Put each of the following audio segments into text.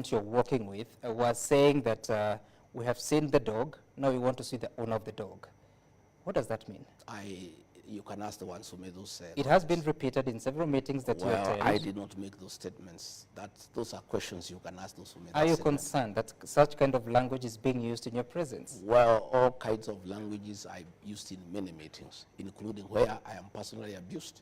you're working with was saying that we have seen the dog, now we want to see the owner of the dog. What does that mean? You can ask the ones who made those It has been repeated in several meetings that you attend. I did not make those statements. Those are questions you can ask those who made Are you statement. concerned that such kind of language is being used in your presence? Well, all kinds of languages I've used in many meetings, including where I am personally abused.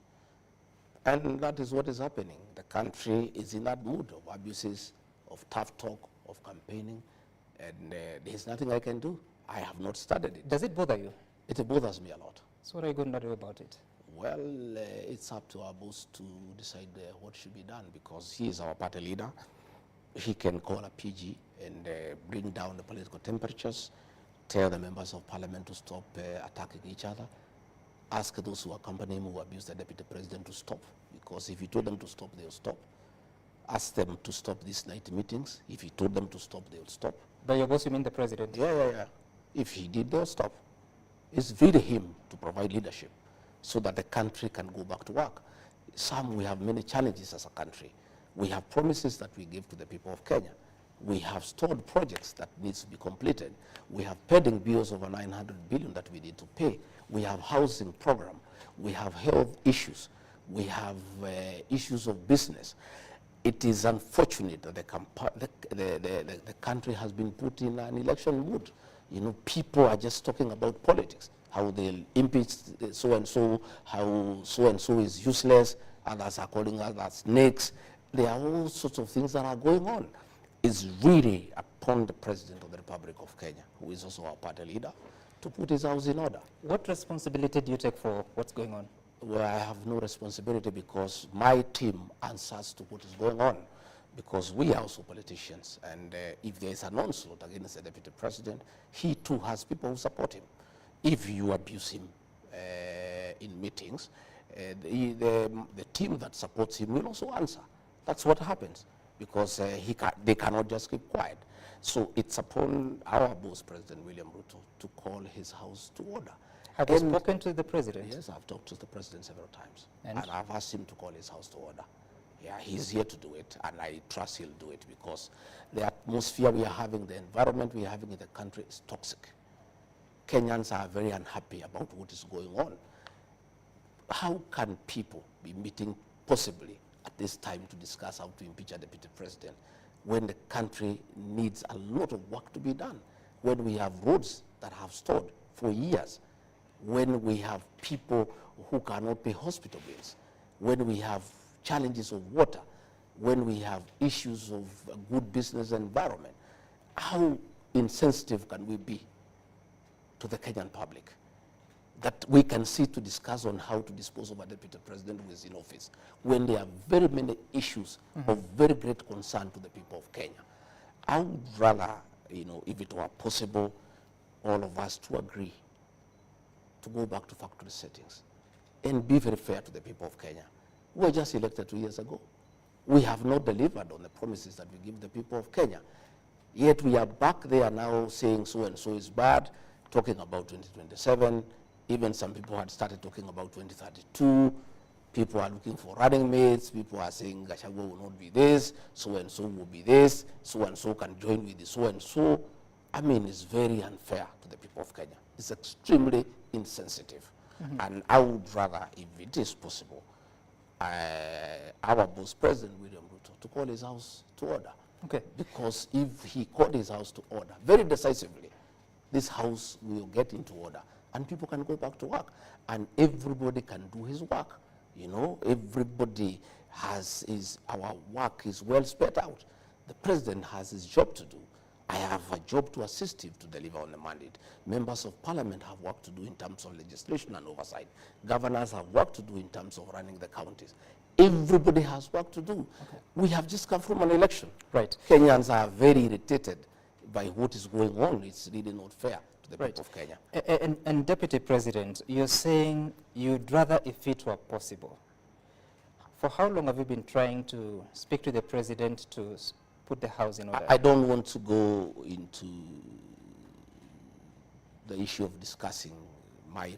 And that is what is happening. The country is in that mood of abuses, of tough talk, of campaigning, and there's nothing I can do. I have not studied it. Does it bother you? It bothers me a lot. So what are you going to do about it? Well, it's up to our boss to decide what should be done, because he is our party leader. He can call a PG and bring down the political temperatures, tell the members of parliament to stop attacking each other, ask those who accompany him who abuse the deputy president to stop, because if he told them to stop, they'll stop. Ask them to stop these night meetings. If he told them to stop, they'll stop. By your boss, you mean the president? Yeah. If he did, they'll stop. It's really him to provide leadership so that the country can go back to work. We have many challenges as a country. We have promises that we give to the people of Kenya. We have stored projects that needs to be completed. We have pending bills over 900 billion that we need to pay. We have housing program. We have health issues. We have issues of business. It is unfortunate that the country has been put in an election mood. You know, people are just talking about politics, how they'll impeach so-and-so, how so-and-so is useless, others are calling others snakes. There are all sorts of things that are going on. It's really upon the President of the Republic of Kenya, who is also our party leader, to put his house in order. What responsibility do you take for what's going on? Well, I have no responsibility, because my team answers to what is going on, because we are also politicians, and if there is an onslaught against the deputy president, he too has people who support him. If you abuse him in meetings, the team that supports him will also answer. That's what happens, because they cannot just keep quiet. So it's upon our boss, President William Ruto, to call his house to order. Have you spoken to the president? Yes, I've talked to the president several times, and I've asked him to call his house to order. Yeah, he's here to do it, and I trust he'll do it, because the atmosphere we are having, the environment we are having in the country is toxic. Kenyans are very unhappy about what is going on. How can people be meeting possibly at this time to discuss how to impeach a deputy president when the country needs a lot of work to be done, when we have roads that have stalled for years, when we have people who cannot pay hospital bills, when we have challenges of water, when we have issues of a good business environment? How insensitive can we be to the Kenyan public that we can sit to discuss on how to dispose of a deputy president who is in office, when there are very many issues of very great concern to the people of Kenya? I would rather, you know, if it were possible, all of us to agree to go back to factory settings and be very fair to the people of Kenya. We were just elected 2 years ago. We have not delivered on the promises that we give the people of Kenya. Yet we are back there now saying so-and-so is bad, talking about 2027. Even some people had started talking about 2032. People are looking for running mates. People are saying Gachagua will not be this, so-and-so will be this, so-and-so can join with the so-and-so. I mean, it's very unfair to the people of Kenya. It's extremely insensitive. And I would rather, if it is possible, our boss, President William Ruto, to call his house to order. Okay. Because if he called his house to order very decisively, this house will get into order and people can go back to work and everybody can do his work. You know, everybody has our work is well spread out. The president has his job to do. I have a job to assist him to deliver on the mandate. Members of parliament have work to do in terms of legislation and oversight. Governors have work to do in terms of running the counties. Everybody has work to do. Okay. We have just come from an election. Right. Kenyans are very irritated by what is going on. It's really not fair to the people of Kenya. And Deputy President, you're saying you'd rather if it were possible. For how long have you been trying to speak to the president to put the house in order? I don't want to go into the issue of discussing my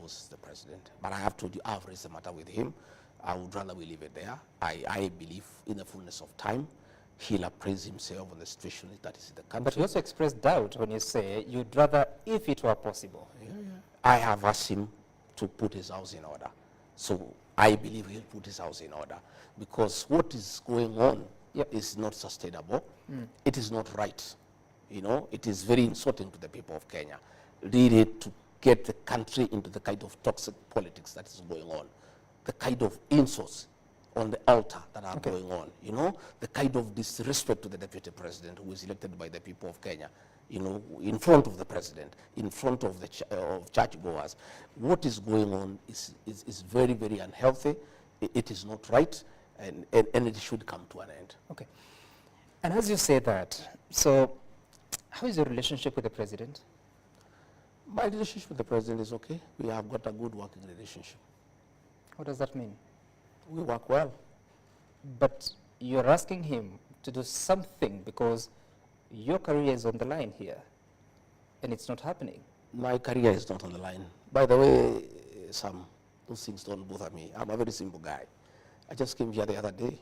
boss, the president. But I have told you I've raised the matter with him. I would rather we leave it there. I believe in the fullness of time, he'll appraise himself on the situation that is in the country. But you also expressed doubt when you say you'd rather if it were possible. I have asked him to put his house in order. So I believe he'll put his house in order, because what is going on is not sustainable. It is not right. You know, it is very insulting to the people of Kenya, really, to get the country into the kind of toxic politics that is going on, the kind of insults on the altar that are going on, you know, the kind of disrespect to the deputy president who is elected by the people of Kenya, you know, in front of the president, in front of the churchgoers. What is going on is very, very unhealthy. It is not right, and it should come to an end. Okay. And as you say that, so how is your relationship with the president? My relationship with the president is okay. We have got a good working relationship. What does that mean? We work well. But you're asking him to do something because your career is on the line here, and it's not happening. My career is not on the line. By the way, Sam, those things don't bother me. I'm a very simple guy. I just came here the other day.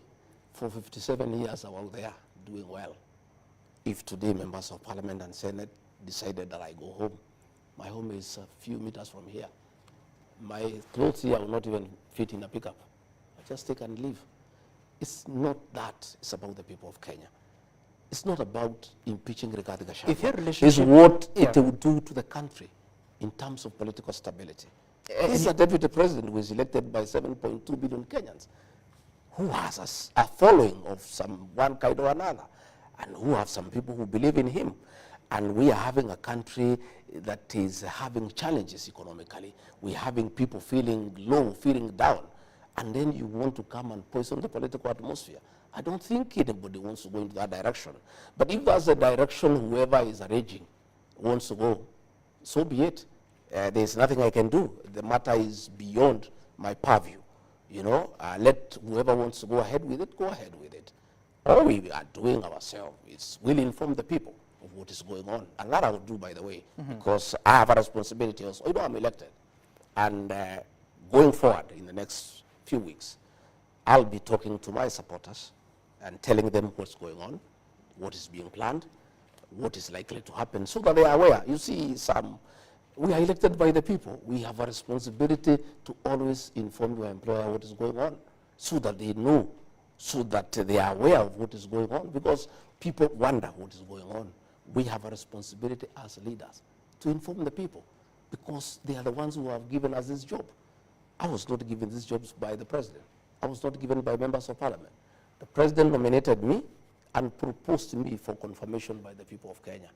For 57 years, I was there doing well. If today members of parliament and senate decided that I go home, my home is a few meters from here. My clothes here will not even fit in a pickup. I just take and leave. It's not that. It's about the people of Kenya. It's not about impeaching Rigathi Gachagua. If your relationship... It's what it will do to the country in terms of political stability. He's a deputy president who is elected by 7.2 billion Kenyans, who has a following of one kind or another, and who have some people who believe in him. And we are having a country that is having challenges economically. We're having people feeling low, feeling down. And then you want to come and poison the political atmosphere. I don't think anybody wants to go into that direction. But if that's the direction whoever is arranging wants to go, so be it. There's nothing I can do. The matter is beyond my purview. You know, let whoever wants to go ahead with it, go ahead with it. All we are doing ourselves is we'll inform the people of what is going on. And that I will do, by the way, because I have a responsibility also. You know, I'm elected. And going forward in the next few weeks, I'll be talking to my supporters and telling them what's going on, what is being planned, what is likely to happen, so that they are aware. You see, we are elected by the people. We have a responsibility to always inform your employer what is going on, so that they know, so that they are aware of what is going on, because people wonder what is going on. We have a responsibility as leaders to inform the people, because they are the ones who have given us this job. I was not given these jobs by the president. I was not given by members of parliament. The president nominated me and proposed to me for confirmation by the people of Kenya.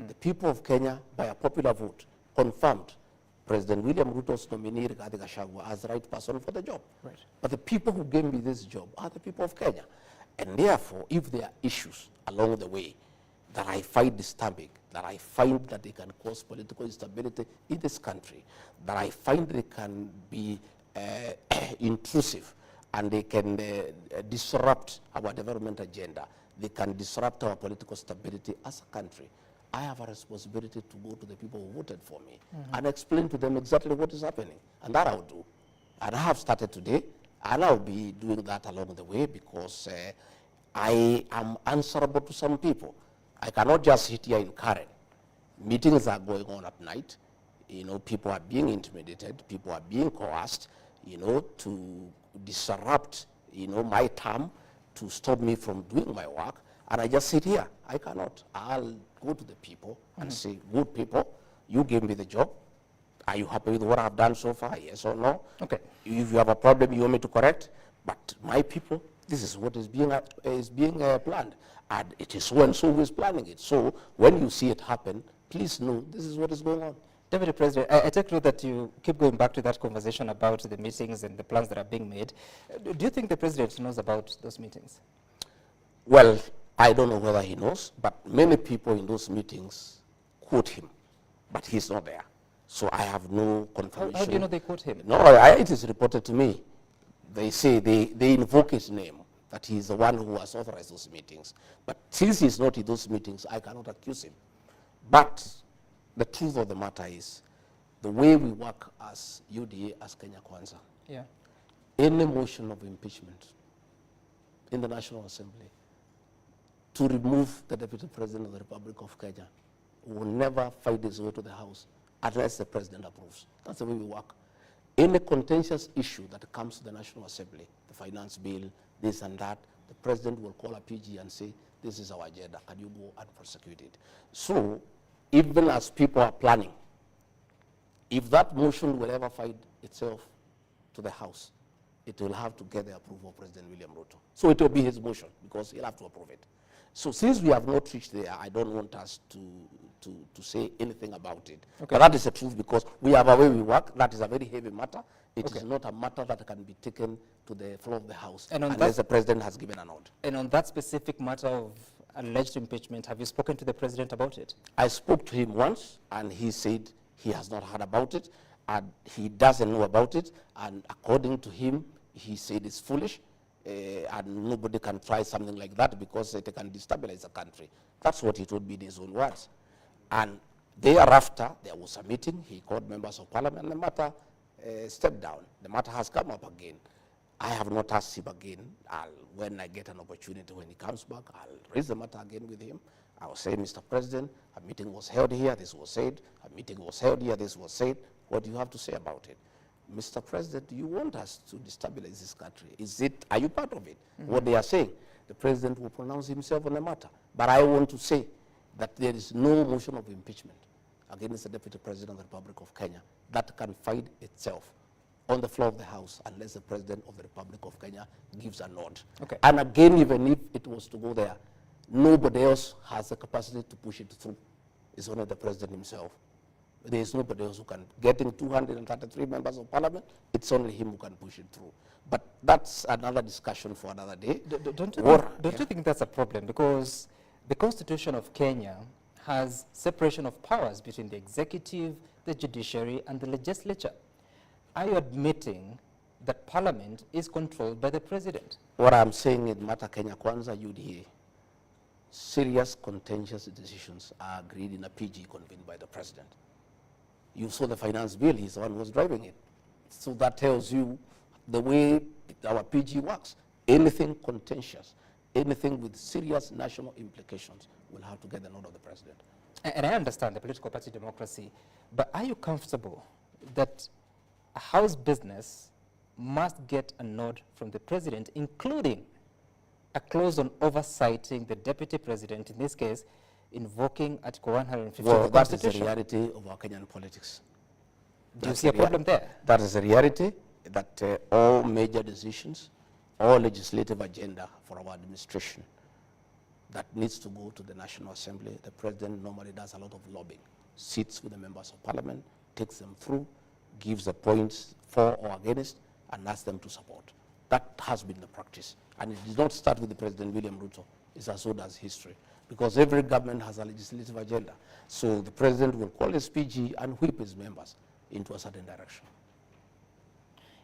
The people of Kenya, by a popular vote, confirmed President William Ruto's nominee, Rigathi Gachagua, as the right person for the job. Right. But the people who gave me this job are the people of Kenya. And therefore, if there are issues along the way that I find disturbing, that I find that they can cause political instability in this country, that I find they can be intrusive, and they can disrupt our development agenda, they can disrupt our political stability as a country, I have a responsibility to go to the people who voted for me and explain to them exactly what is happening. And that I'll do. And I have started today, and I'll be doing that along the way, because I am answerable to some people. I cannot just sit here in Karen. Meetings are going on at night. You know, people are being intimidated. People are being coerced, you know, to disrupt, you know, my term, to stop me from doing my work. And I just sit here. I cannot. I'll go to the people and say, good people, you gave me the job. Are you happy with what I've done so far? Yes or no? Okay. If you have a problem you want me to correct, but my people, this is what is being planned. And it is so and so who is planning it. So when you see it happen, please know this is what is going on. Deputy President, I take note that you keep going back to that conversation about the meetings and the plans that are being made. Do you think the President knows about those meetings? Well, I don't know whether he knows, but many people in those meetings quote him, but he's not there. So I have no confirmation. How do you know they quote him? No, it is reported to me. They say they invoke his name, that he is the one who has authorized those meetings. But since he's not in those meetings, I cannot accuse him. But the truth of the matter is, the way we work as UDA, as Kenya Kwanza, any motion of impeachment in the National Assembly, to remove the Deputy President of the Republic of Kenya will never find his way to the House unless the President approves. That's the way we work. Any contentious issue that comes to the National Assembly, the finance bill, this and that, the President will call a PG and say, this is our agenda, can you go and prosecute it? So, even as people are planning, if that motion will ever find itself to the House, it will have to get the approval of President William Ruto. So it will be his motion, because he'll have to approve it. So since we have not reached there, I don't want us to say anything about it. Okay. But that is the truth, because we have a way we work. That is a very heavy matter. It is not a matter that can be taken to the floor of the House unless the President has given a nod. And on that specific matter of alleged impeachment, have you spoken to the President about it? I spoke to him once, and he said he has not heard about it, and he doesn't know about it, and according to him, he said it's foolish, and nobody can try something like that because it can destabilize the country. That's what he told me in his own words. And thereafter, there was a meeting. He called members of parliament, and the matter stepped down. The matter has come up again. I have not asked him again. When I get an opportunity, when he comes back, I'll raise the matter again with him. I will say, Mr. President, a meeting was held here, this was said. A meeting was held here, this was said. What do you have to say about it? Mr. President, do you want us to destabilize this country? Are you part of it? What they are saying, the President will pronounce himself on the matter. But I want to say that there is no motion of impeachment against the Deputy President of the Republic of Kenya that can find itself on the floor of the House unless the President of the Republic of Kenya gives a nod. Okay. And again, even if it was to go there, nobody else has the capacity to push it through. It's only the President himself. There is nobody else who can. Getting 233 members of parliament, it's only him who can push it through. But that's another discussion for another day. Don't you think that's a problem? Because the Constitution of Kenya has separation of powers between the executive, the judiciary, and the legislature. Are you admitting that parliament is controlled by the president? What I'm saying in Mata Kenya Kwanza, you'd hear serious contentious decisions are agreed in a PG convened by the president. You saw the finance bill, he's the one who was driving it. So that tells you the way our PG works. Anything contentious, anything with serious national implications will have to get the nod of the president. And I understand the political party democracy, but are you comfortable that a House business must get a nod from the president, including a clause on oversighting the deputy president, in this case, invoking Article 150 of the Constitution? That is the reality of our Kenyan politics. Do you see a problem there? That is the reality, that all major decisions, all legislative agenda for our administration that needs to go to the National Assembly, the president normally does a lot of lobbying, sits with the members of parliament, takes them through, gives the points for or against, and asks them to support. That has been the practice. And it did not start with the President William Ruto. It's as old as history. Because every government has a legislative agenda. So the president will call his PG and whip his members into a certain direction.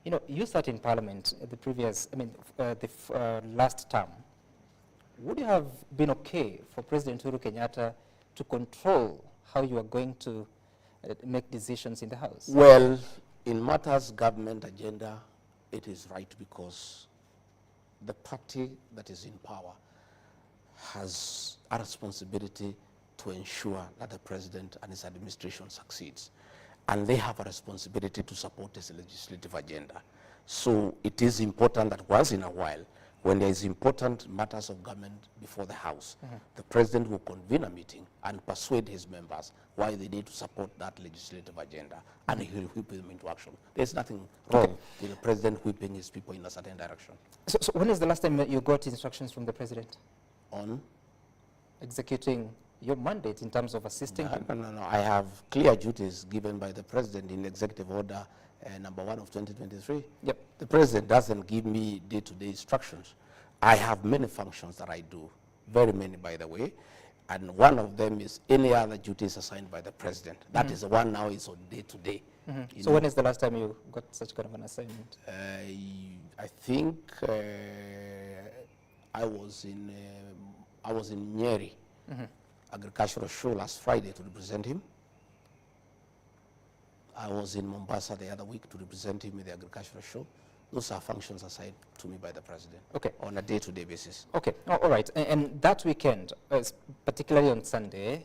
You know, you sat in parliament the previous, last term. Would you have been okay for President Uhuru Kenyatta to control how you are going to make decisions in the House? Well, in matters government agenda, it is right, because the party that is in power has a responsibility to ensure that the president and his administration succeeds. And they have a responsibility to support his legislative agenda. So it is important that once in a while, when there is important matters of government before the House, the president will convene a meeting and persuade his members why they need to support that legislative agenda, and he will whip them into action. There's nothing wrong with the president whipping his people in a certain direction. So when is the last time you got instructions from the president on executing your mandate in terms of assisting him? No. I have clear duties given by the president in Executive Order number 1 of 2023. Yep. The president doesn't give me day-to-day instructions. I have many functions that I do, very many, by the way, and one of them is any other duties assigned by the president. That is the one now is on day-to-day. So when is the last time you got such kind of an assignment? I think I was in Nyeri, agricultural show last Friday to represent him. I was in Mombasa the other week to represent him in the agricultural show. Those are functions assigned to me by the president. Okay. On a day-to-day basis. Okay. Oh, all right. And that weekend, particularly on Sunday,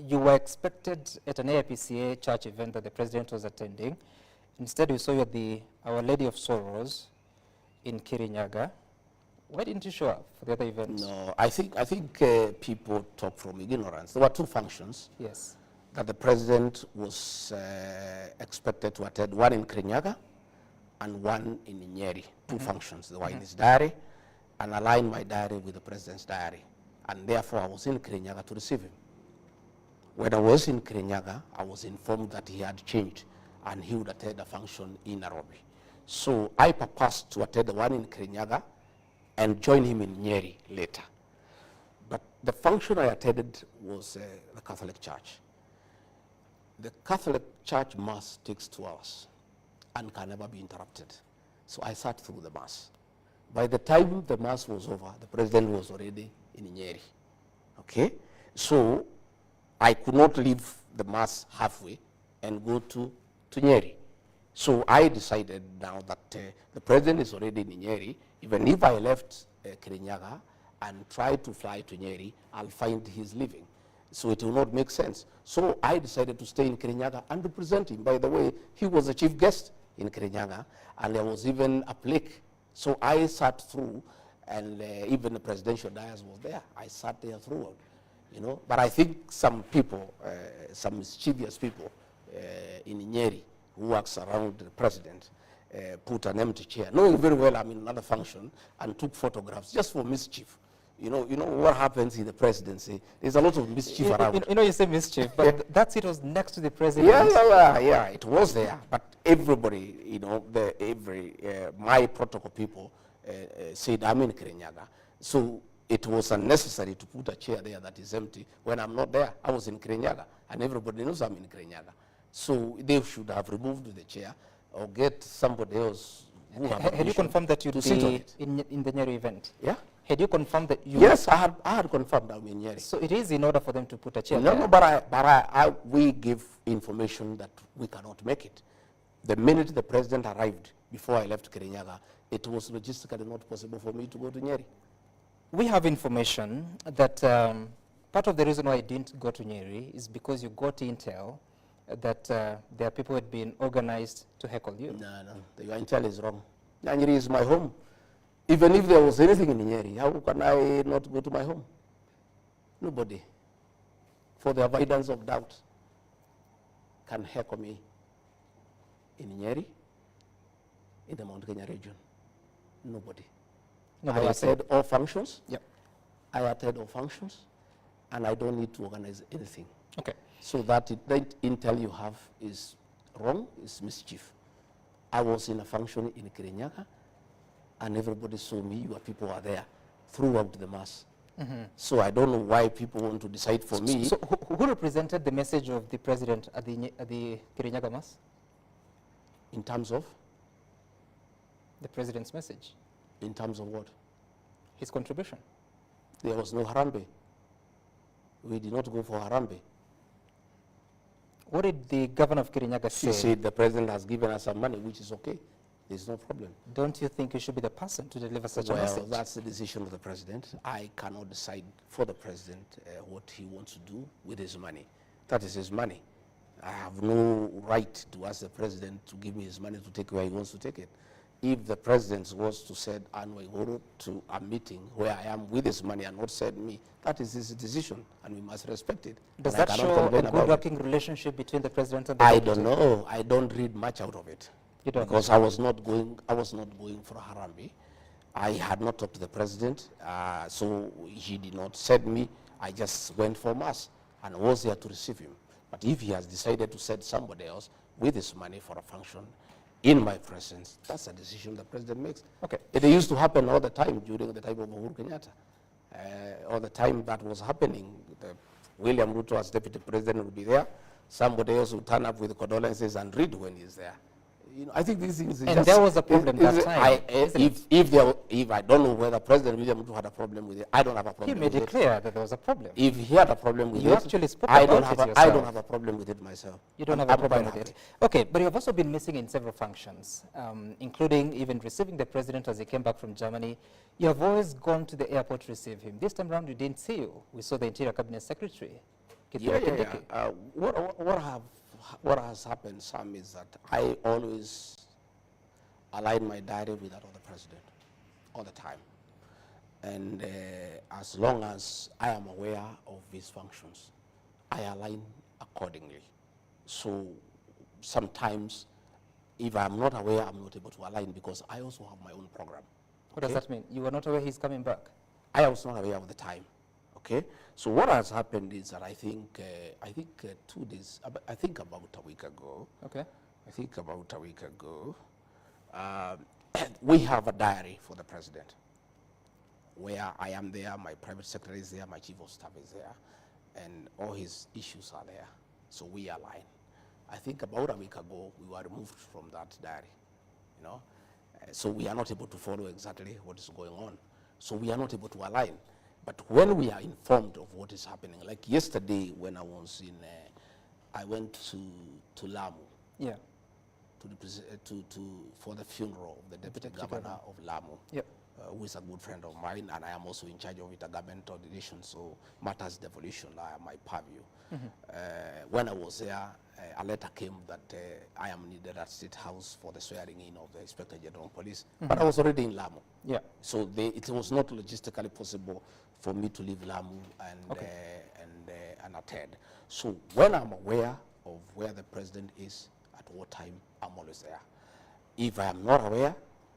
you were expected at an AIPCA church event that the president was attending. Instead, we saw you at the Our Lady of Sorrows in Kirinyaga. Why didn't you show up for the other events? No, I think people talk from ignorance. There were two functions. Yes. That the president was expected to attend, one in Kirinyaga and one in Nyeri. Two functions. They were in his diary, and aligned my diary with the president's diary. And therefore, I was in Kirinyaga to receive him. When I was in Kirinyaga, I was informed that he had changed and he would attend a function in Nairobi. So I purposed to attend the one in Kirinyaga and join him in Nyeri later. But the function I attended was the Catholic Church. The Catholic Church Mass takes 2 hours and can never be interrupted. So I sat through the Mass. By the time the Mass was over, the president was already in Nyeri. Okay? So I could not leave the Mass halfway and go to Nyeri. So I decided now that the president is already in Nyeri. Even if I left Kirinyaga and tried to fly to Nyeri, I'll find he's leaving. So it will not make sense. So I decided to stay in Kirinyaga and represent him. By the way, he was the chief guest in Kirinyaga, and there was even a plaque. So I sat through, and even the presidential dais was there. I sat there throughout, you know. But I think some people, some mischievous people in Nyeri who works around the president, put an empty chair, knowing very well I'm in another function, and took photographs just for mischief. You know what happens in the presidency. There's a lot of mischief around. You know, you say mischief, but that seat was next to the president. Yeah, it was there. But everybody, you know, my protocol people said I'm in Kirinyaga. So it was unnecessary to put a chair there that is empty when I'm not there. I was in Kirinyaga, and everybody knows I'm in Kirinyaga. So they should have removed the chair or get somebody else. Had you confirmed that you'd be in the Nyeri event? Yeah. Had you confirmed that you... Yes, I had confirmed I'm in Nyeri. So it is in order for them to put a chair there? No, but we give information that we cannot make it. The minute the president arrived, before I left Kirinyaga, it was logistically not possible for me to go to Nyeri. We have information that part of the reason why I didn't go to Nyeri is because you got intel that there are people who had been organized to heckle you. No, your intel is wrong. Nyeri is my home. Even if there was anything in Nyeri, how can I not go to my home? Nobody, for the avoidance of doubt, can heckle me in Nyeri, in the Mount Kenya region. Nobody. I attend all functions. Yep. I attend all functions, and I don't need to organize anything. Okay. So that intel you have is wrong, is mischief. I was in a function in Kirinyaga, and everybody saw me. Your people are there throughout the Mass. So I don't know why people want to decide for me. So who represented the message of the president at the Kirinyaga Mass? In terms of? The president's message. In terms of what? His contribution. There was no Harambe. We did not go for Harambe. What did the governor of Kirinyaga say? He said the president has given us some money, which is okay. There's no problem. Don't you think you should be the person to deliver such a message? Well, that's the decision of the president. I cannot decide for the president what he wants to do with his money. That is his money. I have no right to ask the president to give me his money to take where he wants to take it. If the president was to send Uhuru to a meeting where I am with his money and not send me, that is his decision, and we must respect it. Does that show a good working relationship between the president and the I don't know. I don't read much out of it. You don't? Because I was not going for Harambe. I had not talked to the president, so he did not send me. I just went for Mass and was there to receive him. But if he has decided to send somebody else with his money for a function in my presence, that's a decision the president makes. Okay. It used to happen all the time during the time of Uhuru Kenyatta. All the time that was happening, William Ruto as deputy president would be there. Somebody else would turn up with condolences and read when he's there. I think these things. And there was a problem that time. If I don't know whether President William Ruto had a problem with it, I don't have a problem. He made it clear that there was a problem. If he had a problem with it, you actually spoke about it yourself. I don't have a problem with it myself. You don't have a problem with it. Okay, but you've also been missing in several functions, including even receiving the president as he came back from Germany. You have always gone to the airport to receive him. This time around, we didn't see you. We saw the Interior Cabinet Secretary. What has happened, Sam, is that I always align my diary with that of the president all the time. And as long as I am aware of his functions, I align accordingly. So sometimes, if I'm not aware, I'm not able to align because I also have my own program. What does that mean? You were not aware he's coming back? I was not aware of the time. Okay, so what has happened is that I think 2 days, I think about a week ago. Okay. I think about a week ago, we have a diary for the president, where I am there, my private secretary is there, my chief of staff is there, and all his issues are there. So we align. I think about a week ago we were removed from that diary, so we are not able to follow exactly what is going on. So we are not able to align. But when we are informed of what is happening, like yesterday when I was I went to Lamu. Yeah. For the funeral of the deputy governor of Lamu. Yep. Who is a good friend of mine, and I am also in charge of intergovernmental relations, so matters devolution are my purview. When I was there, a letter came that I am needed at State House for the swearing in of the Inspector General of Police, but I was already in Lamu. Yeah. So it was not logistically possible for me to leave Lamu and attend. So when I'm aware of where the president is, at what time, I'm always there. If I am not aware,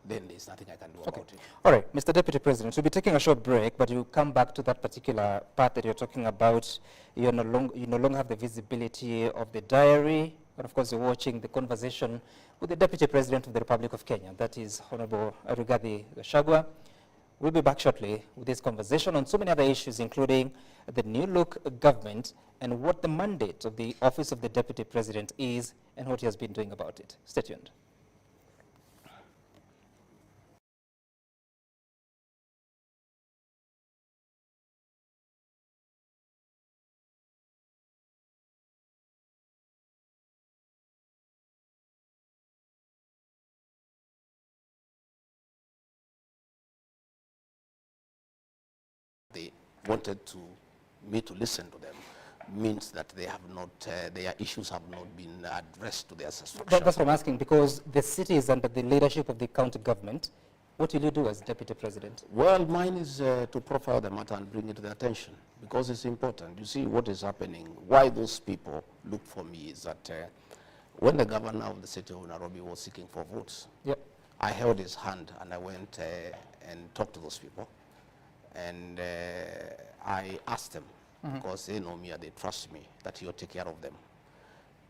then there's nothing I can do about it. All right, Mr. Deputy President, we'll be taking a short break, but you come back to that particular part that you're talking about. You no longer have the visibility of the diary, but of course you're watching the conversation with the Deputy President of the Republic of Kenya, that is Honorable Rigathi Gachagua. We'll be back shortly with this conversation on so many other issues, including the new look government and what the mandate of the Office of the Deputy President is and what he has been doing about it. Stay tuned. They wanted me to listen to them means that they have not, their issues have not been addressed to their satisfaction. That's what I'm asking, because the city is under the leadership of the county government. What will you do as Deputy President? Well, mine is to profile the matter and bring it to their attention, because it's important. You see what is happening. Why those people look for me is that when the governor of the city of Nairobi was seeking for votes, yep, I held his hand and I went and talked to those people. And I asked them, because they know me and they trust me, that he'll take care of them.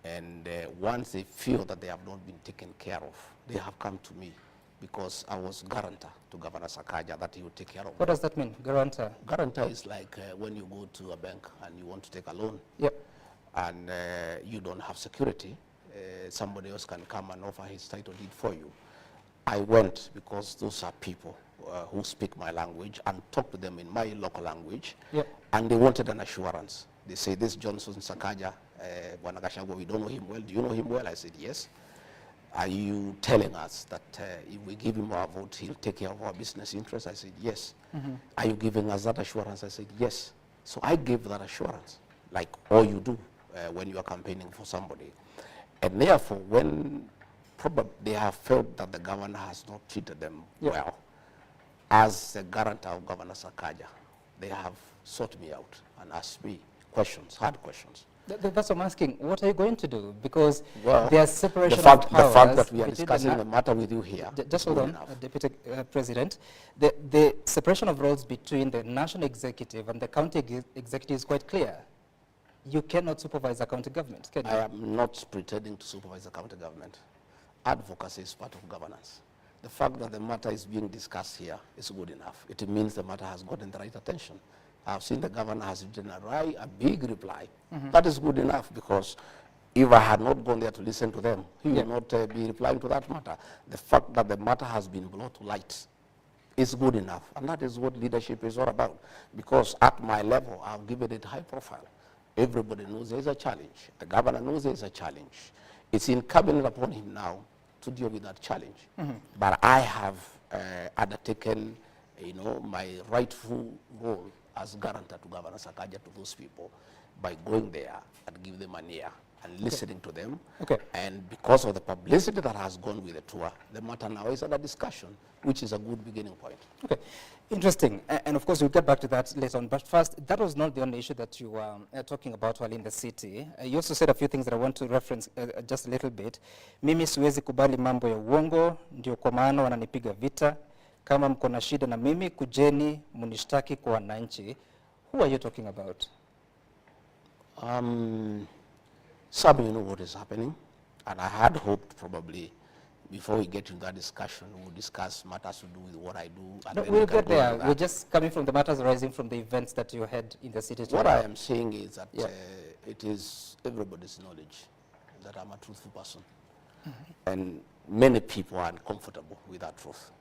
And once they feel that they have not been taken care of, they have come to me, because I was guarantor to Governor Sakaja that he would take care of them. What does that mean, guarantor? Guarantor is like when you go to a bank and you want to take a loan, yep, and you don't have security, somebody else can come and offer his title deed for you. I went because those are people who speak my language and talk to them in my local language, yep, and they wanted an assurance. They say, this Johnson Sakaja, Gachagua, we don't know him well. Do you know him well? I said, yes. Are you telling us that if we give him our vote, he'll take care of our business interests? I said, yes. Are you giving us that assurance? I said, yes. So I gave that assurance, like all you do when you are campaigning for somebody. And therefore, when probably they have felt that the governor has not treated them well, as the guarantor of Governor Sakaja, they have sought me out and asked me questions, hard questions. That's what I'm asking. What are you going to do? Because well, there's separation of powers. The fact that we are discussing the matter with you here. Just hold on, Deputy President. The separation of roles between the national executive and the county executive is quite clear. You cannot supervise the county government, can you? I am not pretending to supervise the county government. Advocacy is part of governance. The fact that the matter is being discussed here is good enough. It means the matter has gotten the right attention. I've seen the governor has written a big reply. That is good enough, because If I had not gone there to listen to them, he would not be replying to that matter. The fact that the matter has been brought to light is good enough, and that is what leadership is all about. Because at my level, I've given it high profile. Everybody knows there is a challenge. The governor knows there is a challenge. It's incumbent upon him now to deal with that challenge. But I have undertaken, my rightful role as guarantor to Governor Sakaja to those people by going there and give them an ear and listening to them. And because of the publicity that has gone with the tour, the matter now is under discussion, which is a good beginning point. Interesting. And of course, we'll get back to that later on. But first, that was not the only issue that you were talking about while in the city. You also said a few things that I want to reference just a little bit. Mimi siwezi kubali mambo ya uongo, ndio kwa maana wananipiga vita. Kama mko na shida na mimi, kujeni munishtaki kwa wananchi. Who are you talking about? Some of you know what is happening, and I had hoped probably before we get into that discussion, we'll discuss matters to do with what I do. And no, we'll get there. We're just coming from the matters arising from the events that you had in the city. What I am saying is that it is everybody's knowledge that I'm a truthful person. And many people are uncomfortable with that truth.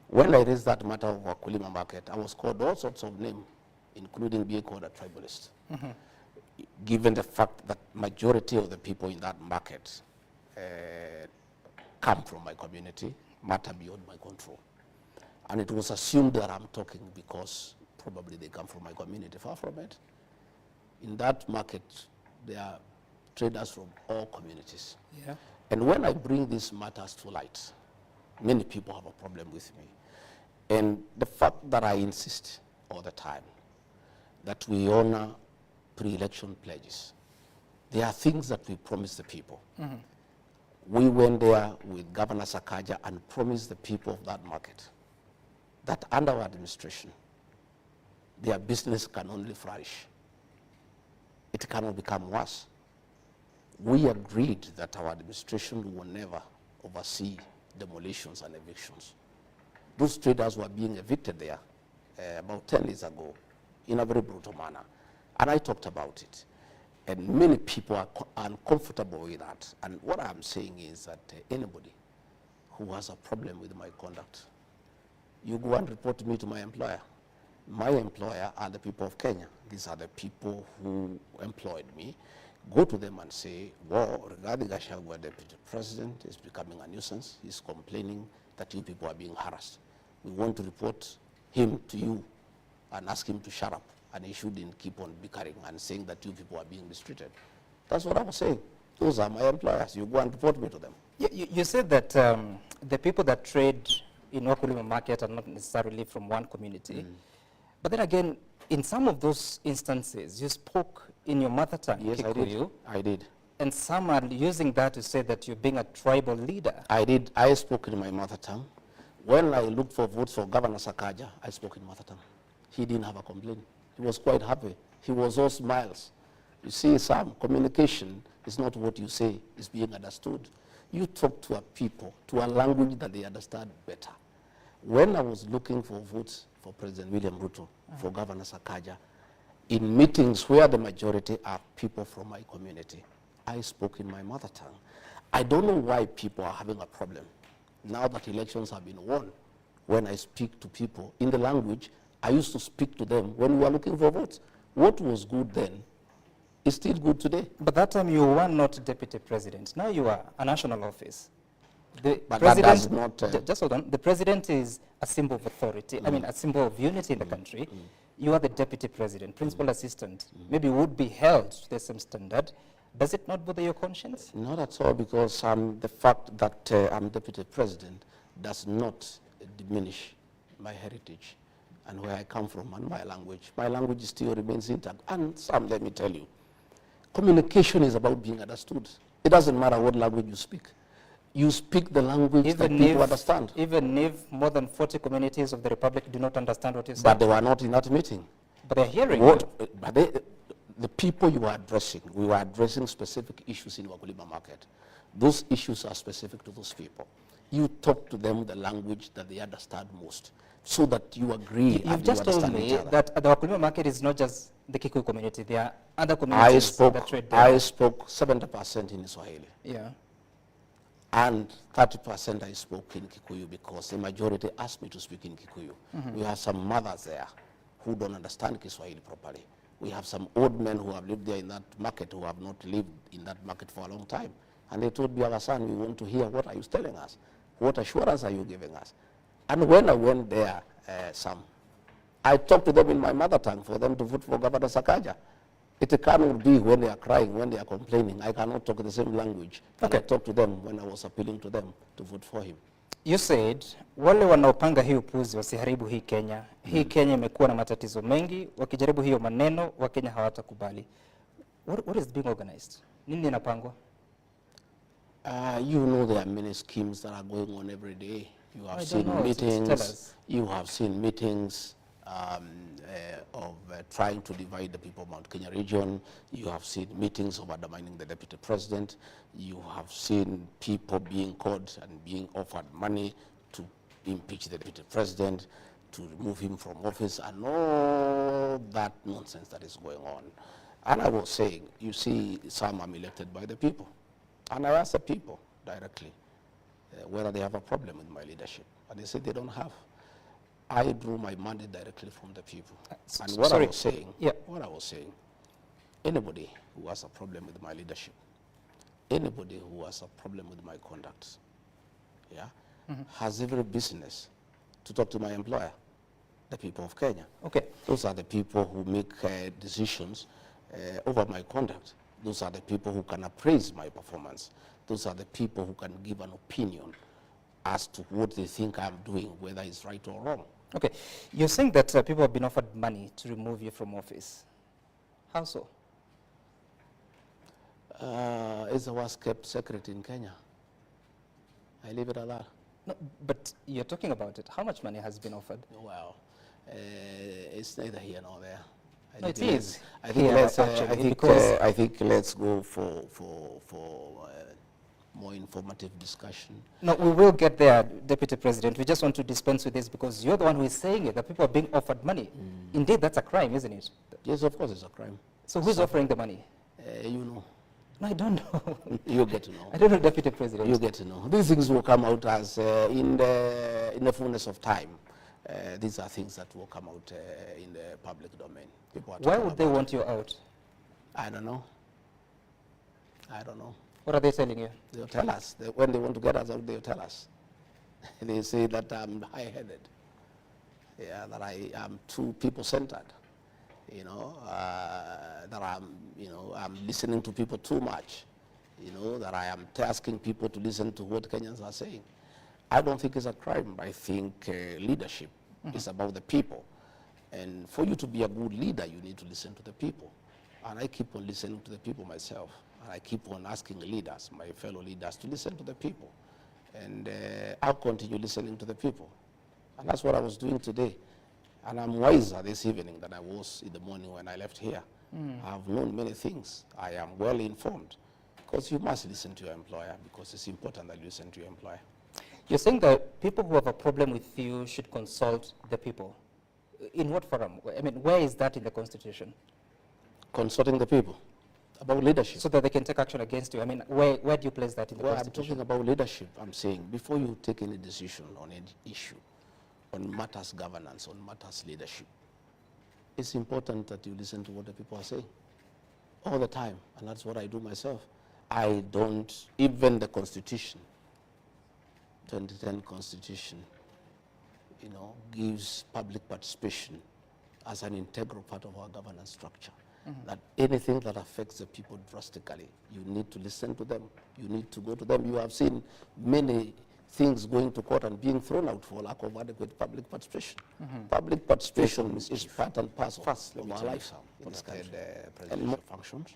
When I raised that matter of Wakulima market, I was called all sorts of names, including being called a tribalist. Given the fact that majority of the people in that market come from my community, matter beyond my control. And it was assumed that I'm talking because probably they come from my community. Far from it. In that market, there are traders from all communities. And when I bring these matters to light, many people have a problem with me. And the fact that I insist all the time that we honor pre-election pledges. There are things that we promise the people. We went there with Governor Sakaja and promised the people of that market that under our administration, their business can only flourish. It cannot become worse. We agreed that our administration will never oversee demolitions and evictions. Those traders were being evicted there about 10 years ago in a very brutal manner. And I talked about it. And many people are uncomfortable with that. And what I'm saying is that anybody who has a problem with my conduct, you go and report me to my employer. My employer are the people of Kenya. These are the people who employed me. Go to them and say, well, regarding Gachagua, Deputy President is becoming a nuisance. He's complaining that you people are being harassed. We want to report him to you and ask him to shut up. And he shouldn't keep on bickering and saying that you people are being mistreated. That's what I was saying. Those are my employers. You go and report me to them. You said that the people that trade in Wakulima market are not necessarily from one community. But then again, in some of those instances, you spoke in your mother tongue, Yes, Kikuyu. I did. And some are using that to say that you're being a tribal leader. I did. I spoke in my mother tongue. When I looked for votes for Governor Sakaja, I spoke in mother tongue. He didn't have a complaint. He was quite happy. He was all smiles. You see, Sam, communication is not what you say is being understood. You talk to a people, to a language that they understand better. When I was looking for votes for President William Ruto, for Governor Sakaja, in meetings where the majority are people from my community, I spoke in my mother tongue. I don't know why people are having a problem. Now that elections have been won, when I speak to people in the language I used to speak to them when we were looking for votes. What was good then is still good today. But that time you were not deputy president. Now you are a national office. The But president, that does not... just hold on. The president is a symbol of authority. I mean, a symbol of unity in the country. You are the deputy president, principal assistant. Maybe would be held to the same standard. Does it not bother your conscience? Not at all, because the fact that I'm deputy president does not diminish my heritage and where I come from and my language. My language still remains intact. And Sam, let me tell you, communication is about being understood. It doesn't matter what language you speak. You speak the language that people understand. Even if more than 40 communities of the Republic do not understand what you say. But they were not in that meeting. But they're hearing you. But the people you are addressing, we were addressing specific issues in Wakulima market. Those issues are specific to those people. You talk to them the language that they understand most, so that you agree. You've just told me that the Wakulima market is not just the Kikuyu community. There are other communities that trade there. I spoke 70% in Swahili. Yeah. And 30% I spoke in Kikuyu because the majority asked me to speak in Kikuyu. We have some mothers there who don't understand Kiswahili properly. We have some old men who have lived there in that market who have not lived in that market for a long time. And they told me, our son, we want to hear what are you telling us? What assurance are you giving us? And when I went there, I talked to them in my mother tongue for them to vote for Governor Sakaja. It cannot be when they are crying, when they are complaining. I cannot talk the same language that I talked to them when I was appealing to them to vote for him. You said, wale wanaopanga hii upuzi wasiharibu hii Kenya. Hii Kenya imekuwa na matatizo mengi, wakijaribu hiyo maneno, Wakenya hawatakubali. What is being organized? Nini inapangwa? You know there are many schemes that are going on every day. You have seen meetings. You have seen meetings of trying to divide the people of Mount Kenya region. You have seen meetings of undermining the deputy president. You have seen people being caught and being offered money to impeach the deputy president, to remove him from office, and all that nonsense that is going on. And I was saying, you see, some are elected by the people. And I asked the people directly whether they have a problem with my leadership. And they said they don't have. I drew my mandate directly from the people. And what I was saying, anybody who has a problem with my leadership, anybody who has a problem with my conduct, has every business to talk to my employer, the people of Kenya. Okay. Those are the people who make decisions over my conduct. Those are the people who can appraise my performance. Those are the people who can give an opinion as to what they think I'm doing, whether it's right or wrong. Okay. You're saying that people have been offered money to remove you from office. How so? It's the worst kept secret in Kenya. I leave it at that. No, but you're talking about it. How much money has been offered? Well, it's neither here nor there. No, it is. I think let's go for more informative discussion. No, we will get there, Deputy President. We just want to dispense with this because you're the one who is saying it, that people are being offered money. Indeed, that's a crime, isn't it? Yes, of course it's a crime. So who's offering the money? You know. No, I don't know. You get to know. I don't know, Deputy President. You get to know. These things will come out as in the fullness of time. These are things that will come out in the public domain. Why would they want you out? I don't know. I don't know. What are they telling you? They'll tell us. When they want to get us out, they'll tell us. They say that I'm high-headed. Yeah, that I am too people-centered. You know, that I'm listening to people too much. You know, that I am asking people to listen to what Kenyans are saying. I don't think it's a crime. I think leadership is about the people. And for you to be a good leader, you need to listen to the people. And I keep on listening to the people myself. And I keep on asking leaders, my fellow leaders, to listen to the people. And I'll continue listening to the people. And that's what I was doing today. And I'm wiser this evening than I was in the morning when I left here. I've known many things. I am well informed. Because you must listen to your employer, because it's important that you listen to your employer. You're saying that people who have a problem with you should consult the people. In what forum? I mean, where is that in the Constitution? Consulting the people about leadership. So that they can take action against you. I mean, where do you place that in the Constitution? I'm talking about leadership. I'm saying before you take any decision on any issue, on matters governance, on matters leadership, it's important that you listen to what the people are saying all the time. And that's what I do myself. I don't, even the Constitution, 2010 Constitution, you know, gives public participation as an integral part of our governance structure. That anything that affects the people drastically, you need to listen to them. You need to go to them. You have seen many things going to court and being thrown out for lack of adequate public participation. Public participation is part and parcel of our life in this country. Presidential functions.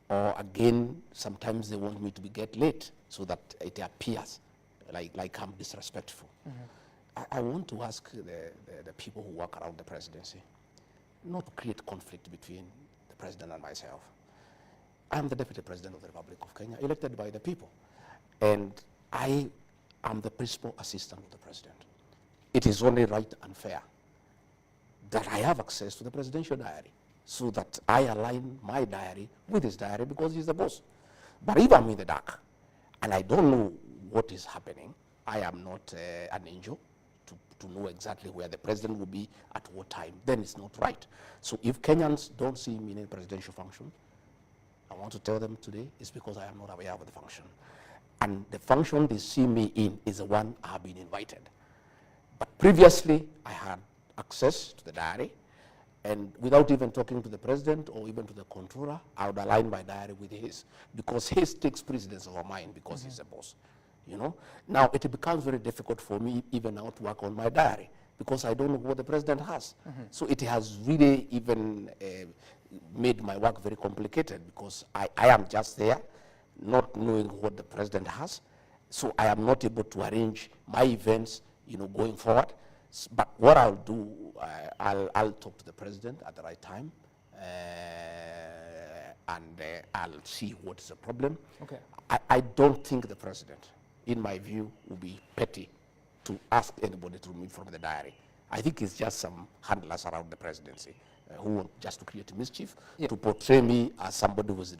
Or again, sometimes they want me to get late so that it appears like I'm disrespectful. I want to ask the people who work around the presidency not to create conflict between the president and myself. I'm the deputy president of the Republic of Kenya, elected by the people. And I am the principal assistant of the president. It is only right and fair that I have access to the presidential diary. so that I align my diary with his diary because he's the boss. But if I'm in the dark and I don't know what is happening, I am not an angel to know exactly where the president will be at what time, then it's not right. So if Kenyans don't see me in a presidential function, I want to tell them today it's because I am not aware of the function. And the function they see me in is the one I have been invited. But previously, I had access to the diary, and without even talking to the president or even to the controller, I would align my diary with his, because his takes precedence over mine because he's the boss. You know? Now, it becomes very difficult for me even now to work on my diary because I don't know what the president has. So it has really even made my work very complicated because I am just there, not knowing what the president has. So I am not able to arrange my events, you know, going forward. But what I'll do, I'll talk to the president at the right time, and I'll see what is the problem. Okay. I don't think the president, in my view, will be petty to ask anybody to remove from the diary. I think it's just some handlers around the presidency who want just to create mischief, to portray me as somebody who is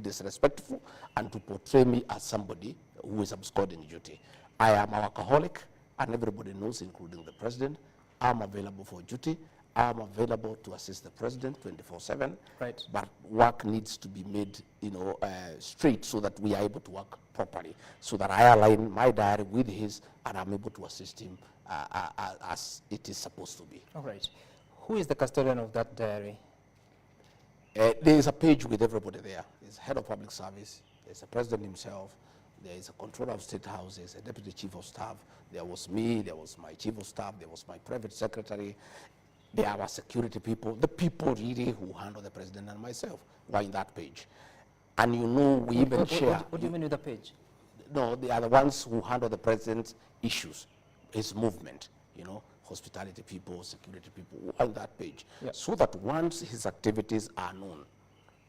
disrespectful, and to portray me as somebody who is absconding duty. I am a workaholic, and everybody knows, including the president. I'm available for duty. I'm available to assist the president 24/7. Right. But work needs to be made, you know, straight so that we are able to work properly, so that I align my diary with his, and I'm able to assist him as it is supposed to be. All right. Who is the custodian of that diary? There is a page with everybody there. There's head of public service. There's the president himself. There is a controller of state house. There's a deputy chief of staff. There was me. There was my chief of staff. There was my private secretary. There are security people. The people really who handle the president and myself were in that page. And you know, we even share. What do you mean with the page? No, they are the ones who handle the president's issues, his movement, you know, hospitality people, security people, on that page. So that once his activities are known,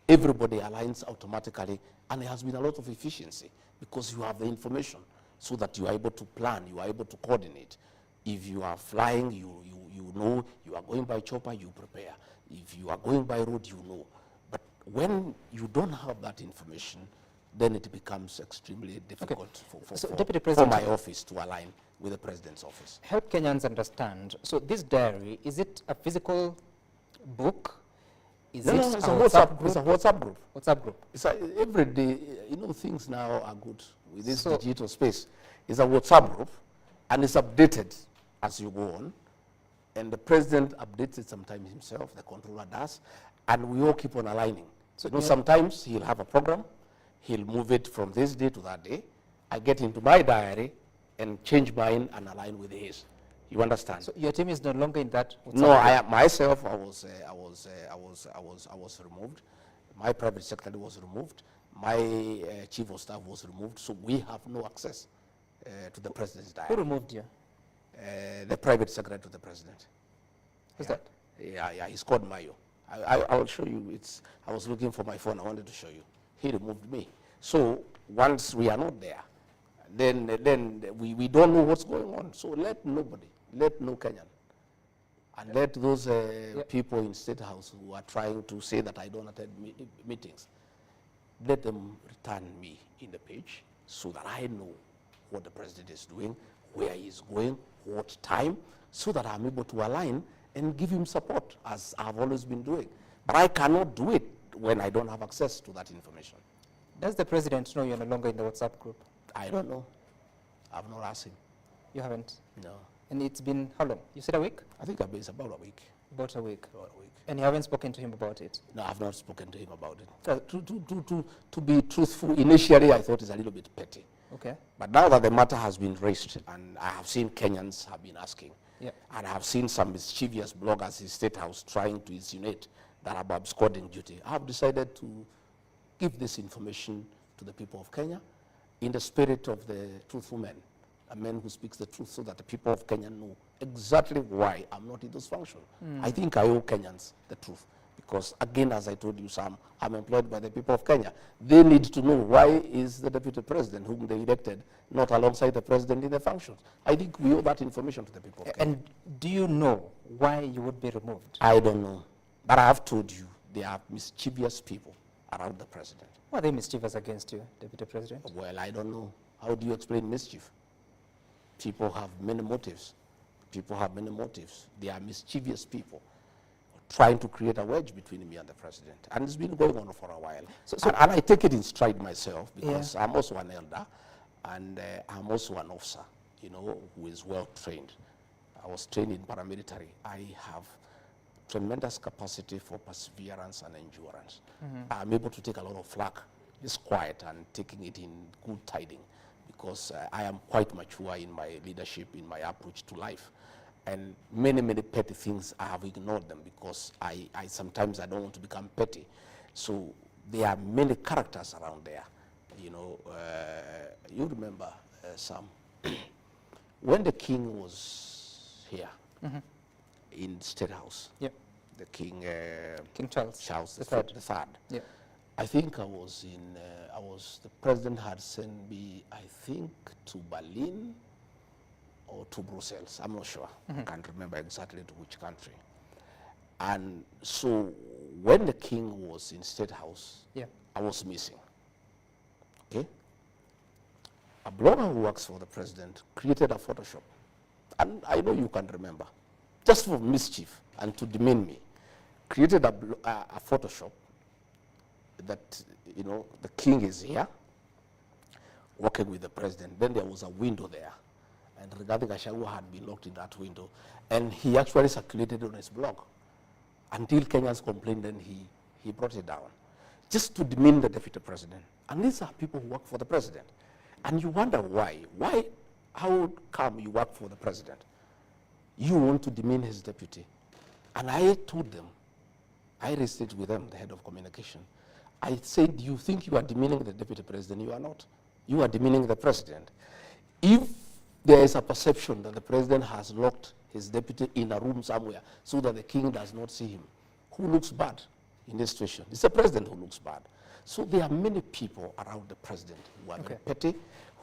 everybody aligns automatically, and there has been a lot of efficiency because you have the information so that you are able to plan, you are able to coordinate. If you are flying, you know, you are going by chopper, you prepare. If you are going by road, you know. But when you don't have that information, then it becomes extremely difficult for my office to align with the president's office. Help Kenyans understand. So this diary, is it a physical book? Is No, it it's a WhatsApp group. It's a WhatsApp group. WhatsApp group. It's every day, you know, things now are good with this digital space. It's a WhatsApp group, and it's updated as you go on. And the president updates it sometimes himself, the controller does, and we all keep on aligning. So, you know, sometimes he'll have a program, he'll move it from this day to that day. I get into my diary and change mine and align with his. You understand? So your team is no longer in that WhatsApp No, group? I myself, I was removed. My private secretary was removed. My chief of staff was removed. So we have no access to the president's diary. Who removed you? The private secretary to the president. Who's that? Yeah, he's called Mayo. I will show you. I was looking for my phone. I wanted to show you. He removed me. So once we are not there, then we don't know what's going on. So let nobody, let no Kenyan, and let those people in State House who are trying to say that I don't attend meetings, let them return me in the page so that I know what the president is doing, where he's going, what time, so that I'm able to align and give him support, as I've always been doing. But I cannot do it when I don't have access to that information. Does the president know you're no longer in the WhatsApp group? I don't know. I've not asked him. You haven't? No. And it's been how long? You said a week? I think it's about a week. About a week. About a week. And you haven't spoken to him about it? No, I've not spoken to him about it. To be truthful, initially I thought it's a little bit petty. Okay. But now that the matter has been raised, and I have seen Kenyans have been asking, and I have seen some mischievous bloggers in State House trying to insinuate that I'm absconding duty, I have decided to give this information to the people of Kenya in the spirit of the truthful man, a man who speaks the truth, so that the people of Kenya know exactly why I'm not in those functions. I think I owe Kenyans the truth. Because again, as I told you, Sam, I'm employed by the people of Kenya. They need to know why is the deputy president whom they elected not alongside the president in the functions. I think we owe that information to the people of Kenya. And do you know why you would be removed? I don't know. But I have told you, there are mischievous people around the president. Why are they mischievous against you, Deputy President? Well, I don't know. How do you explain mischief? People have many motives. People have many motives. They are mischievous people trying to create a wedge between me and the president. And it's been going on for a while. And I take it in stride myself because I'm also an elder and I'm also an officer, you know, who is well trained. I was trained in paramilitary. I have tremendous capacity for perseverance and endurance. I'm able to take a lot of flack, just quiet and taking it in good tiding, because I am quite mature in my leadership, in my approach to life. And many, many petty things, I have ignored them because I sometimes I don't want to become petty. So there are many characters around there. You know, you remember, Sam, when the king was here in State House, the King Charles the Third. Yeah. I think I was the president had sent me, I think, to Berlin or to Brussels. I'm not sure. I can't remember exactly to which country. And so when the king was in State House, I was missing. Okay? A blogger who works for the president created a Photoshop. And I know you can remember. Just for mischief and to demean me. Created a Photoshop that, you know, the king is here working with the president. Then there was a window there. And Rigathi Gachagua had been locked in that window. And he actually circulated on his blog until Kenyans complained, and he brought it down. Just to demean the deputy president. And these are people who work for the president. And you wonder why. How come you work for the president? You want to demean his deputy. And I told them, I raised it with them, the head of communication. I said, you think you are demeaning the deputy president? You are not. You are demeaning the president. If there is a perception that the president has locked his deputy in a room somewhere so that the king does not see him, who looks bad in this situation? It's the president who looks bad. So there are many people around the president who are very petty,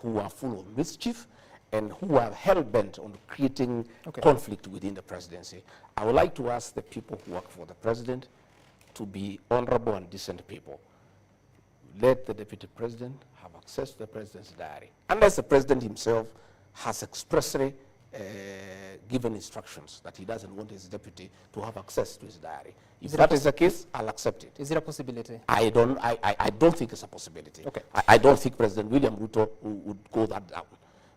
who are full of mischief, and who are hell-bent on creating conflict within the presidency. I would like to ask the people who work for the president to be honorable and decent people. Let the deputy president have access to the president's diary, unless the president himself has expressly given instructions that he doesn't want his deputy to have access to his diary. If that is the case, I'll accept it. Is it a possibility? I don't think it's a possibility. I don't think President William Ruto would go that down.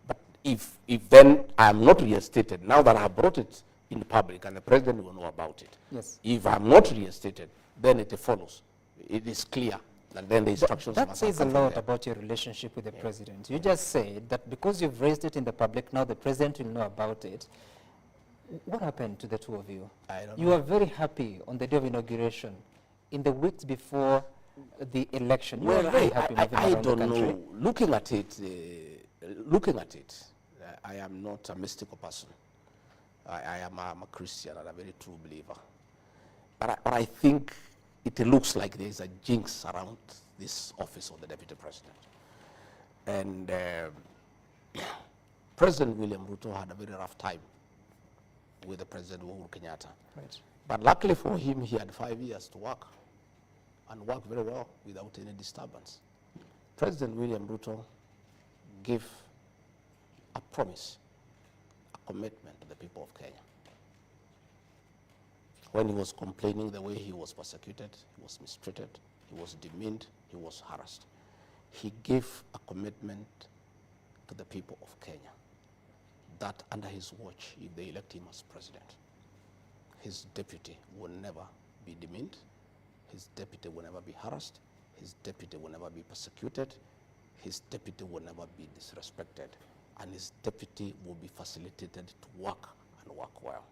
But if then I am not reinstated, now that I have brought it in the public and the president will know about it, if I'm not reinstated, then it follows. It is clear. And then the instructions that says a lot about your relationship with the president. You just said that because you've raised it in the public, now the president will know about it. What happened to the two of you? I don't know. You were very happy on the day of inauguration. In the weeks before the election, you were very happy moving around the country. Know. Looking at it, I am not a mystical person. I am a Christian and a very true believer. But I think it looks like there is a jinx around this office of the deputy president. And President William Ruto had a very rough time with the President Uhuru Kenyatta. Right. But luckily for him, he had 5 years to work and work very well without any disturbance. President William Ruto gave a promise, a commitment to the people of Kenya. When he was complaining the way he was persecuted, he was mistreated, he was demeaned, he was harassed, he gave a commitment to the people of Kenya that under his watch, if they elect him as president, his deputy will never be demeaned, his deputy will never be harassed, his deputy will never be persecuted, his deputy will never be disrespected, and his deputy will be facilitated to work and work well.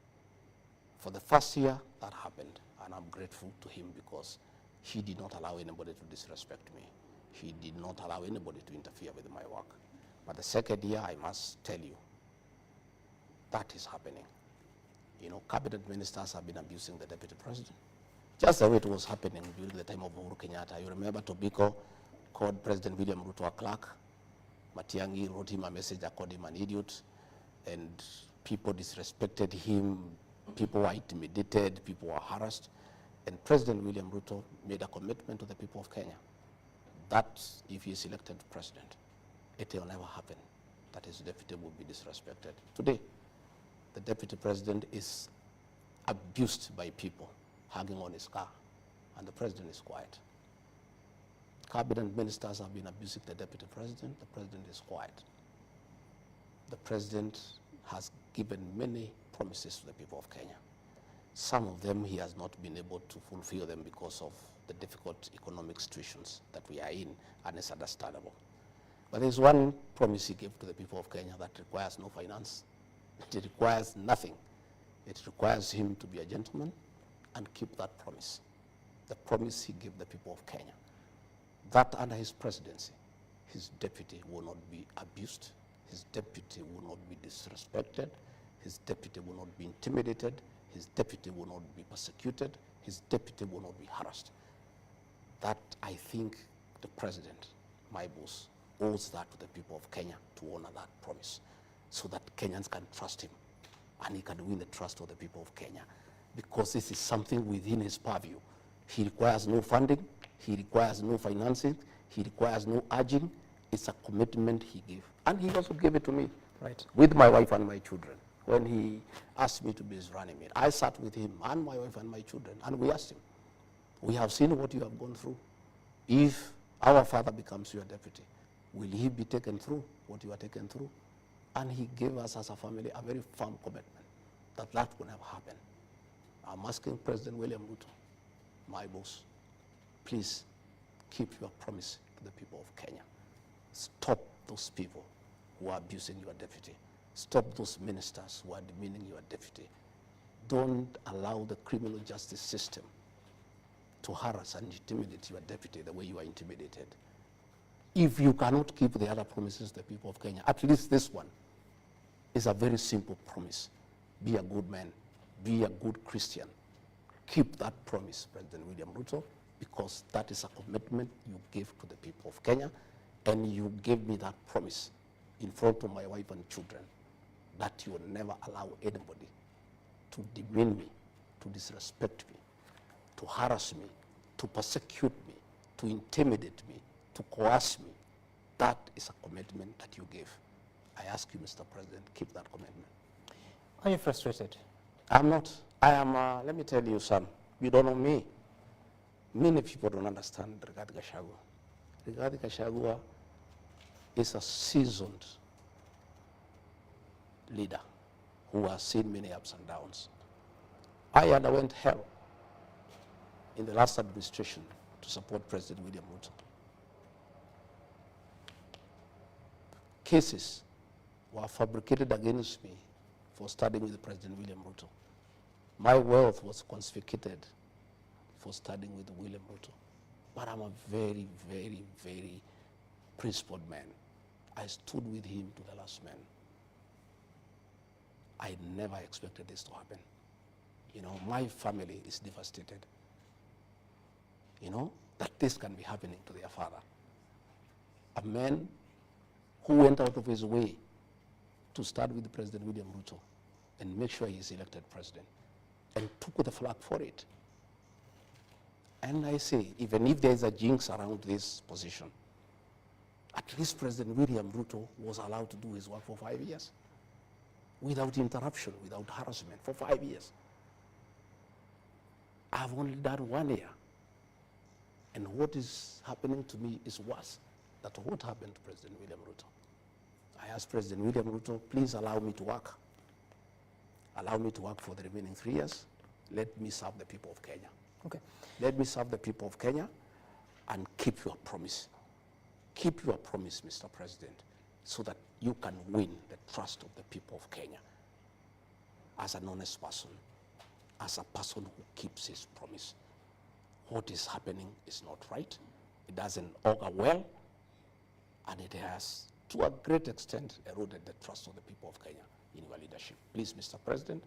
For the first year, that happened, and I'm grateful to him because he did not allow anybody to disrespect me. He did not allow anybody to interfere with my work. But the second year, I must tell you, that is happening. You know, cabinet ministers have been abusing the deputy president. Just the way it was happening during the time of Uhuru Kenyatta. You remember Tobiko called President William Ruto a clerk. Matiang'i wrote him a message, I called him an idiot. And people disrespected him. People were intimidated. People were harassed. And President William Ruto made a commitment to the people of Kenya that if he is elected president, it will never happen that his deputy will be disrespected. Today, the deputy president is abused by people hugging on his car, and the president is quiet. Cabinet ministers have been abusing the deputy president. The president is quiet. The president has given many promises to the people of Kenya. Some of them he has not been able to fulfill them because of the difficult economic situations that we are in, and it's understandable. But there's one promise he gave to the people of Kenya that requires no finance. It requires nothing. It requires him to be a gentleman and keep that promise. The promise he gave the people of Kenya, that under his presidency, his deputy will not be abused, his deputy will not be disrespected, his deputy will not be intimidated, his deputy will not be persecuted, his deputy will not be harassed. That, I think, the president, my boss, owes that to the people of Kenya to honor that promise so that Kenyans can trust him and he can win the trust of the people of Kenya, because this is something within his purview. He requires no funding, he requires no financing, he requires no urging. It's a commitment he gave. And he also gave it to me, right, with my wife and my children. When he asked me to be his running mate, I sat with him and my wife and my children, and we asked him, we have seen what you have gone through. If our father becomes your deputy, will he be taken through what you are taken through? And he gave us as a family a very firm commitment that that will never happen. I'm asking President William Ruto, my boss, please keep your promise to the people of Kenya. Stop those people who are abusing your deputy. Stop those ministers who are demeaning your deputy. Don't allow the criminal justice system to harass and intimidate your deputy the way you are intimidated. If you cannot keep the other promises to the people of Kenya, at least this one is a very simple promise. Be a good man. Be a good Christian. Keep that promise, President William Ruto, because that is a commitment you gave to the people of Kenya, and you gave me that promise in front of my wife and children that you will never allow anybody to demean me, to disrespect me, to harass me, to persecute me, to intimidate me, to coerce me. That is a commitment that you gave. I ask you, Mr. President, keep that commitment. Are you frustrated? I'm not. I am, let me tell you, son, you don't know me. Many people don't understand Rigathi Gachagua. Rigathi Gachagua is a seasoned leader who has seen many ups and downs. I underwent hell in the last administration to support President William Ruto. Cases were fabricated against me for studying with President William Ruto. My wealth was confiscated for studying with William Ruto. But I'm a very, very, very principled man. I stood with him to the last man. I never expected this to happen. You know, my family is devastated. You know, that this can be happening to their father. A man who went out of his way to start with President William Ruto and make sure he is elected president, and took the flag for it. And I say, even if there is a jinx around this position, at least President William Ruto was allowed to do his work for 5 years without interruption, without harassment, for 5 years. I've only done 1 year. And what is happening to me is worse than what happened to President William Ruto. I asked President William Ruto, please allow me to work. Allow me to work for the remaining 3 years. Let me serve the people of Kenya. Okay. Let me serve the people of Kenya and keep your promise. Keep your promise, Mr. President, so that you can win the trust of the people of Kenya as an honest person, as a person who keeps his promise. What is happening is not right. It doesn't augur well, and it has, to a great extent, eroded the trust of the people of Kenya in your leadership. Please, Mr. President,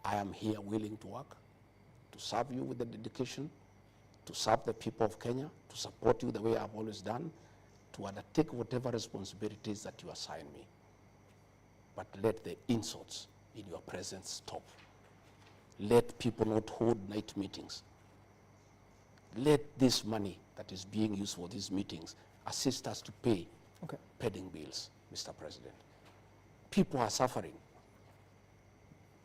I am here willing to work, to serve you with the dedication, to serve the people of Kenya, to support you the way I've always done, to undertake whatever responsibilities that you assign me. But let the insults in your presence stop. Let people not hold night meetings let this money that is being used for these meetings assist us to pay pending bills, Mr. President. People are suffering.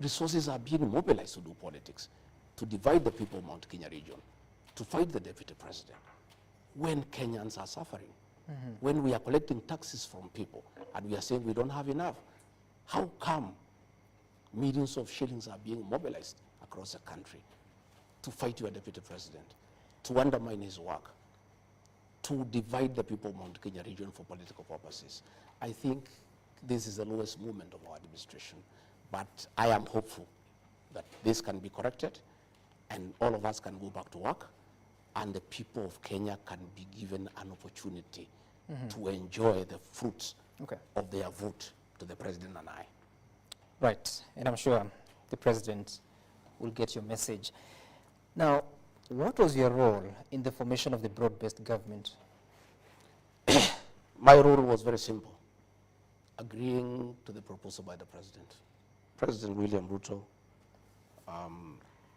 Resources are being mobilized to do politics, to divide the people of Mount Kenya region, to fight the deputy president. When Kenyans are suffering, when we are collecting taxes from people and we are saying we don't have enough, how come millions of shillings are being mobilized across the country to fight your deputy president, to undermine his work, to divide the people of Mount Kenya region for political purposes? I think this is the lowest moment of our administration, but I am hopeful that this can be corrected and all of us can go back to work and the people of Kenya can be given an opportunity to enjoy the fruits of their vote to the president and I. Right, and I'm sure the president will get your message. Now, what was your role in the formation of the broad-based government? My role was very simple, agreeing to the proposal by the president. President William Ruto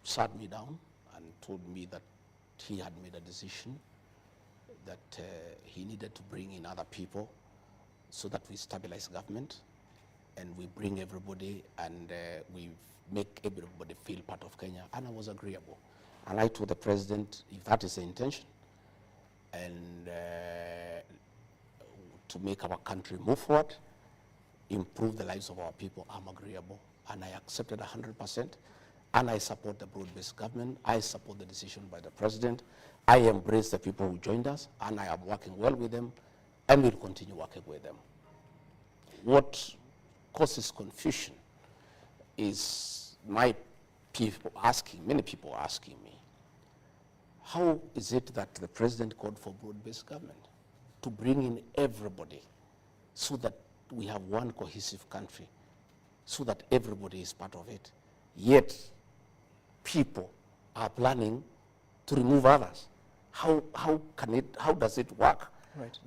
sat me down and told me that he had made a decision that he needed to bring in other people so that we stabilize government and we bring everybody and we make everybody feel part of Kenya, and I was agreeable. And I told the president, if that is the intention, and to make our country move forward, improve the lives of our people, I'm agreeable. And I accepted 100%, and I support the broad-based government. I support the decision by the president. I embrace the people who joined us, and I am working well with them, and will continue working with them. What causes confusion is many people asking me, how is it that the president called for broad-based government to bring in everybody so that we have one cohesive country, so that everybody is part of it, yet people are planning to remove others? How does it work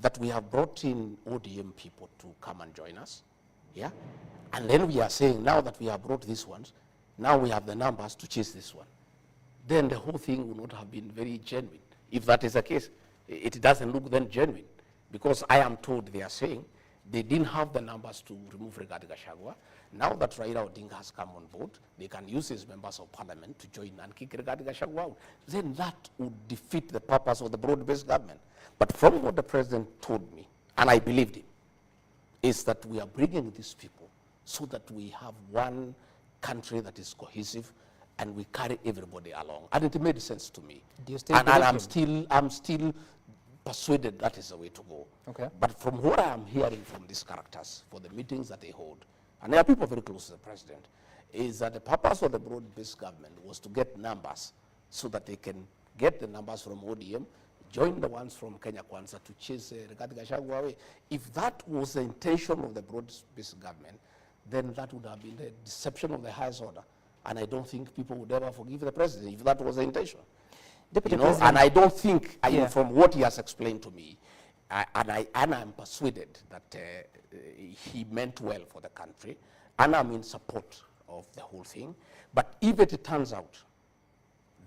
that we have brought in ODM people to come and join us, yeah? And then we are saying now that we have brought these ones, now we have the numbers to chase this one. Then the whole thing would not have been very genuine. If that is the case, it doesn't look then genuine, because I am told they are saying they didn't have the numbers to remove Gachagua. Now that Raila Odinga has come on board, they can use his members of parliament to join and kick Gachagua out. Then that would defeat the purpose of the broad-based government. But from what the president told me, and I believed him, is that we are bringing these people so that we have one country that is cohesive and we carry everybody along. And it made sense to me. Do you still and I'm him? still persuaded that is the way to go. Okay. But from what I am hearing from these characters for the meetings that they hold, and they are people very close to the president, is that the purpose of the broad-based government was to get numbers so that they can get the numbers from ODM, join the ones from Kenya Kwanza to chase Gachagua away. If that was the intention of the broad-based government, then that would have been the deception of the highest order. And I don't think people would ever forgive the president if that was the intention. Deputy You know, and I don't think, from what he has explained to me, and I'm persuaded that he meant well for the country, and I'm in support of the whole thing. But if it turns out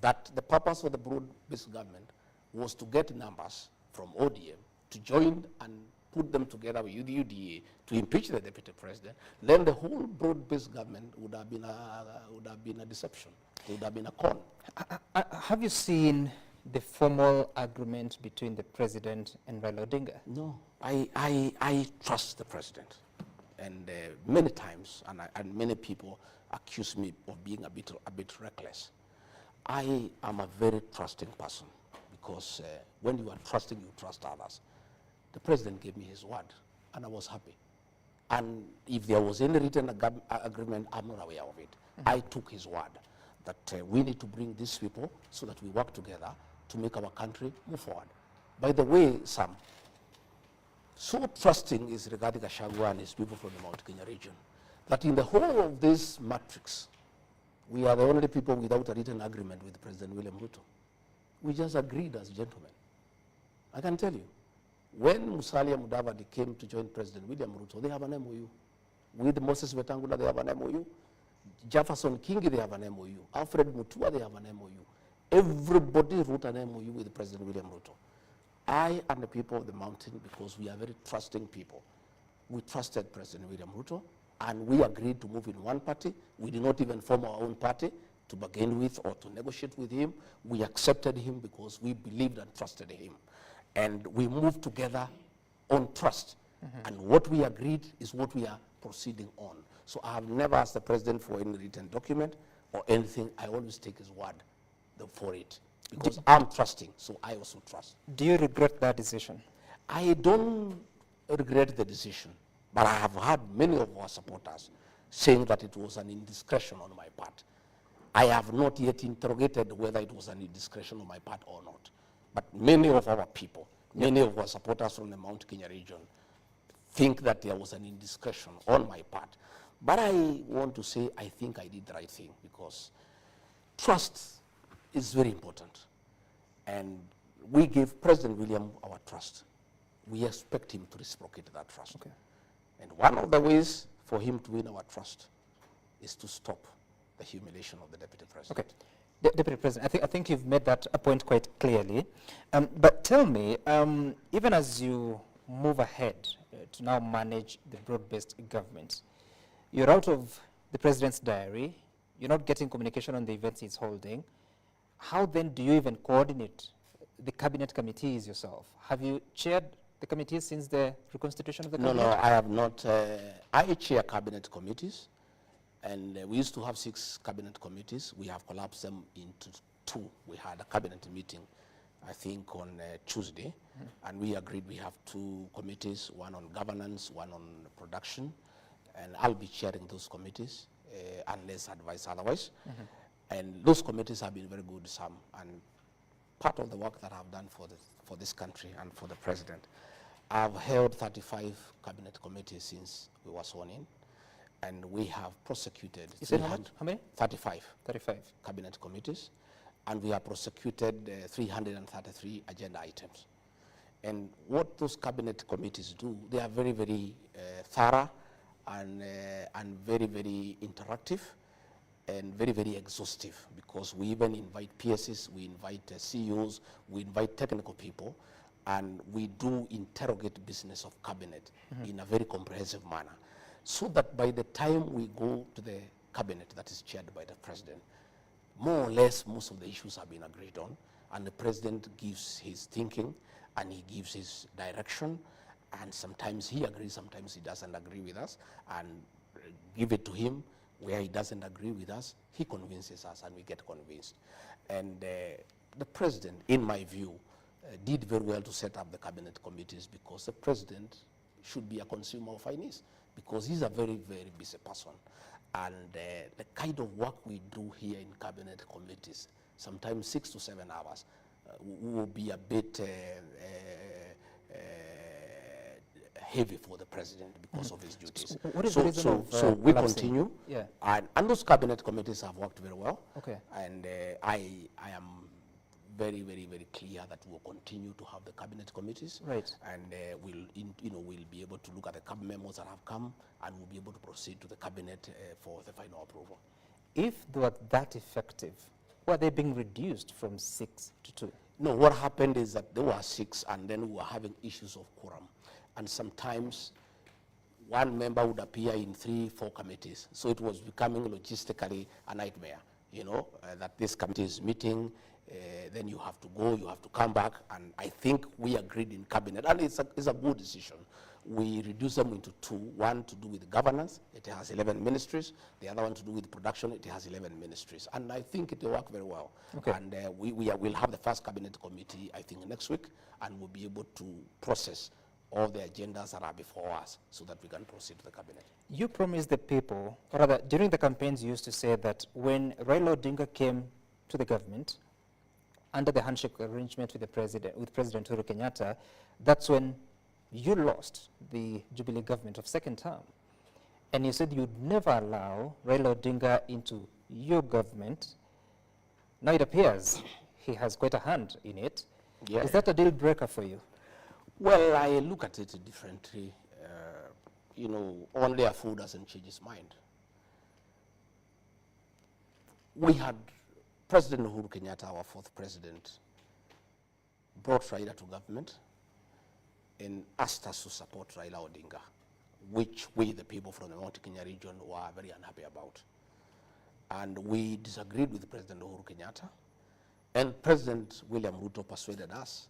that the purpose of the broad-based government was to get numbers from ODM to join and put them together with UDA to impeach the deputy president, then the whole broad-based government would have been a deception. It would have been a con. Have you seen the formal agreement between the president and Raila Odinga? No, I trust the president, and many times, and many people accuse me of being a bit reckless. I am a very trusting person, because when you are trusting, you trust others. The president gave me his word, and I was happy. And if there was any written agreement, I'm not aware of it. I took his word that we need to bring these people so that we work together to make our country move forward. By the way, Sam, so trusting is regarding Gachagua and his people from the Mount Kenya region, that in the whole of this matrix, we are the only people without a written agreement with President William Ruto. We just agreed as gentlemen. I can tell you, when Musalia Mudavadi came to join President William Ruto, they have an MOU. With Moses Wetangula, they have an MOU. Jefferson Kingi, they have an MOU. Alfred Mutua, they have an MOU. Everybody wrote an MOU with President William Ruto. I and the people of the mountain, because we are very trusting people, we trusted President William Ruto, and we agreed to move in one party. We did not even form our own party to bargain with or to negotiate with him. We accepted him because we believed and trusted him. And we moved together on trust. And what we agreed is what we are proceeding on. So I have never asked the president for any written document or anything. I always take his word for it, because I'm trusting, so I also trust. Do you regret that decision? I don't regret the decision, but I have heard many of our supporters saying that it was an indiscretion on my part. I have not yet interrogated whether it was an indiscretion on my part or not. But many of our people, many of our supporters from the Mount Kenya region think that there was an indiscretion on my part. But I want to say I think I did the right thing, because trust is very important. And we gave President William our trust. We expect him to reciprocate that trust. Okay. And one of the ways for him to win our trust is to stop the humiliation of the Deputy President. Okay. Deputy President, I think you've made that a point quite clearly. But tell me, even as you move ahead to now manage the broad-based government, you're out of the President's diary, you're not getting communication on the events he's holding. How then do you even coordinate the cabinet committees yourself? Have you chaired the committees since the reconstitution of the cabinet? No, I have not. I chair cabinet committees, and we used to have 6 cabinet committees. We have collapsed them into 2. We had a cabinet meeting, I think, on Tuesday, and we agreed we have 2 committees, one on governance, one on production, and I'll be chairing those committees unless advised otherwise. And those committees have been very good, some, and part of the work that I've done for this country and for the president. I've held 35 cabinet committees since we were sworn in, and we have prosecuted. You said how many? 35. 35. Cabinet committees, and we have prosecuted 333 agenda items. And what those cabinet committees do, they are very, very thorough and very, very interactive, and very, very exhaustive, because we even invite PSs, we invite CEOs, we invite technical people, and we do interrogate business of cabinet in a very comprehensive manner, so that by the time we go to the cabinet that is chaired by the president, more or less most of the issues have been agreed on, and the president gives his thinking and he gives his direction, and sometimes he agrees, sometimes he doesn't agree with us, and give it to him. Where he doesn't agree with us, he convinces us and we get convinced. And the president, in my view, did very well to set up the cabinet committees, because the president should be a consumer of finance, because he's a very, very busy person. And the kind of work we do here in cabinet committees, sometimes 6 to 7 hours, will be a bit heavy for the president because of his duties. So what is the reason of so we collapsing? continue, Yeah. And those cabinet committees have worked very well. Okay. And I am very, very, very clear that we'll continue to have the cabinet committees. Right. And we'll be able to look at the cabinet memos that have come, and we'll be able to proceed to the cabinet for the final approval. If they were that effective, why are they being reduced from 6 to 2? No, what happened is that there were 6, and then we were having issues of quorum. And sometimes one member would appear in 3, 4 committees. So it was becoming logistically a nightmare, that this committee is meeting, then you have to go, you have to come back. And I think we agreed in cabinet, and it's a good decision. We reduced them into 2, one to do with governance, it has 11 ministries, the other one to do with production, it has 11 ministries. And I think it will work very well. Okay. And we'll have the first cabinet committee, I think, next week, and we'll be able to process all the agendas that are before us so that we can proceed to the cabinet. You promised the people, or rather, during the campaigns you used to say that when Raila Odinga came to the government, under the handshake arrangement with President Uhuru Kenyatta, that's when you lost the Jubilee government of second term. And you said you'd never allow Raila Odinga into your government. Now it appears he has quite a hand in it. Yeah. Is that a deal breaker for you? Well, I look at it differently. Only a fool doesn't change his mind. We had President Uhuru Kenyatta, our fourth president, brought Raila to government and asked us to support Raila Odinga, which we, the people from the Mount Kenya region, were very unhappy about. And we disagreed with President Uhuru Kenyatta, and President William Ruto persuaded us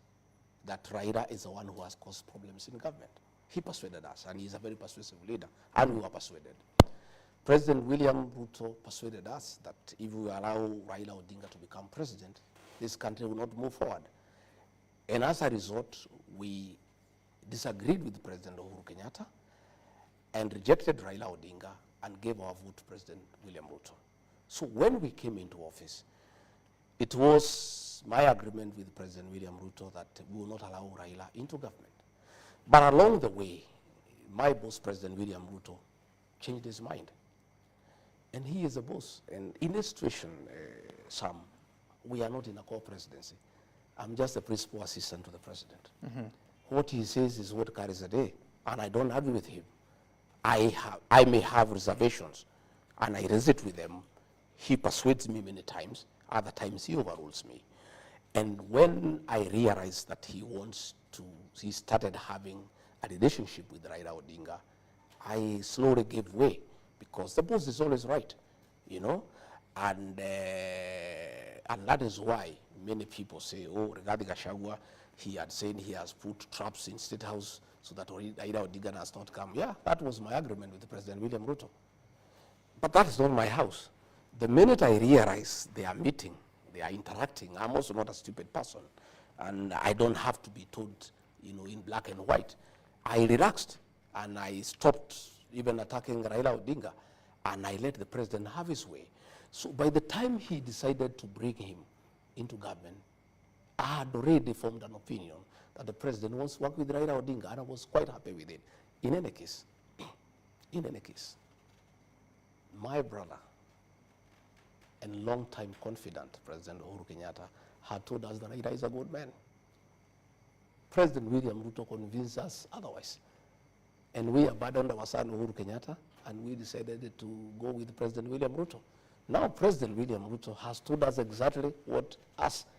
that Raila is the one who has caused problems in government. He persuaded us, and he's a very persuasive leader, and we were persuaded. President William Ruto persuaded us that if we allow Raila Odinga to become president, this country will not move forward. And as a result, we disagreed with President Uhuru Kenyatta and rejected Raila Odinga and gave our vote to President William Ruto. So when we came into office, it was my agreement with President William Ruto that we will not allow Raila into government. But along the way, my boss, President William Ruto, changed his mind. And he is a boss. And in this situation, Sam, we are not in a co-presidency. I'm just a principal assistant to the president. What he says is what carries the day, and I don't argue with him. I may have reservations, and I raise it with them. He persuades me many times. Other times he overrules me. And when I realized that he started having a relationship with Raila Odinga, I slowly gave way, because the boss is always right, you know? And that is why many people say, oh, regarding Gachagua, he had said he has put traps in State House so that Raila Odinga has not come. Yeah, that was my agreement with President William Ruto. But that is not my house. The minute I realize they are meeting, they are interacting, I'm also not a stupid person, and I don't have to be told, you know, in black and white. I relaxed, and I stopped even attacking Raila Odinga, and I let the president have his way. So by the time he decided to bring him into government, I had already formed an opinion that the president wants to work with Raila Odinga, and I was quite happy with it. In any case, my brother and long-time confidant, President Uhuru Kenyatta, had told us that Raila is a good man. President William Ruto convinced us otherwise. And we abandoned our son Uhuru Kenyatta, and we decided to go with President William Ruto. Now President William Ruto has told us exactly what President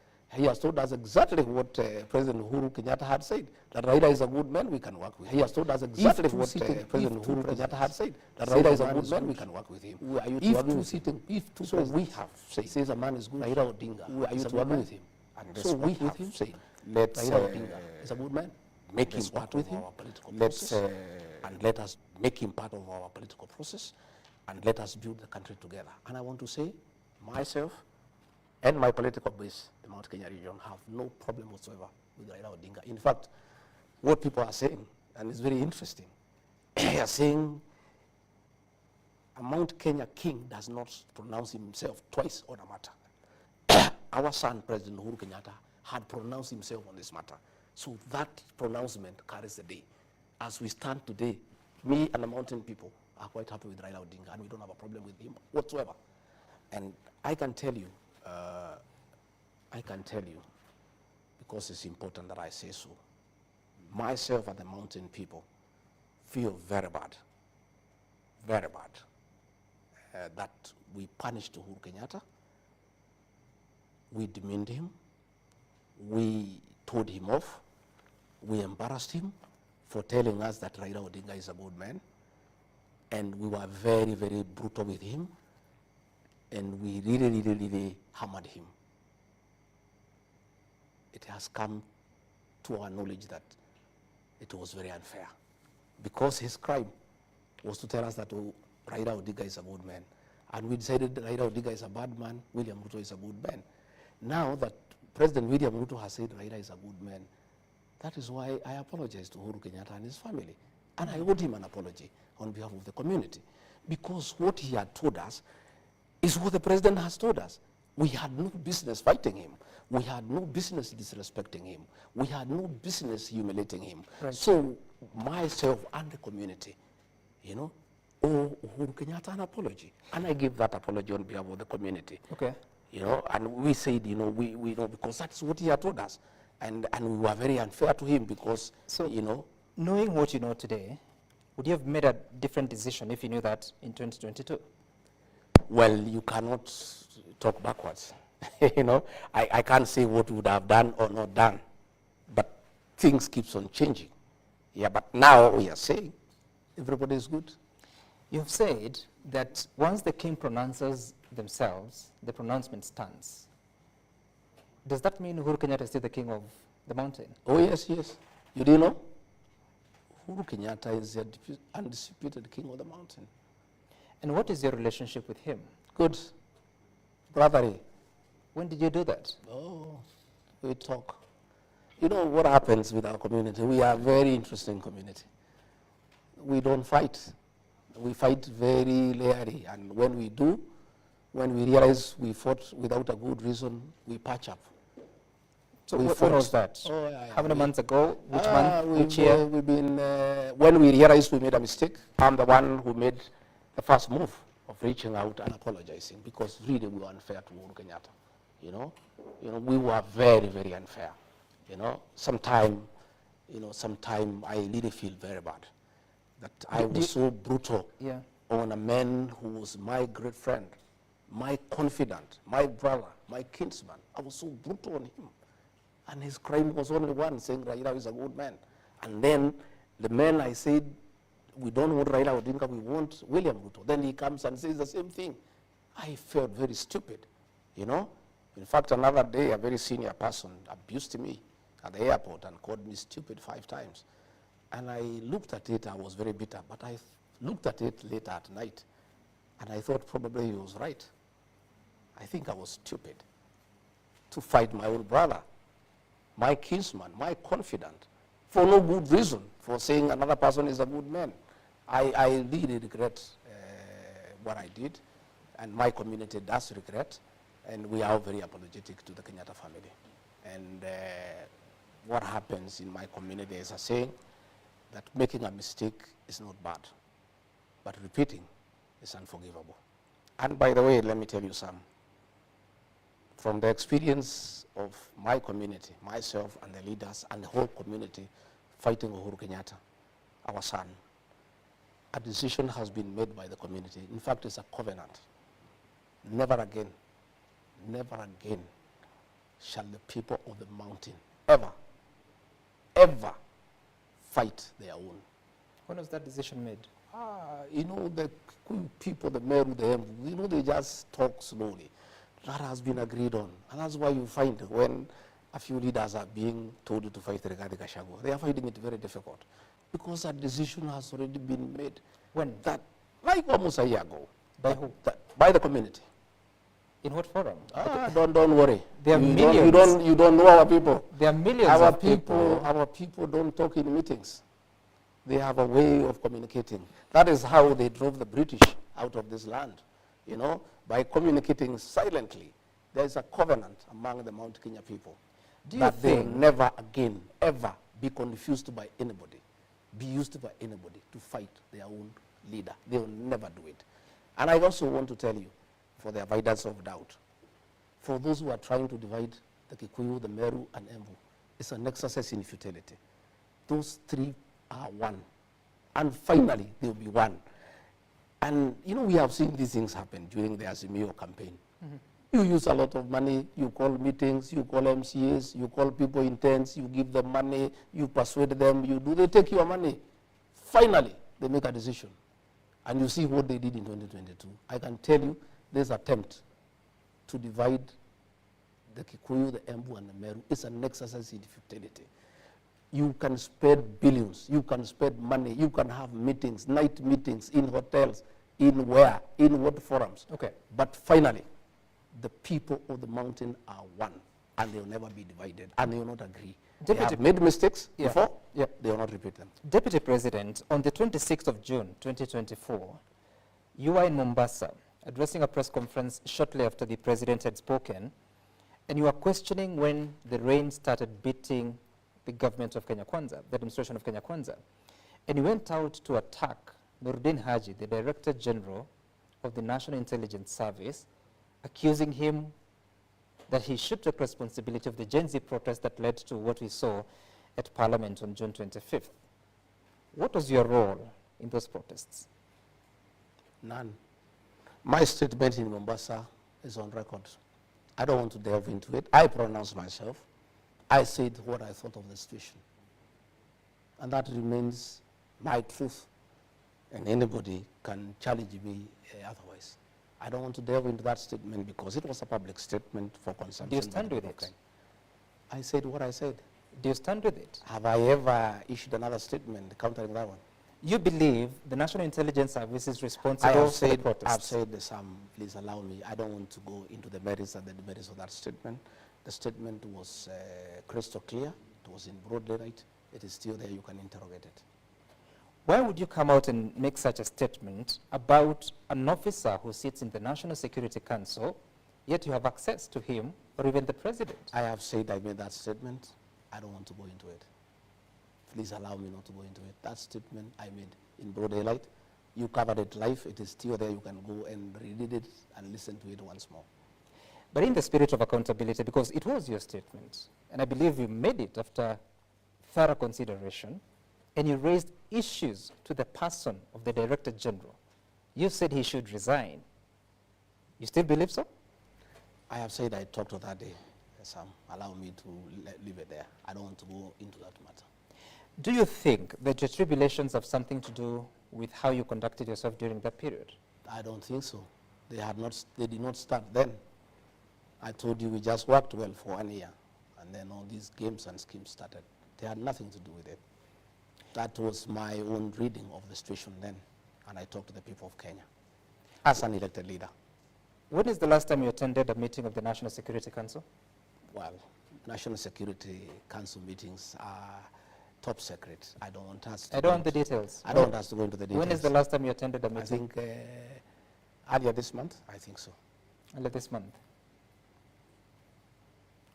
Uhuru Kenyatta had said, that Raila is a good man, we can work with him. He has told us exactly what President Uhuru Kenyatta had said, that Raila is a good man, we can work with him. So we have said, says a man is good, Raila Odinga, are you to argue with him? And so we have said, Raila Odinga is a good man, make him part of our political process, and let us make him part of our political process, and let us build the country together. And I want to say, myself and my political base, the Mount Kenya region, have no problem whatsoever with Raila Odinga. In fact, what people are saying, and it's very interesting, they are saying a Mount Kenya king does not pronounce himself twice on a matter. Our son, President Uhuru Kenyatta, had pronounced himself on this matter. So that pronouncement carries the day. As we stand today, me and the mountain people are quite happy with Raila Odinga, and we don't have a problem with him whatsoever. And I can tell you, because it's important that I say so, myself and the mountain people feel very bad, that we punished Uhuru Kenyatta, we demeaned him, we told him off, we embarrassed him for telling us that Raila Odinga is a good man, and we were very, very brutal with him, and we really hammered him. It has come to our knowledge that it was very unfair, because his crime was to tell us that Raila Odinga is a good man, and we decided that Raila Odinga is a bad man, William Ruto is a good man. Now that President William Ruto has said Raila is a good man, that is why I apologize to Uhuru Kenyatta and his family, and I owed him an apology on behalf of the community, because what he had told us is what the president has told us. We had no business fighting him. We had no business disrespecting him. We had no business humiliating him. Right. So myself and the community, you know, owe Uhuru Kenyatta an apology. And I give that apology on behalf of the community. Okay. You know, and we said, you know, we know, because that's what he had told us. And we were very unfair to him because, so, you know. Knowing what you know today, would you have made a different decision if you knew that in 2022? Well, you cannot talk backwards. You know, I can't say what we would have done or not done, but things keeps on changing. Yeah, but now we are saying everybody is good. You've said that once the king pronounces themselves, the pronouncement stands. Does that mean Uhuru Kenyatta is still the king of the mountain? Oh, yes, yes. You didn't know? Uhuru Kenyatta is the undisputed king of the mountain. And what is your relationship with him? Good. Brotherly. When did you do that? Oh, we talk. You know what happens with our community? We are a very interesting community. We don't fight. We fight very rarely, and when we do, when we realize we fought without a good reason, we patch up. So what was that? Oh, yeah, How many months ago? Which month? Which year? We've been, when we realized we made a mistake, I'm the one who made the first move of reaching out and apologizing, because really we were unfair to Uhuru Kenyatta. You know, we were very, very unfair. You know, sometime I really feel very bad that I was so brutal on a man who was my great friend, my confidant, my brother, my kinsman. I was so brutal on him. And his crime was only one, saying Raila is a good man. And then the man I said, we don't want Raila Odinga, we want William Ruto. Then he comes and says the same thing. I felt very stupid, you know. In fact, another day, a very senior person abused me at the airport and called me stupid 5 times. And I looked at it, I was very bitter, but I looked at it later at night, and I thought probably he was right. I think I was stupid to fight my own brother, my kinsman, my confidant, for no good reason, for saying another person is a good man. I really regret what I did, and my community does regret, and we are very apologetic to the Kenyatta family. And what happens in my community is a saying that making a mistake is not bad, but repeating is unforgivable. And by the way, let me tell you some. From the experience of my community, myself and the leaders and the whole community fighting Uhuru Kenyatta, our son, a decision has been made by the community. In fact, it's a covenant. Never again shall the people of the mountain ever fight their own. When was that decision made? You know, the people, the Meru, the Embu, you know, they just talk slowly. That has been agreed on. And that's why you find when a few leaders are being told to fight regarding Gachagua, they are finding it very difficult, because that decision has already been made. When? That, like almost a year ago. By who? By the community. In what forum? Don't worry. There are millions. You don't know our people. There are millions Our of people. Our people don't talk in meetings. They have a way of communicating. That is how they drove the British out of this land, you know, by communicating silently. There is a covenant among the Mount Kenya people that they will never again, ever be confused by anybody, be used by anybody to fight their own leader. They will never do it. And I also want to tell you, for the avoidance of doubt, for those who are trying to divide the Kikuyu, the Meru, and Embu, it's an exercise in futility. Those 3 are one. And finally, they will be one. And, you know, we have seen these things happen during the Azimio campaign. You use a lot of money, you call meetings, you call MCAs, you call people in tents, you give them money, you persuade them, they take your money. Finally, they make a decision. And you see what they did in 2022. I can tell you, this attempt to divide the Kikuyu, the Embu, and the Meru is an exercise in futility. You can spend billions, you can spend money, you can have meetings, night meetings in hotels, in where, in what forums. Okay. But finally, the people of the mountain are one, and they will never be divided, and they will not agree. They have made mistakes before, they will not repeat them. Deputy President, on the 26th of June, 2024, you are in Mombasa, addressing a press conference shortly after the president had spoken, and you are questioning when the rain started beating the government of Kenya Kwanza, the administration of Kenya Kwanza. And you went out to attack Nuruddin Haji, the Director General of the National Intelligence Service, accusing him that he should take responsibility of the Gen Z protest that led to what we saw at Parliament on June 25th. What was your role in those protests? None. My statement in Mombasa is on record. I don't want to delve into it. I pronounced myself. I said what I thought of the situation. And that remains my truth. And anybody can challenge me otherwise. I don't want to delve into that statement because it was a public statement for consumption. Do you stand with it? I said what I said. Do you stand with it? Have I ever issued another statement countering that one? You believe the National Intelligence Service is responsible for the protests? I've said some, please allow me, I don't want to go into the merits and the demerits of that statement. The statement was crystal clear. It was in broad daylight. It is still there. You can interrogate it. Why would you come out and make such a statement about an officer who sits in the National Security Council, yet you have access to him or even the president? I have said I made that statement. I don't want to go into it. Please allow me not to go into it. That statement I made in broad daylight. You covered it live. It is still there. You can go and read it and listen to it once more. But in the spirit of accountability, because it was your statement, and I believe you made it after thorough consideration, and you raised issues to the person of the Director General. You said he should resign. You still believe so? I have said I talked to that day. Sam, allow me to leave it there. I don't want to go into that matter. Do you think that your tribulations have something to do with how you conducted yourself during that period? I don't think so. They did not start then. I told you we just worked well for 1 year, and then all these games and schemes started. They had nothing to do with it. That was my own reading of the situation then, and I talked to the people of Kenya as an elected leader. When is the last time you attended a meeting of the National Security Council? Well, National Security Council meetings are top secret. I don't want us to I don't want the details. I don't want us to go into the details. When is the last time you attended a meeting? I think earlier this month, I think so. Earlier this month.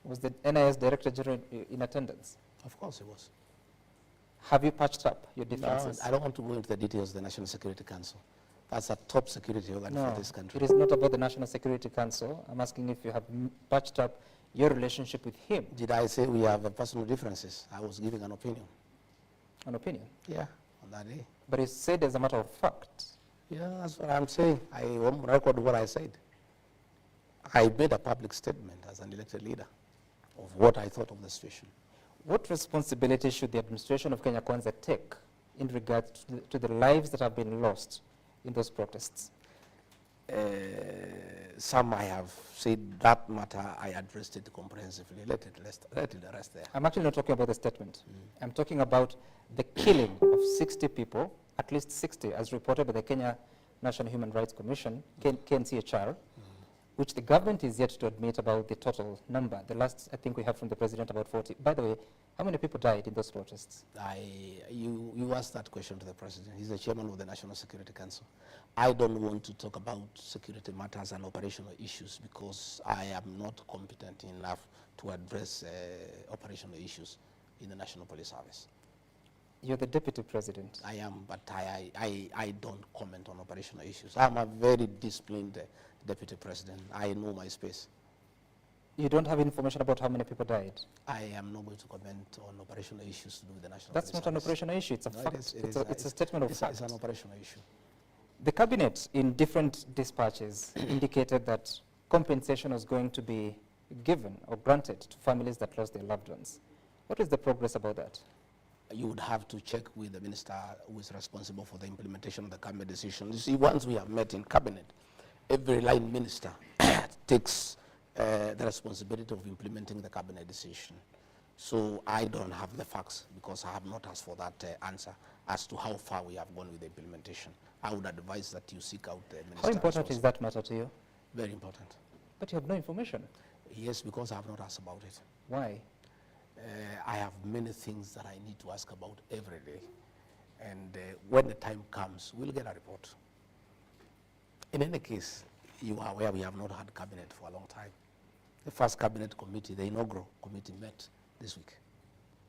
Was the NIS Director General in attendance? Of course it was. Have you patched up your differences? No, I don't want to go into the details of the National Security Council. That's a top security organ for this country. It is not about the National Security Council. I'm asking if you have patched up your relationship with him. Did I say we have personal differences? I was giving an opinion. An opinion? Yeah, on that day. But you said as a matter of fact. Yeah, that's what I'm saying. I won't record what I said. I made a public statement as an elected leader of what I thought of the situation. What responsibility should the administration of Kenya Kwanza take in regard to the lives that have been lost in those protests? Some I have said that matter, I addressed it comprehensively. Let it rest there. I'm actually not talking about the statement. I'm talking about the killing of 60 people, at least 60, as reported by the Kenya National Human Rights Commission, KNCHR, which the government is yet to admit about the total number. The last, I think we have from the president, about 40. By the way, how many people died in those protests? You asked that question to the president. He's the chairman of the National Security Council. I don't want to talk about security matters and operational issues because I am not competent enough to address operational issues in the National Police Service. You're the deputy president. I am, but I don't comment on operational issues. I'm a very disciplined deputy president. I know my space. You don't have information about how many people died? I am not going to comment on operational issues to do with the National That's Police not an Service. operational issue. It's a fact. It's a statement of fact. It's an operational issue. The cabinet, in different dispatches, indicated that compensation was going to be given or granted to families that lost their loved ones. What is the progress about that? You would have to check with the minister who is responsible for the implementation of the cabinet decision. You see, once we have met in cabinet, every line minister takes the responsibility of implementing the cabinet decision. So I don't have the facts because I have not asked for that answer as to how far we have gone with the implementation. I would advise that you seek out the minister. How important is that matter to you? Very important. But you have no information. Yes, because I have not asked about it. Why? I have many things that I need to ask about every day. And when the time comes, we'll get a report. In any case, you are aware we have not had cabinet for a long time. The first cabinet committee, the inaugural committee, met this week.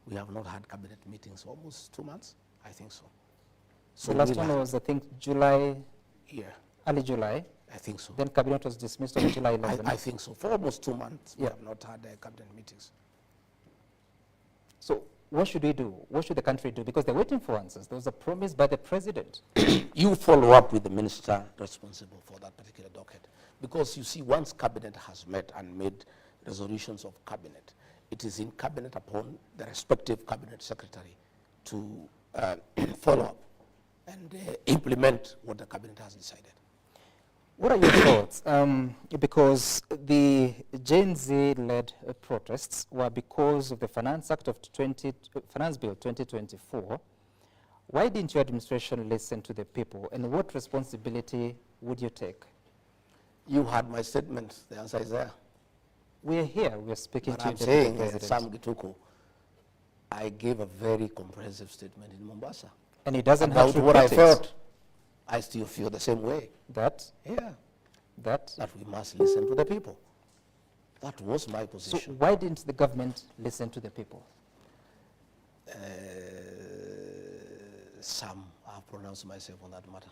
We have not had cabinet meetings for almost 2 months, I think so. So the last one was, I think, July, early July. I think so. Then cabinet was dismissed on July 11th. I think so. For almost 2 months, we have not had cabinet meetings. So what should we do? What should the country do? Because they're waiting for answers. There was a promise by the president. You follow up with the minister responsible for that particular docket. Because you see, once cabinet has met and made resolutions of cabinet, it is in cabinet upon the respective cabinet secretary to follow up and implement what the cabinet has decided. What are your thoughts? Because the Gen Z-led protests were because of the Finance Bill 2024. Why didn't your administration listen to the people, and what responsibility would you take? You heard my statement. The answer is there. We're here. We're speaking But to I'm the saying, president. Sam Gituku, I gave a very comprehensive statement in Mombasa. And he doesn't have About to what I repeat it. felt. I still feel the same way. That? Yeah. That? That we must listen to the people. That was my So position. why didn't the government listen to the people? Sam, I've pronounced myself on that matter.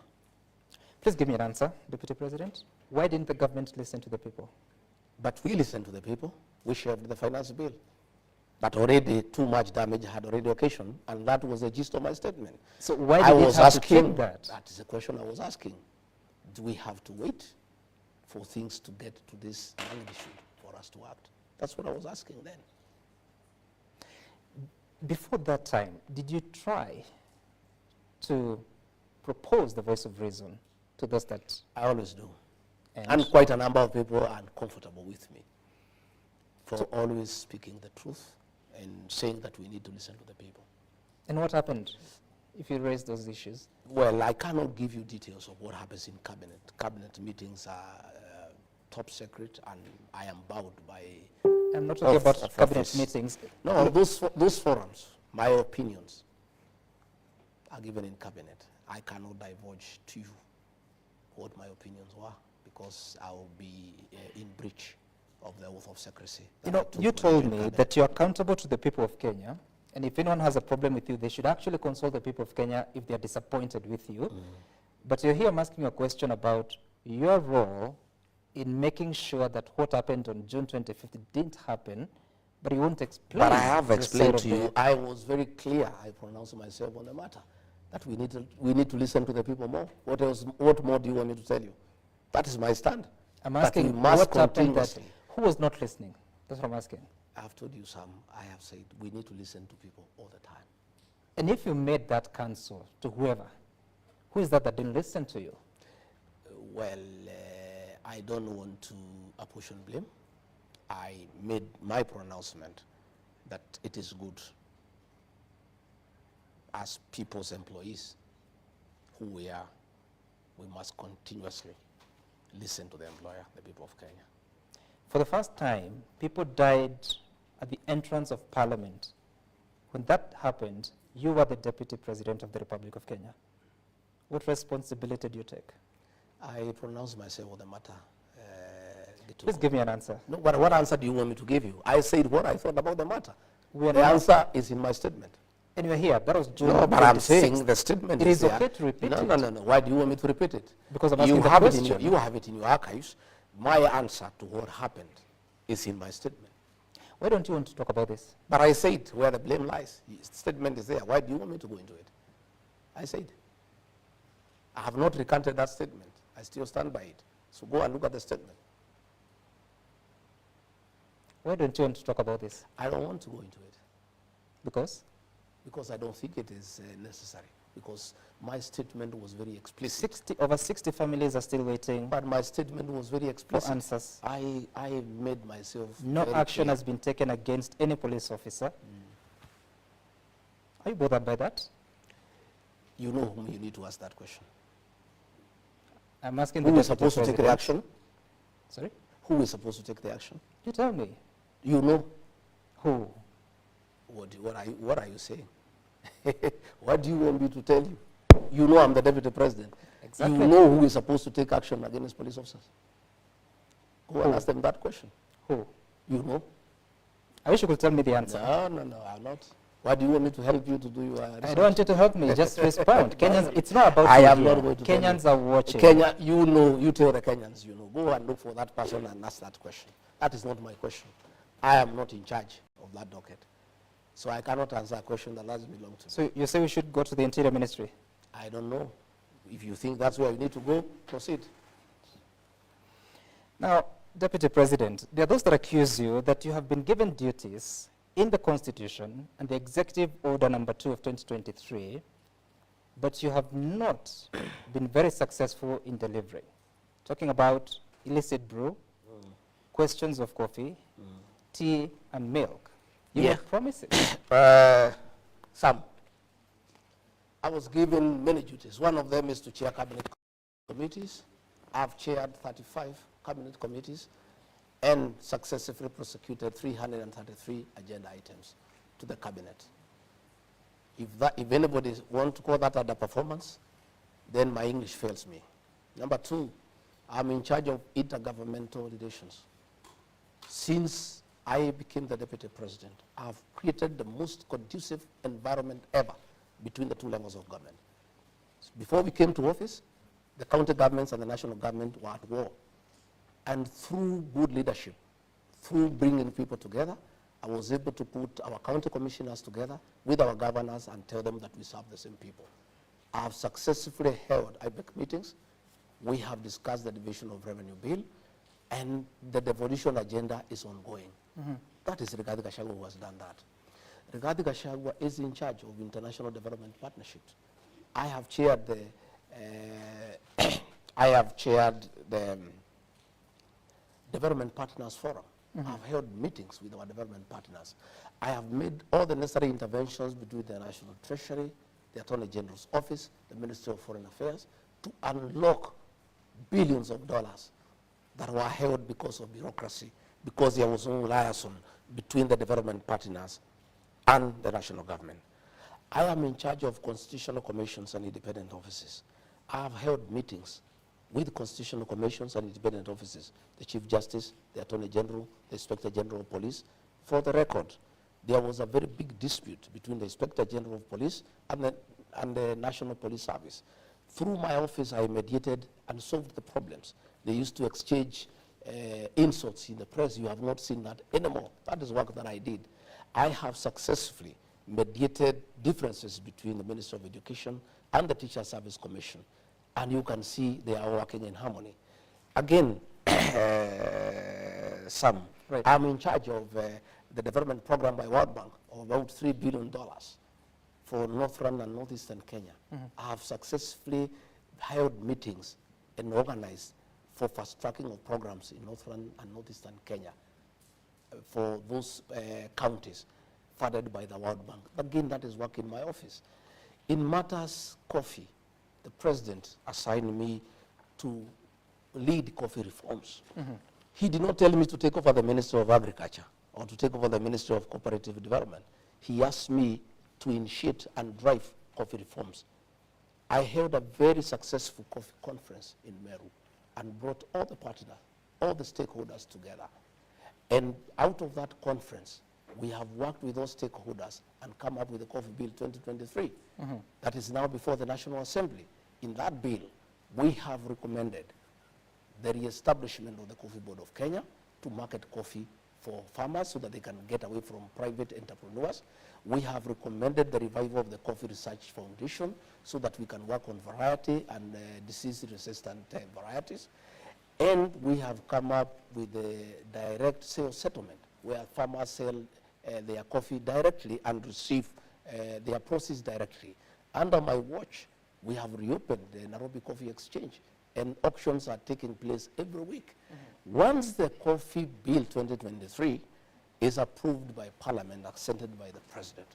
Please give me an answer, Deputy President. Why didn't the government listen to the people? But we listened to the people. We shared the finance bill. But already too much damage had already occasioned, and that was the gist of my statement. So why I did it was have to asking, take that? that is the question I was asking. Do we have to wait for things to get to this magnitude for us to act? That's what I was asking then. Before that time, did you try to propose the voice of reason to those that... I always do. And And quite a number of people are uncomfortable with me for always speaking the truth and saying that we need to listen to the people. And what happened if you raised those issues? Well, I cannot give you details of what happens in cabinet. Cabinet meetings are top secret, and I am bound by... I'm not talking about of cabinet office. meetings. No, those forums, my opinions, are given in cabinet. I cannot divulge to you what my opinions were, because I will be in breach of the oath of secrecy. You know, you told me that you're accountable to the people of Kenya, and if anyone has a problem with you, they should actually consult the people of Kenya if they're disappointed with you. But you're here, I'm asking you a question about your role in making sure that what happened on June 25th didn't happen, but you won't explain. But I have the explained side to of you, I was very clear, I pronounced myself on the matter, that we need to listen to the people more. What more do you want me to tell you? That is my stand. I'm That asking we must what happened that, continuously. who was not listening? That's what I'm asking. I've told you, Sam, I have said we need to listen to people all the time. And if you made that counsel to whoever, who is that didn't listen to you? Well, I don't want to apportion blame. I made my pronouncement that it is good as people's employees who we are, we must continuously listen to the employer, the people of Kenya. For the first time, people died at the entrance of Parliament. When that happened, you were the Deputy President of the Republic of Kenya. What responsibility do you take? I pronounced myself on the matter. Please give me an answer. No, but what answer do you want me to give you? I said what I thought about the matter. We are The not- answer is in my statement. And you're here. That was June No, but I'm 26th. saying the statement It is there. okay to repeat no, it. No, no, no. Why do you want me to repeat it? Because I'm you asking the have it in your, question. you have it in your archives. My answer to what happened is in my statement. Why don't you want to talk about this? But I said where the blame lies. The statement is there. Why do you want me to go into it? I said. I have not recanted that statement. I still stand by it. So go and look at the statement. Why don't you want to talk about this? I don't want to go into it Because because I don't think it is necessary. Because my statement was very explicit. over 60 families are still waiting But my statement was very for explicit. answers. I made myself No very action clear. has been taken against any police officer. Are you bothered by that? You know whom you need to ask that question. I'm asking Who the is Deputy supposed to take the President. action? Sorry? Who is supposed to take the action? You tell me. You know. Who? What are you saying? What do you want me to tell you? You know I'm the Deputy President. Exactly. You know who is supposed to take action against police officers. Go and Who? ask them that question. Who? You know. I wish you could tell me the answer. No, I'm not. Why do you want me to help you to do your research? I don't want you to help me. Just respond. Kenyans, it's not about I you am here. not going to tell Kenyans you. are watching. Kenya, you know, you tell the Kenyans, you know. Go and look for that person and ask that question. That is not my question. I am not in charge of that docket. So I cannot answer a question that doesn't belong to me. So you say we should go to the Interior Ministry? I don't know. If you think that's where we need to go, proceed. Now, Deputy President, there are those that accuse you that you have been given duties in the Constitution and the Executive Order number 2 of 2023, but you have not been very successful in delivering. Talking about illicit brew, questions of coffee, tea, and milk. You Yeah. made promises. Some. I was given many duties. One of them is to chair cabinet committees. I've chaired 35 cabinet committees and successfully prosecuted 333 agenda items to the cabinet. If anybody wants to call that underperformance, then my English fails me. Number two, I'm in charge of intergovernmental relations. Since I became the deputy president, I've created the most conducive environment ever between the two levels of government. Before we came to office, the county governments and the national government were at war. And through good leadership, through bringing people together, I was able to put our county commissioners together with our governors and tell them that we serve the same people. I have successfully held IBEC meetings. We have discussed the division of revenue bill, and the devolution agenda is ongoing. That is Rigathi Gachagua who has done that. Rigathi Gachagua is in charge of international development partnerships. I have chaired the Development Partners Forum. I've held meetings with our development partners. I have made all the necessary interventions between the National Treasury, the Attorney General's Office, the Ministry of Foreign Affairs, to unlock billions of dollars that were held because of bureaucracy, because there was no liaison between the development partners and the national government. I am in charge of constitutional commissions and independent offices. I have held meetings with constitutional commissions and independent offices, the Chief Justice, the Attorney General, the Inspector General of Police. For the record, there was a very big dispute between the Inspector General of Police and the National Police Service. Through my office, I mediated and solved the problems. They used to exchange insults in the press. You have not seen that anymore. That is work that I did. I have successfully mediated differences between the Ministry of Education and the Teacher Service Commission. And you can see they are working in harmony. Again, Sam, Right. I'm in charge of the development program by World Bank of about $3 billion for Northern and Northeastern Kenya. I have successfully held meetings and organized for fast tracking of programs in Northern and Northeastern Kenya for those counties funded by the World Bank. Again, that is work in my office. In matters coffee, the president assigned me to lead coffee reforms. He did not tell me to take over the Ministry of Agriculture or to take over the Ministry of Cooperative Development. He asked me to initiate and drive coffee reforms. I held a very successful coffee conference in Meru and brought all the partners, all the stakeholders together. And out of that conference, we have worked with those stakeholders and come up with the Coffee Bill 2023 that is now before the National Assembly. In that bill, we have recommended the re-establishment of the Coffee Board of Kenya to market coffee for farmers so that they can get away from private entrepreneurs. We have recommended the revival of the Coffee Research Foundation so that we can work on variety and disease-resistant varieties. And we have come up with the direct sales settlement where farmers sell their coffee directly and receive their proceeds directly. Under my watch, we have reopened the Nairobi Coffee Exchange, and auctions are taking place every week. Once the Coffee Bill 2023 is approved by Parliament, accepted by the President,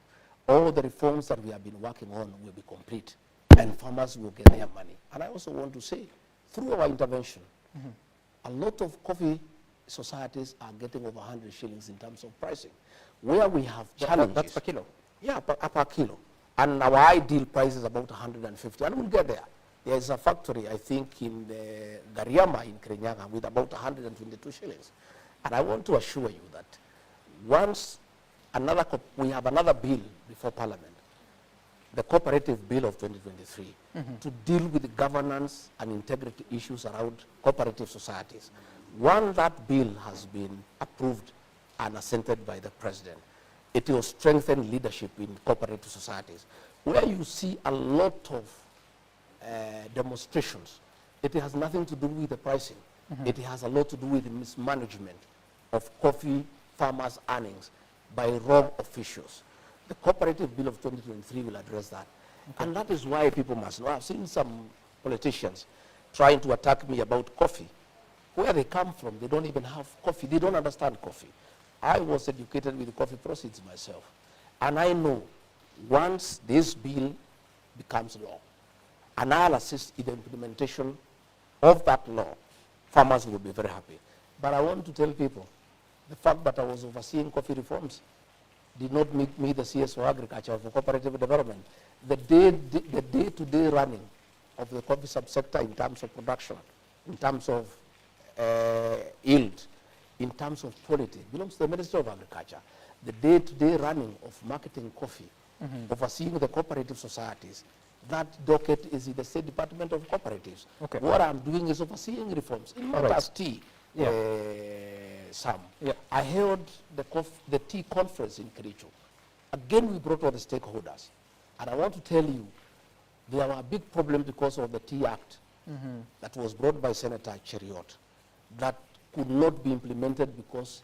all the reforms that we have been working on will be complete, and farmers will get their money. And I also want to say, through our intervention, a lot of coffee societies are getting over 100 shillings in terms of pricing. Where we have challenges. That's per kilo? Yeah, per kilo. And our ideal price is about 150, and we'll get there. There is a factory, I think, in Gariama in Kirinyaga with about 122 shillings. And I want to assure you that once we have another bill before Parliament, the Cooperative Bill of 2023, to deal with the governance and integrity issues around cooperative societies. Once that bill has been approved and assented by the President, it will strengthen leadership in cooperative societies. Where you see a lot of demonstrations, it has nothing to do with the pricing. It has a lot to do with the mismanagement of coffee farmers' earnings by rogue officials. The Cooperative Bill of 2023 will address that. And that is why people must know. I've seen some politicians trying to attack me about coffee. Where they come from, they don't even have coffee. They don't understand coffee. I was educated with coffee proceeds myself. And I know once this bill becomes law, and I'll assist in the implementation of that law, farmers will be very happy. But I want to tell people, the fact that I was overseeing coffee reforms did not make me the CS for agriculture, for cooperative development. The day-to-day running of the coffee subsector in terms of production, in terms of yield, in terms of quality, belongs to the Ministry of Agriculture. The day-to-day running of marketing coffee, overseeing the cooperative societies, that docket is in the State Department of Cooperatives. Okay. What I'm doing is overseeing reforms. In matters tea, Sam, I held the tea conference in Kericho. Again, we brought all the stakeholders. And I want to tell you, there were a big problem because of the Tea Act that was brought by Senator Cheriot that could not be implemented because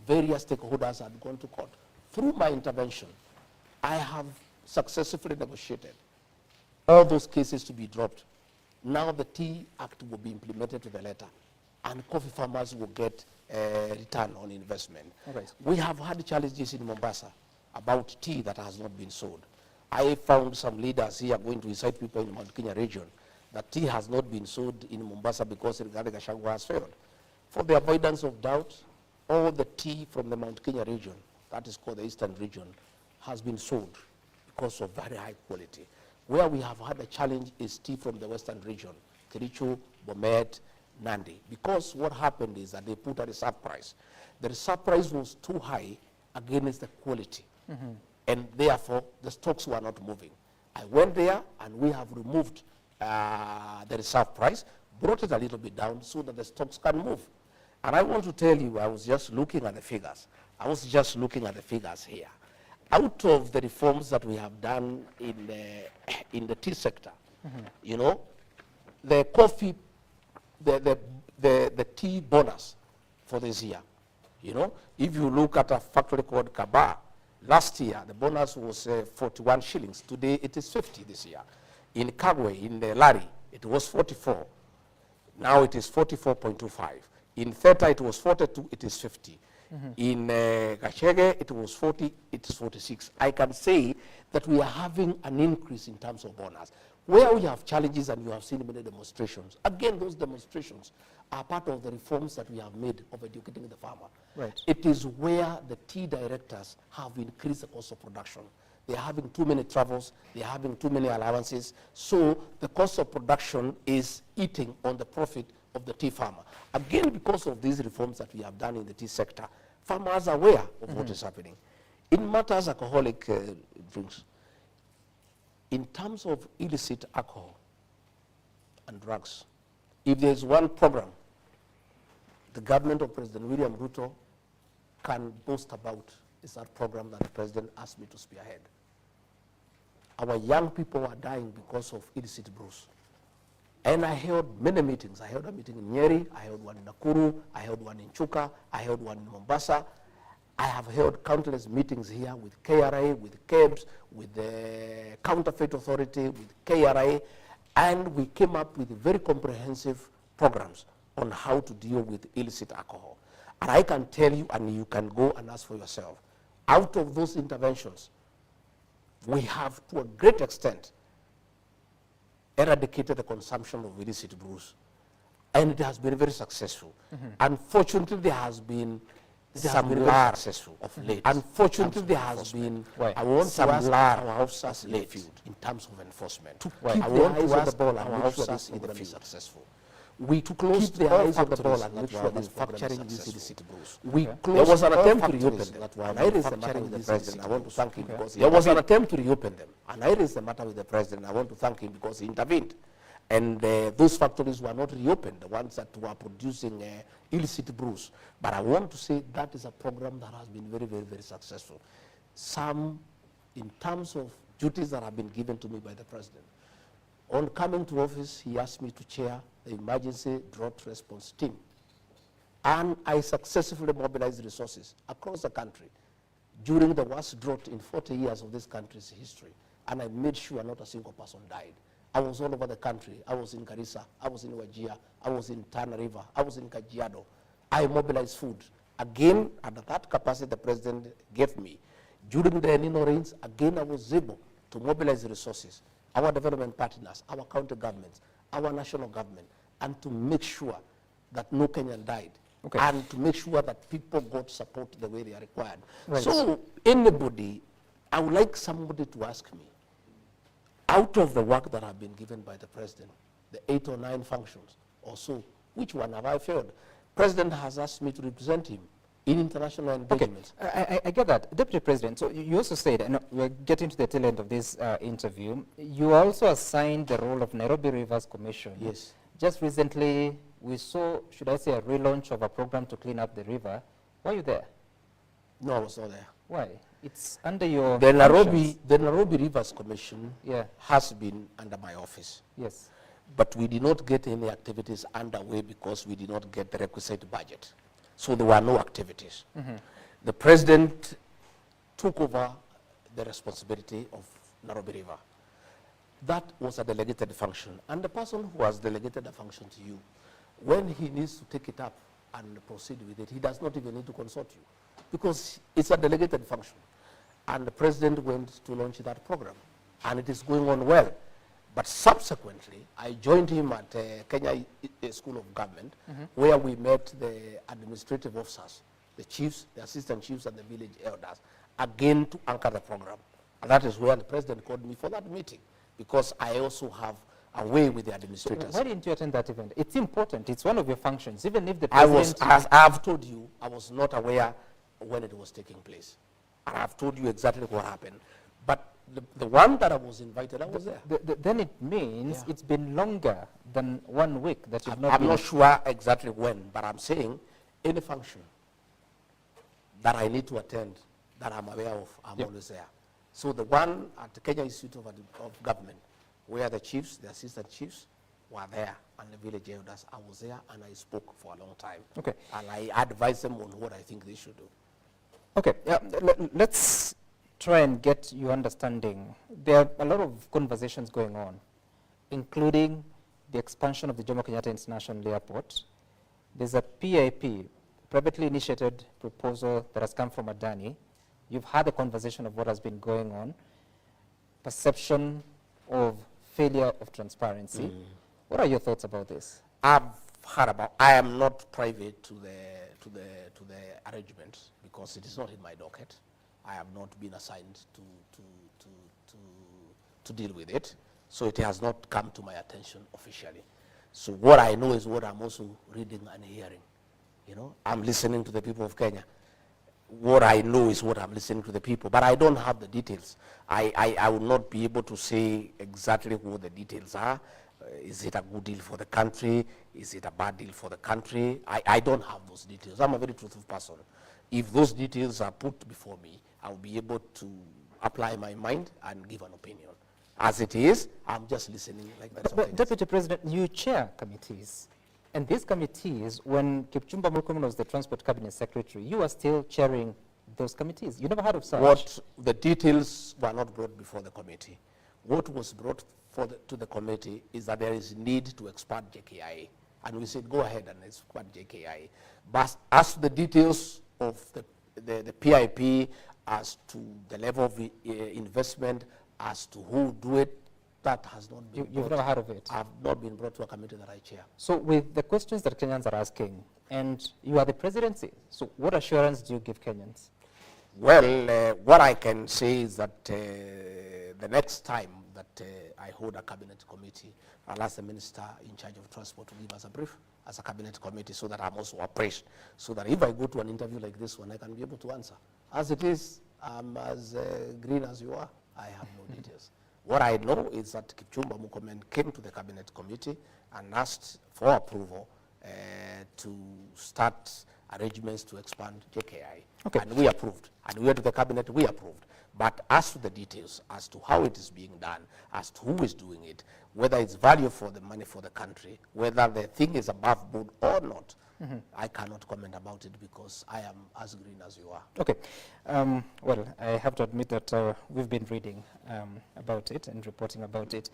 various stakeholders had gone to court. Through my intervention, I have successfully negotiated all those cases to be dropped. Now the Tea Act will be implemented to the letter, and coffee farmers will get a return on investment. Okay. We have had challenges in Mombasa about tea that has not been sold. I found some leaders here going to incite people in the Mount Kenya region that tea has not been sold in Mombasa because Gachagua has failed. For the avoidance of doubt, all the tea from the Mount Kenya region, that is called the Eastern region, has been sold because of very high quality. Where we have had a challenge is tea from the Western region, Kericho, Bomet, Nandi. Because what happened is that they put a reserve price. The reserve price was too high against the quality. And therefore, the stocks were not moving. I went there, and we have removed the reserve price, brought it a little bit down so that the stocks can move. And I want to tell you, I was just looking at the figures. Here. Out of the reforms that we have done in the tea sector, you know, the coffee, the tea bonus for this year, you know, if you look at a factory called Kaba, last year the bonus was 41 shillings. Today it is 50 this year. In Kagwe, in the Lari, it was 44. Now it is 44.25. In Theta it was 42, it is 50. In Gachagua, it was 40, it is 46. I can say that we are having an increase in terms of bonus. Where we have challenges, and you have seen many demonstrations, again, those demonstrations are part of the reforms that we have made of educating the farmer. Right. It is where the tea directors have increased the cost of production. They are having too many travels, they are having too many allowances, so the cost of production is eating on the profit of the tea farmer. Again, because of these reforms that we have done in the tea sector, farmers are aware of what is happening. In matters alcoholic drinks, in terms of illicit alcohol and drugs, if there is one program the government of President William Ruto can boast about, is that program that the president asked me to spearhead. Our young people are dying because of illicit brews. And I held many meetings. I held a meeting in Nyeri, I held one in Nakuru, I held one in Chuka, I held one in Mombasa. I have held countless meetings here with KRA, with KEBS, with the Counterfeit Authority, with KRA, and we came up with very comprehensive programs on how to deal with illicit alcohol. And I can tell you, and you can go and ask for yourself, out of those interventions, we have, to a great extent, eradicated the consumption of illicit brews. And it has been very successful. Unfortunately, there has been some successful of late. Unfortunately, there has been some our officers in the field in terms of enforcement. I want to ask the ball and our officers in the field successful. We closed the eyes of the ball and make sure manufacturing these illicit brews. There was an attempt to reopen them. And I raised the matter with the president. I want to thank him because there was an attempt to reopen them. And I raised the matter with the president. I want to thank him because he intervened. And those factories were not reopened, the ones that were producing illicit brews. But I want to say that is a program that has been very, very, very successful. some, in terms of duties that have been given to me by the president. On coming to office, he asked me to chair the emergency drought response team. And I successfully mobilized resources across the country during the worst drought in 40 years of this country's history. And I made sure not a single person died. I was all over the country. I was in Garissa, I was in Wajir, I was in Tana River, I was in Kajiado. I mobilized food. Again, at that capacity the president gave me, during the El Nino rains, again I was able to mobilize resources, our development partners, our county governments, our national government, and to make sure that no Kenyan died. Okay. And to make sure that people got support the way they are required. Right. So anybody, I would like somebody to ask me, out of the work that have been given by the president, the 8 or 9 functions or so, which one have I failed? President has asked me to represent him in international engagements. Okay. I get that. Deputy President, so you also said, and we're getting to the tail end of this interview, you also assigned the role of Nairobi Rivers Commission. Yes. Just recently, we saw, should I say, a relaunch of a program to clean up the river. Were you there? No, I was not there. Why? It's under your The Nairobi Rivers Commission has been under my office. Yes. But we did not get any activities underway because we did not get the requisite budget. So there were no activities. Mm-hmm. The president took over the responsibility of Nairobi River. That was a delegated function. And the person who has delegated a function to you, when he needs to take it up and proceed with it, he does not even need to consult you because it's a delegated function. And the president went to launch that program, and it is going on well. But subsequently, I joined him at Kenya School of Government, where we met the administrative officers, the chiefs, the assistant chiefs, and the village elders, again to anchor the program. And that is where the president called me for that meeting, because I also have a way with the administrators. So why didn't you attend that event? It's important. It's one of your functions, even if the president... As I have told you, I was not aware when it was taking place. And I have told you exactly what happened. But the one that I was invited, I was there. Then it means it's been longer than 1 week that you've not I'm been... not sure exactly when, but I'm saying any function that I need to attend, that I'm aware of, I'm always there. So the one at the Kenya Institute of Government, where the chiefs, the assistant chiefs, were there, and the village elders, I was there, and I spoke for a long time. Okay. And I advised them on what I think they should do. Okay, let's try and get your understanding. There are a lot of conversations going on, including the expansion of the Jomo Kenyatta International Airport. There's a PIP, privately initiated proposal that has come from Adani. You've had a conversation of what has been going on, perception of failure of transparency. What are your thoughts about this? I've heard about. I am not private to the arrangements because it is not in my docket. I have not been assigned to deal with it, so it has not come to my attention officially. So what I know is what I'm also reading and hearing. You know, I'm listening to the people of Kenya. What I know is what I'm listening to the people, but I don't have the details. I will not be able to say exactly what the details are. Is it a good deal for the country? Is it a bad deal for the country? I don't have those details. I'm a very truthful person. If those details are put before me, I'll be able to apply my mind and give an opinion. As it is, I'm just listening like that. But Deputy President, you chair committees. And these committees, when Kipchumba Murkomen was the Transport Cabinet Secretary, you are still chairing those committees. You never heard of such? What the details were not brought before the committee. What was brought to the committee is that there is need to expand JKIA. And we said, go ahead and expand JKIA. But as to the details of the PIP, as to the level of investment, as to who do it, that has not been You've never heard of it? I've not been brought to a committee that I chair. So with the questions that Kenyans are asking, and you are the presidency, so what assurance do you give Kenyans? Well, what I can say is that the next time that I hold a cabinet committee, I'll ask the minister in charge of transport to give us a brief as a cabinet committee so that I'm also appraised, so that if I go to an interview like this one, I can be able to answer. As it is, I'm as green as you are. I have no details. What I know is that Kipchumba Murkomen came to the cabinet committee and asked for approval to start arrangements to expand JKI. Okay. And we approved. And we went to the cabinet, we approved. But as to the details, as to how it is being done, as to who is doing it, whether it's value for the money for the country, whether the thing is above board or not, I cannot comment about it because I am as green as you are. Okay. Well, I have to admit that we've been reading about it and reporting about it.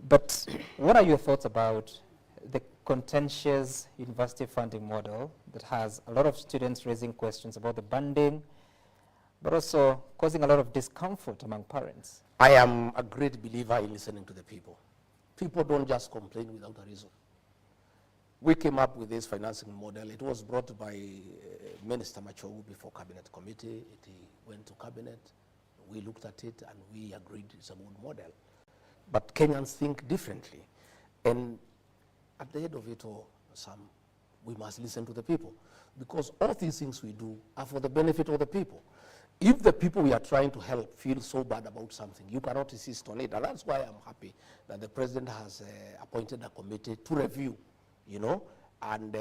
But what are your thoughts about the contentious university funding model that has a lot of students raising questions about the funding, but also causing a lot of discomfort among parents? I am a great believer in listening to the people. People don't just complain without a reason. We came up with this financing model. It was brought by Minister Machogu before Cabinet Committee. It went to Cabinet. We looked at it and we agreed it's a good model. But Kenyans think differently. And at the end of it all, Sam, we must listen to the people. Because all these things we do are for the benefit of the people. If the people we are trying to help feel so bad about something, you cannot insist on it. And that's why I'm happy that the president has appointed a committee to review, you know, and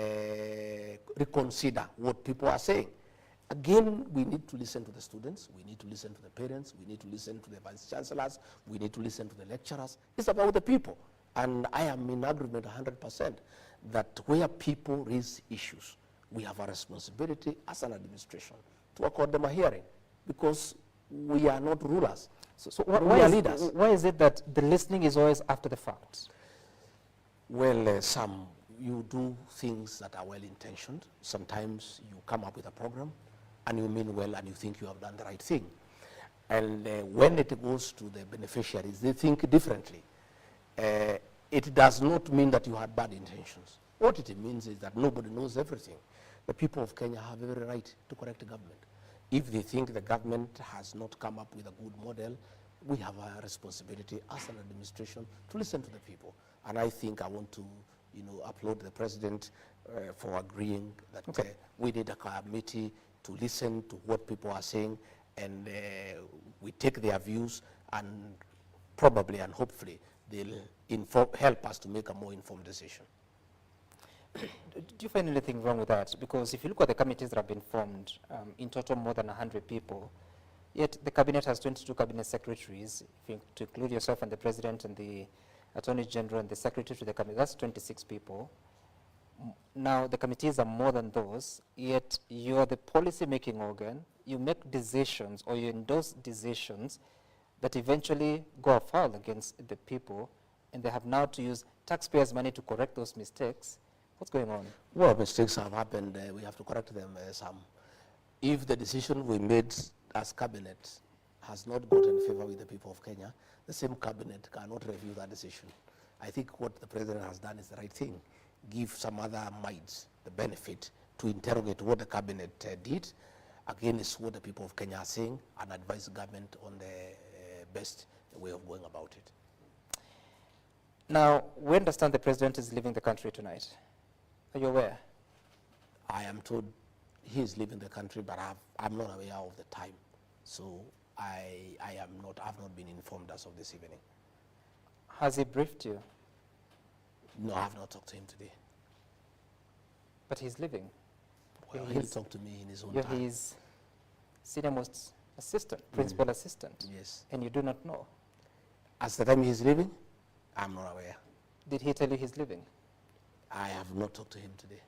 reconsider what people are saying. Again, we need to listen to the students, we need to listen to the parents, we need to listen to the vice chancellors, we need to listen to the lecturers. It's about the people. And I am in agreement 100% that where people raise issues, we have a responsibility as an administration to accord them a hearing, because we are not rulers. So we are leaders. Why is it that the listening is always after the fact? Well, Sam, you do things that are well-intentioned. Sometimes you come up with a program and you mean well and you think you have done the right thing. And when it goes to the beneficiaries, they think differently. It does not mean that you had bad intentions. What it means is that nobody knows everything. The people of Kenya have every right to correct the government. If they think the government has not come up with a good model, we have a responsibility as an administration to listen to the people. And I think I want to, applaud the president for agreeing that we need a committee to listen to what people are saying, and we take their views, and probably and hopefully they'll help us to make a more informed decision. Do you find anything wrong with that? Because if you look at the committees that have been formed, in total more than 100 people, yet the cabinet has 22 cabinet secretaries, to include yourself and the president and the attorney general and the secretary to the cabinet, that's 26 people. Now the committees are more than those, yet you're the policy-making organ. You make decisions or you endorse decisions that eventually go afoul against the people, and they have now to use taxpayers' money to correct those mistakes. What's going on? Well, mistakes have happened. We have to correct them, Sam. If the decision we made as cabinet has not gotten favor with the people of Kenya, the same cabinet cannot review that decision. I think what the president has done is the right thing. Give some other minds the benefit to interrogate what the cabinet did against what the people of Kenya are saying, and advise the government on the best way of going about it. Now, we understand the president is leaving the country tonight. Are you aware? I am told he is leaving the country, but I'm not aware of the time. So I've not been informed as of this evening. Has he briefed you? No, I have not talked to him today. But he's leaving. Well, he'll talk to me in his own You're time. his senior-most assistant, principal assistant. Yes. And you do not know. As the time he's leaving, I'm not aware. Did he tell you he's leaving? I have not talked to him today.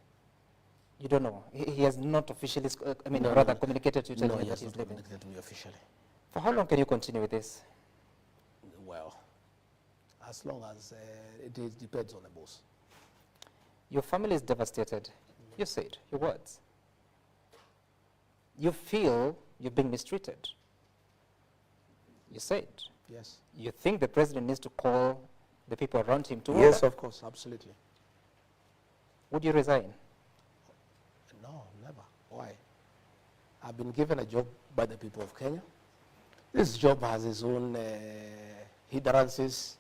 You don't know? He has not officially, communicated to you telling you that he's leaving? Communicated to me officially. For how long can you continue with this? Well, as long as it depends on the boss. Your family is devastated. You said your words. You feel you're being mistreated. You said. Yes. You think the president needs to call the people around him to Yes, order? of course, absolutely. Would you resign? No, never. Why? I've been given a job by the people of Kenya. This job has its own hindrances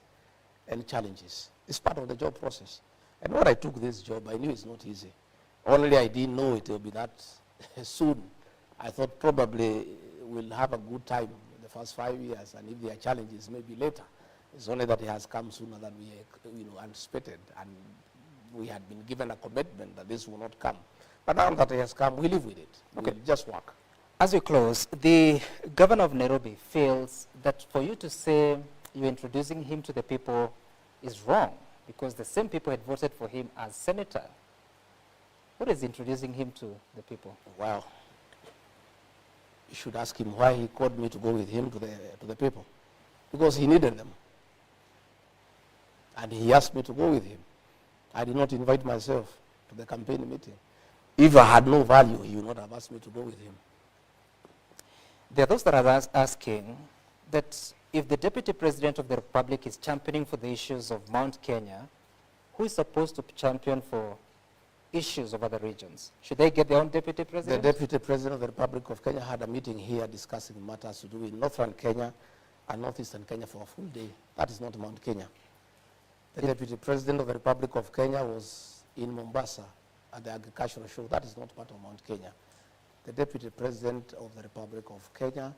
and challenges. It's part of the job process. And when I took this job, I knew it's not easy. Only I didn't know it will be that soon. I thought probably we'll have a good time in the first 5 years, and if there are challenges, maybe later. It's only that it has come sooner than we anticipated, and we had been given a commitment that this will not come. But now that he has come, we live with it. Okay. We'll just work. As we close, the governor of Nairobi feels that for you to say you're introducing him to the people is wrong because the same people had voted for him as senator. What is introducing him to the people? Well, you should ask him why he called me to go with him to the people. Because he needed them. And he asked me to go with him. I did not invite myself to the campaign meeting. If I had no value, he would not have asked me to go with him. There are those that are asking that if the Deputy President of the Republic is championing for the issues of Mount Kenya, who is supposed to champion for issues of other regions? Should they get their own Deputy President? The Deputy President of the Republic of Kenya had a meeting here discussing matters to do with Northern Kenya and Northeastern Kenya for a full day. That is not Mount Kenya. The Deputy President of the Republic of Kenya was in Mombasa at the agricultural show. That is not part of Mount Kenya. The Deputy President of the Republic of Kenya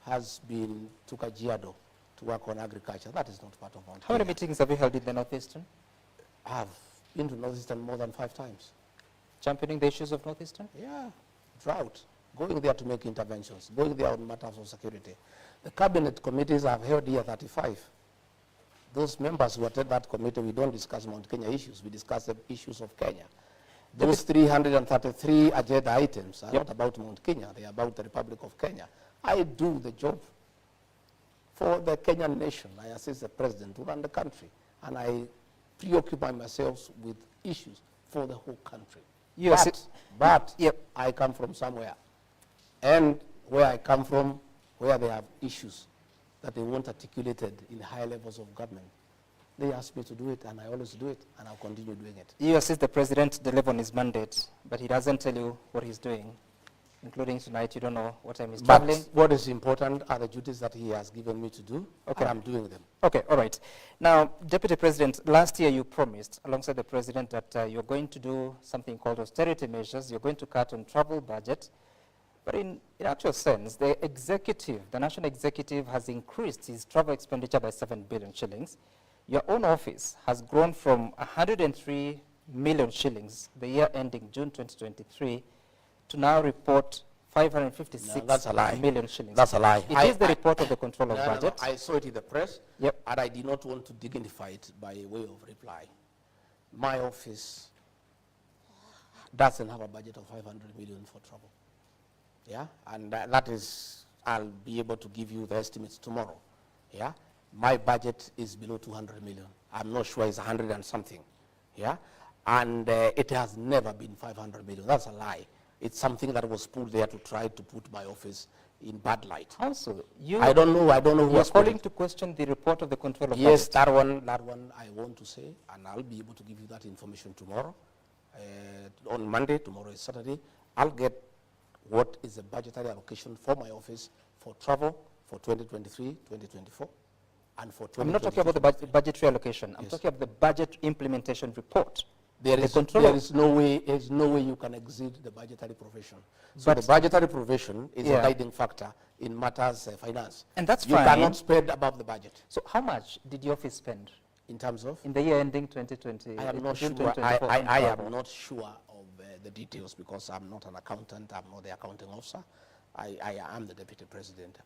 has been to Kajiado to work on agriculture. That is not part of Mount Kenya. How many meetings have you held in the Northeastern? I have been to Northeastern more than 5 times. Championing the issues of Northeastern? Yeah, drought. Going there to make interventions. Going there on matters of security. The cabinet committees have held here 35. Those members who attend that committee, we don't discuss Mount Kenya issues. We discuss the issues of Kenya. Those 333 agenda items are not about Mount Kenya. They are about the Republic of Kenya. I do the job for the Kenyan nation. I assist the president to run the country. And I preoccupy myself with issues for the whole country. But I come from somewhere. And where I come from, where they have issues that they want articulated in high levels of government, they ask me to do it, and I always do it, and I'll continue doing it. You assist the president to deliver on his mandate, but he doesn't tell you what he's doing, including tonight. You don't know what time he's traveling. But what is important are the duties that he has given me to do, and I'm doing them. Okay, all right. Now, Deputy President, last year you promised, alongside the president, that you're going to do something called austerity measures. You're going to cut on travel budget. But in actual sense, the executive, the national executive, has increased his travel expenditure by 7 billion shillings. Your own office has grown from 103 million shillings the year ending June 2023 to now report 556 million shillings. That's a lie. It is the report of the control of budget. I saw it in the press, and I did not want to dignify it by way of reply. My office doesn't have a budget of 500 million for travel. Yeah, and that is, I'll be able to give you the estimates tomorrow. Yeah, my budget is below 200 million. I'm not sure it's 100 and something. Yeah, and it has never been 500 million. That's a lie. It's something that was put there to try to put my office in bad light. Also, I don't know who was calling to question the report of the control of budget. Yes, that one I want to say, and I'll be able to give you that information tomorrow. On Monday, tomorrow is Saturday, I'll get what is the budgetary allocation for my office for travel for 2023, 2024, and for 2024. I'm not talking about the budgetary allocation. I'm talking about the budget implementation report. There is no way you can exceed the budgetary provision. So the budgetary provision is a guiding factor in matters finance. And that's fine. You cannot spend above the budget. So how much did your office spend? In terms of? In the year ending 2020. I am not sure. I am not sure of the details because I'm not an accountant. I'm not the accounting officer. I am the deputy president.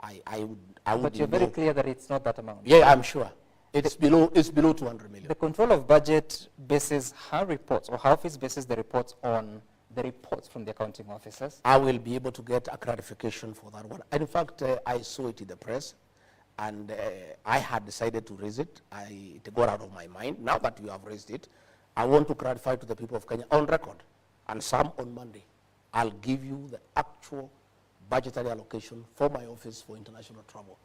But you're very clear that it's not that amount. Yeah, I'm sure. It's below 200 million. The control of budget bases her reports, or her office bases the reports on the reports from the accounting officers. I will be able to get a clarification for that one. In fact, I saw it in the press, and I had decided to raise it. It got out of my mind. Now that you have raised it, I want to clarify to the people of Kenya on record, and some on Monday. I'll give you the actual budgetary allocation for my office for international travel.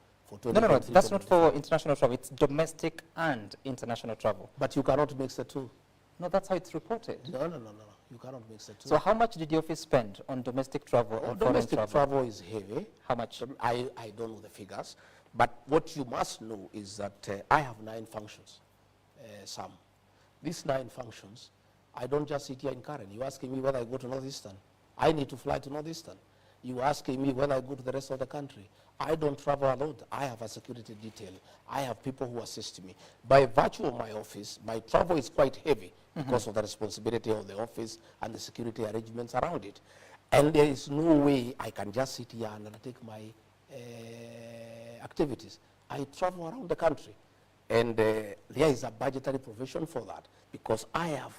No, that's not for international travel. It's domestic and international travel. But you cannot mix the two. No, that's how it's reported. No. You cannot mix the two. So how much did the office spend on domestic travel and foreign travel? Domestic travel is heavy. How much? I don't know the figures. But what you must know is that I have 9 functions, Sam. These 9 functions, I don't just sit here in Karen. You're asking me whether I go to Northeastern. I need to fly to Northeastern. You're asking me whether I go to the rest of the country. I don't travel alone. I have a security detail. I have people who assist me. By virtue of my office, my travel is quite heavy because of the responsibility of the office and the security arrangements around it. And there is no way I can just sit here and undertake my activities. I travel around the country. And there is a budgetary provision for that because I have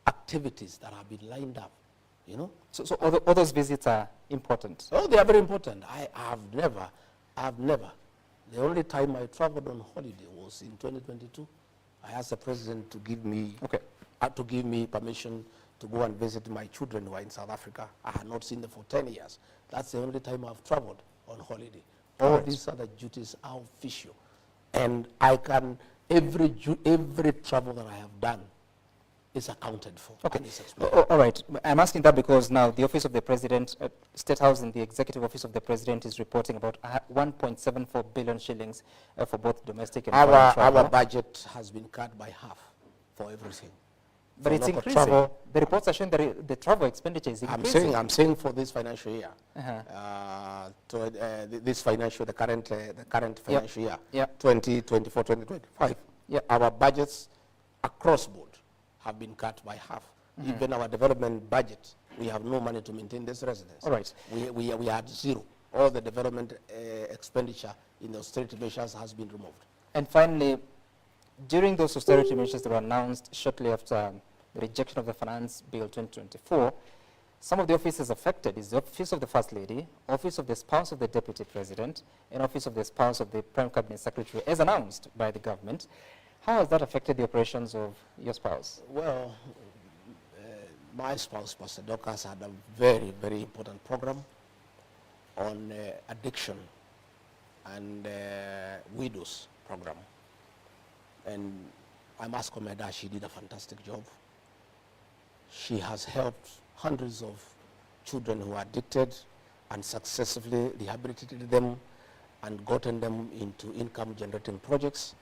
activities that have been lined up, you know. So all those visits are important? Oh, they are very important. I have never, the only time I traveled on holiday was in 2022. I asked the president to give me, to give me permission to go and visit my children who are in South Africa. I had not seen them for 10 years. That's the only time I've traveled on holiday. All these other duties are official. And I can, every travel that I have done is accounted for. Okay. And is explained. All right. I'm asking that because now the Office of the President, State House and the Executive Office of the President is reporting about 1.74 billion shillings for both domestic and foreign travel. Our budget has been cut by half for everything. But it's increasing. The reports are showing that the travel expenditure is increasing. I'm saying for this financial year, the current financial year, 2024, 2025, our budgets across board have been cut by half. Even our development budget, we have no money to maintain this residence. All right. We had zero. All the development expenditure in the austerity measures has been removed. And finally, during those austerity measures that were announced shortly after the rejection of the Finance Bill 2024, some of the offices affected is the Office of the First Lady, Office of the Spouse of the Deputy President, and Office of the Spouse of the Prime Cabinet Secretary, as announced by the government. How has that affected the operations of your spouse? Well, my spouse, Pastor Dorcas, had a very, very important program on addiction and widows program. And I must commend her. She did a fantastic job. She has helped hundreds of children who are addicted and successfully rehabilitated them and gotten them into income-generating projects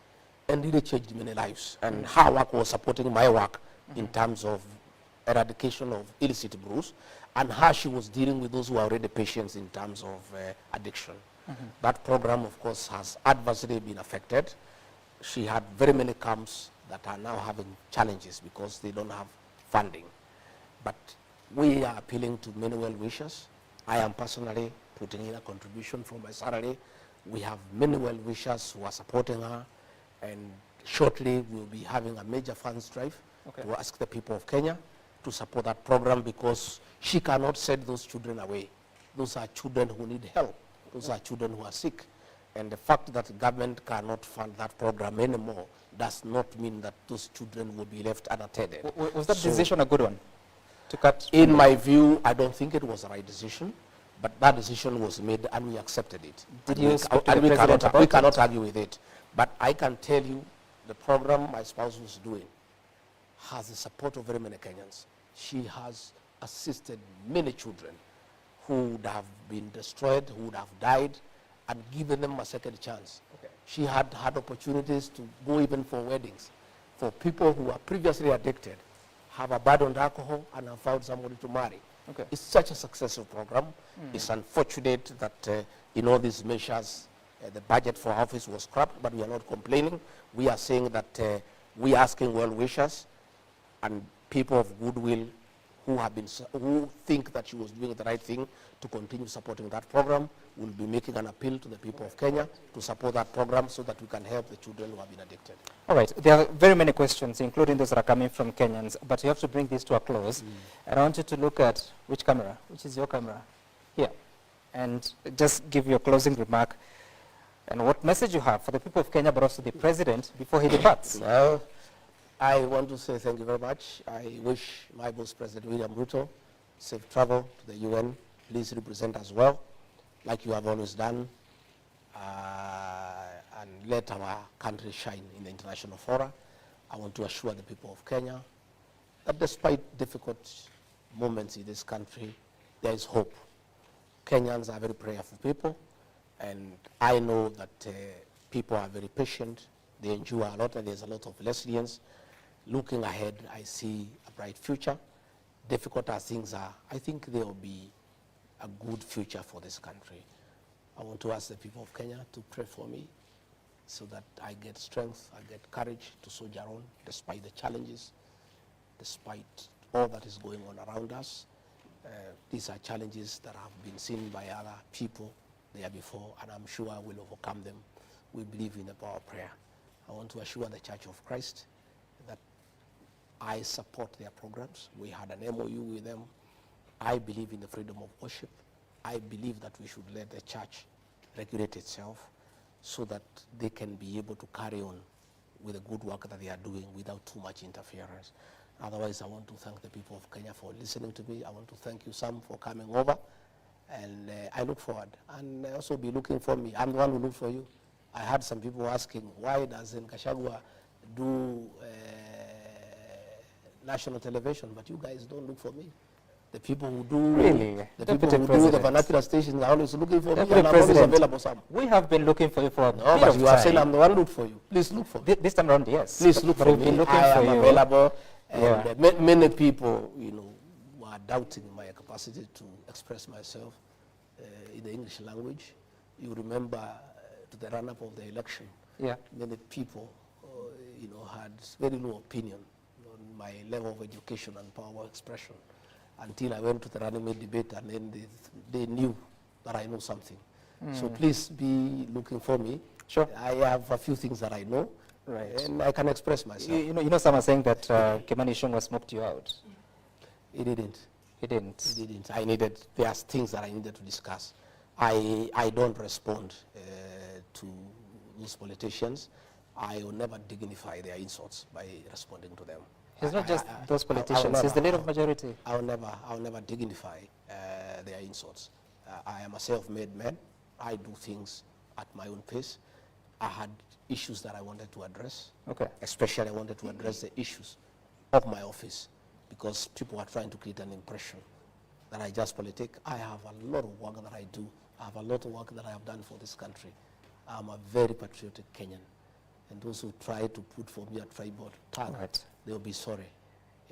and really changed many lives. And her work was supporting my work in terms of eradication of illicit brews, and how she was dealing with those who are already patients in terms of addiction. That program, of course, has adversely been affected. She had very many camps that are now having challenges because they don't have funding. But we are appealing to many well-wishers. I am personally putting in a contribution from my salary. We have many well-wishers who are supporting her, and shortly we'll be having a major funds drive to ask the people of Kenya to support that program because she cannot send those children away. Those are children who need help. Those are children who are sick. And the fact that the government cannot fund that program anymore does not mean that those children will be left unattended. Was that decision a good one? To cut? In my view, I don't think it was the right decision, but that decision was made and we accepted it. Did you speak to the president about it? We cannot argue with it. But I can tell you the program my spouse was doing has the support of very many Kenyans. She has assisted many children who would have been destroyed, who would have died, and given them a second chance. She had had opportunities to go even for weddings for people who are previously addicted, have abandoned alcohol, and have found somebody to marry. It's such a successful program. It's unfortunate that in all these measures, the budget for our office was scrapped, but we are not complaining. We are saying that we are asking well-wishers and people of goodwill who think that she was doing the right thing to continue supporting that program. We'll be making an appeal to the people of Kenya to support that program so that we can help the children who have been addicted. All right. There are very many questions, including those that are coming from Kenyans, but you have to bring this to a close. And I want you to look at which camera, which is your camera, here, and just give your closing remark and what message you have for the people of Kenya, but also the president before he departs. Well, I want to say thank you very much. I wish my boss, President William Ruto, safe travel to the UN. Please represent us well, like you have always done, and let our country shine in the international fora. I want to assure the people of Kenya that despite difficult moments in this country, there is hope. Kenyans are very prayerful people, and I know that people are very patient. They endure a lot, and there's a lot of resilience. Looking ahead, I see a bright future. Difficult as things are, I think there will be a good future for this country. I want to ask the people of Kenya to pray for me so that I get strength, I get courage to soldier on despite the challenges, despite all that is going on around us. These are challenges that have been seen by other people there before, and I'm sure I will overcome them. We believe in the power of prayer. I want to assure the Church of Christ that I support their programs. We had an MOU with them. I believe in the freedom of worship. I believe that we should let the church regulate itself so that they can be able to carry on with the good work that they are doing without too much interference. Otherwise, I want to thank the people of Kenya for listening to me. I want to thank you, Sam, for coming over. And I look forward. And also be looking for me. I'm the one who looked for you. I had some people asking, why doesn't Gachagua do national television? But you guys don't look for me. The people who do the people who do the vernacular stations are always looking for me, and I'm always available, Sam. We have been looking for you for a bit of time. No, but you are saying I'm the one who looked for you. Please look for me. This time around, yes. Please look for me. I am available. And many people, were doubting my capacity to express myself in the English language. You remember to the run-up of the election, many people, had very low opinion on my level of education and power of expression until I went to the running mate debate, and then they knew that I know something. So please be looking for me. Sure. I have a few things that I know. Right. And I can express myself. Someone saying that Kimani Ichung'wah smoked you out. He didn't. He didn't. He didn't. There's things that I needed to discuss. I don't respond to those politicians. I will never dignify their insults by responding to them. It's not just those politicians. He's the leader of majority. I'll never dignify their insults. I am a self-made man. I do things at my own pace. I had issues that I wanted to address. Okay. Especially I wanted to address the issues of my office because people are trying to create an impression that I just politic. I have a lot of work that I do. I have a lot of work that I have done for this country. I'm a very patriotic Kenyan. And those who try to put for me a tribal tag, they'll be sorry.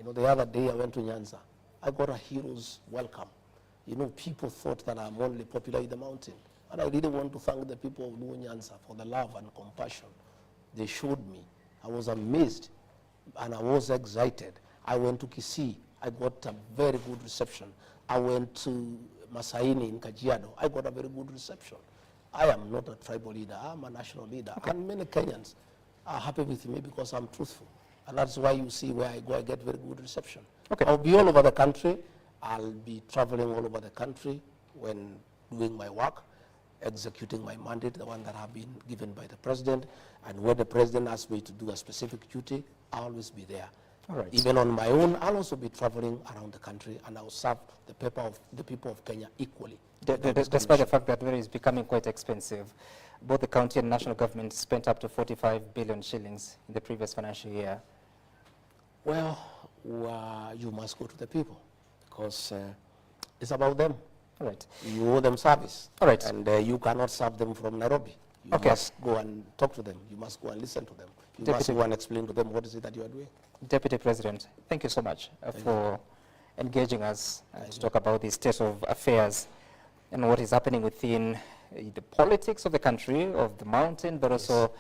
The other day I went to Nyanza. I got a hero's welcome. People thought that I'm only popular in the mountain. And I really want to thank the people of Nyanza for the love and compassion they showed me. I was amazed and I was excited. I went to Kisii. I got a very good reception. I went to Masaini in Kajiado. I got a very good reception. I am not a tribal leader. I'm a national leader. Okay. And many Kenyans are happy with me because I'm truthful. And that's why you see where I go, I get very good reception. Okay. I'll be all over the country. I'll be traveling all over the country when doing my work, executing my mandate, the one that I've been given by the president. And when the president asks me to do a specific duty, I'll always be there. All right. Even on my own, I'll also be traveling around the country, and I'll serve the people of Kenya equally. Despite the fact that it is becoming quite expensive, both the county and national government spent up to 45 billion shillings in the previous financial year. Well, you must go to the people because it's about them. All right. You owe them service. All right. And you cannot serve them from Nairobi. You must go and talk to them. You must go and listen to them. You must go and explain to them what is it that you are doing. Deputy President, thank you so much for engaging us to talk about the state of affairs and what is happening within the politics of the country, of the mountain, but also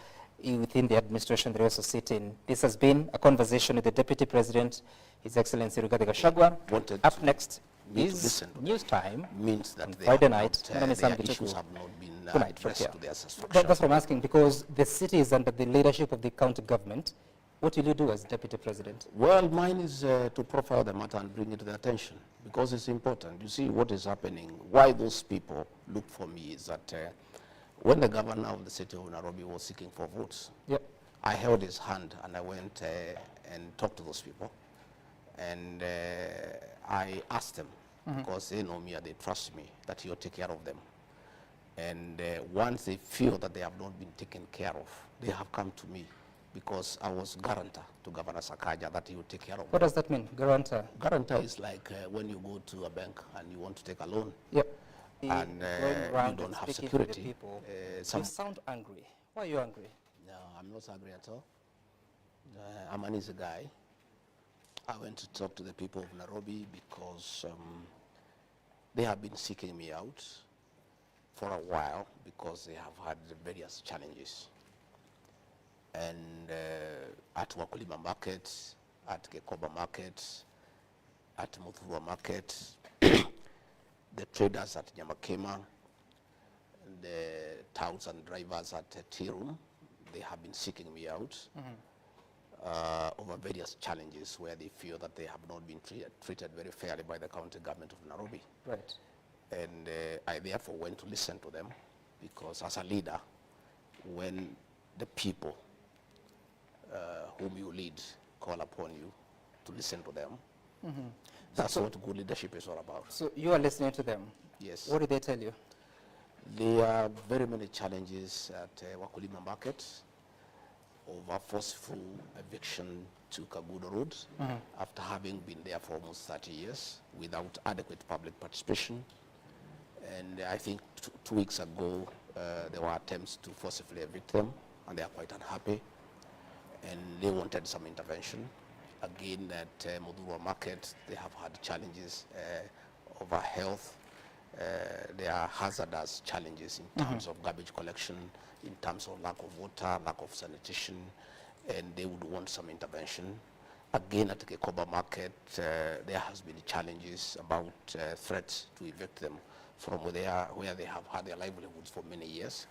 within the administration that we also sit in. This has been a conversation with the Deputy President, His Excellency Rigathi Gachagua. Up next is News Time means that on Friday night. Their issues have not been addressed to their satisfaction. That's what I'm asking, because the city is under the leadership of the county government. What will you do as Deputy President? Well, mine is to profile the matter and bring it to their attention, because it's important. You see what is happening. Why those people look for me is that when the governor of the city of Nairobi was seeking for votes, I held his hand and I went and talked to those people. And I asked them, because they know me and they trust me, that he'll take care of them. And once they feel that they have not been taken care of, they have come to me, because I was guarantor to Governor Sakaja that he would take care of them. What does that mean, guarantor? Guarantor is like when you go to a bank and you want to take a loan. And you don't have security. You sound angry. Why are you angry? No, I'm not angry at all. I'm an easy guy. I went to talk to the people of Nairobi because they have been seeking me out for a while because they have had various challenges. And at Wakulima Market, at Kekoba Market, at Muthurwa Market, the traders at Nyamakema, the touts and drivers at Tea Room, they have been seeking me out over various challenges where they feel that they have not been treated very fairly by the county government of Nairobi. Right. And I therefore went to listen to them because as a leader, when the people whom you lead call upon you to listen to them, that's what good leadership is all about. So you are listening to them? Yes. What did they tell you? There are very many challenges at Wakulima Market over forceful eviction to Kagudo Road after having been there for almost 30 years without adequate public participation. And I think 2 weeks ago, there were attempts to forcibly evict them, and they are quite unhappy. And they wanted some intervention. Again, at Muthurwa Market, they have had challenges over health. There are hazardous challenges in terms of garbage collection, in terms of lack of water, lack of sanitation, and they would want some intervention. Again, at Kekoba Market, there has been challenges about threats to evict them from where they have had their livelihoods for many years.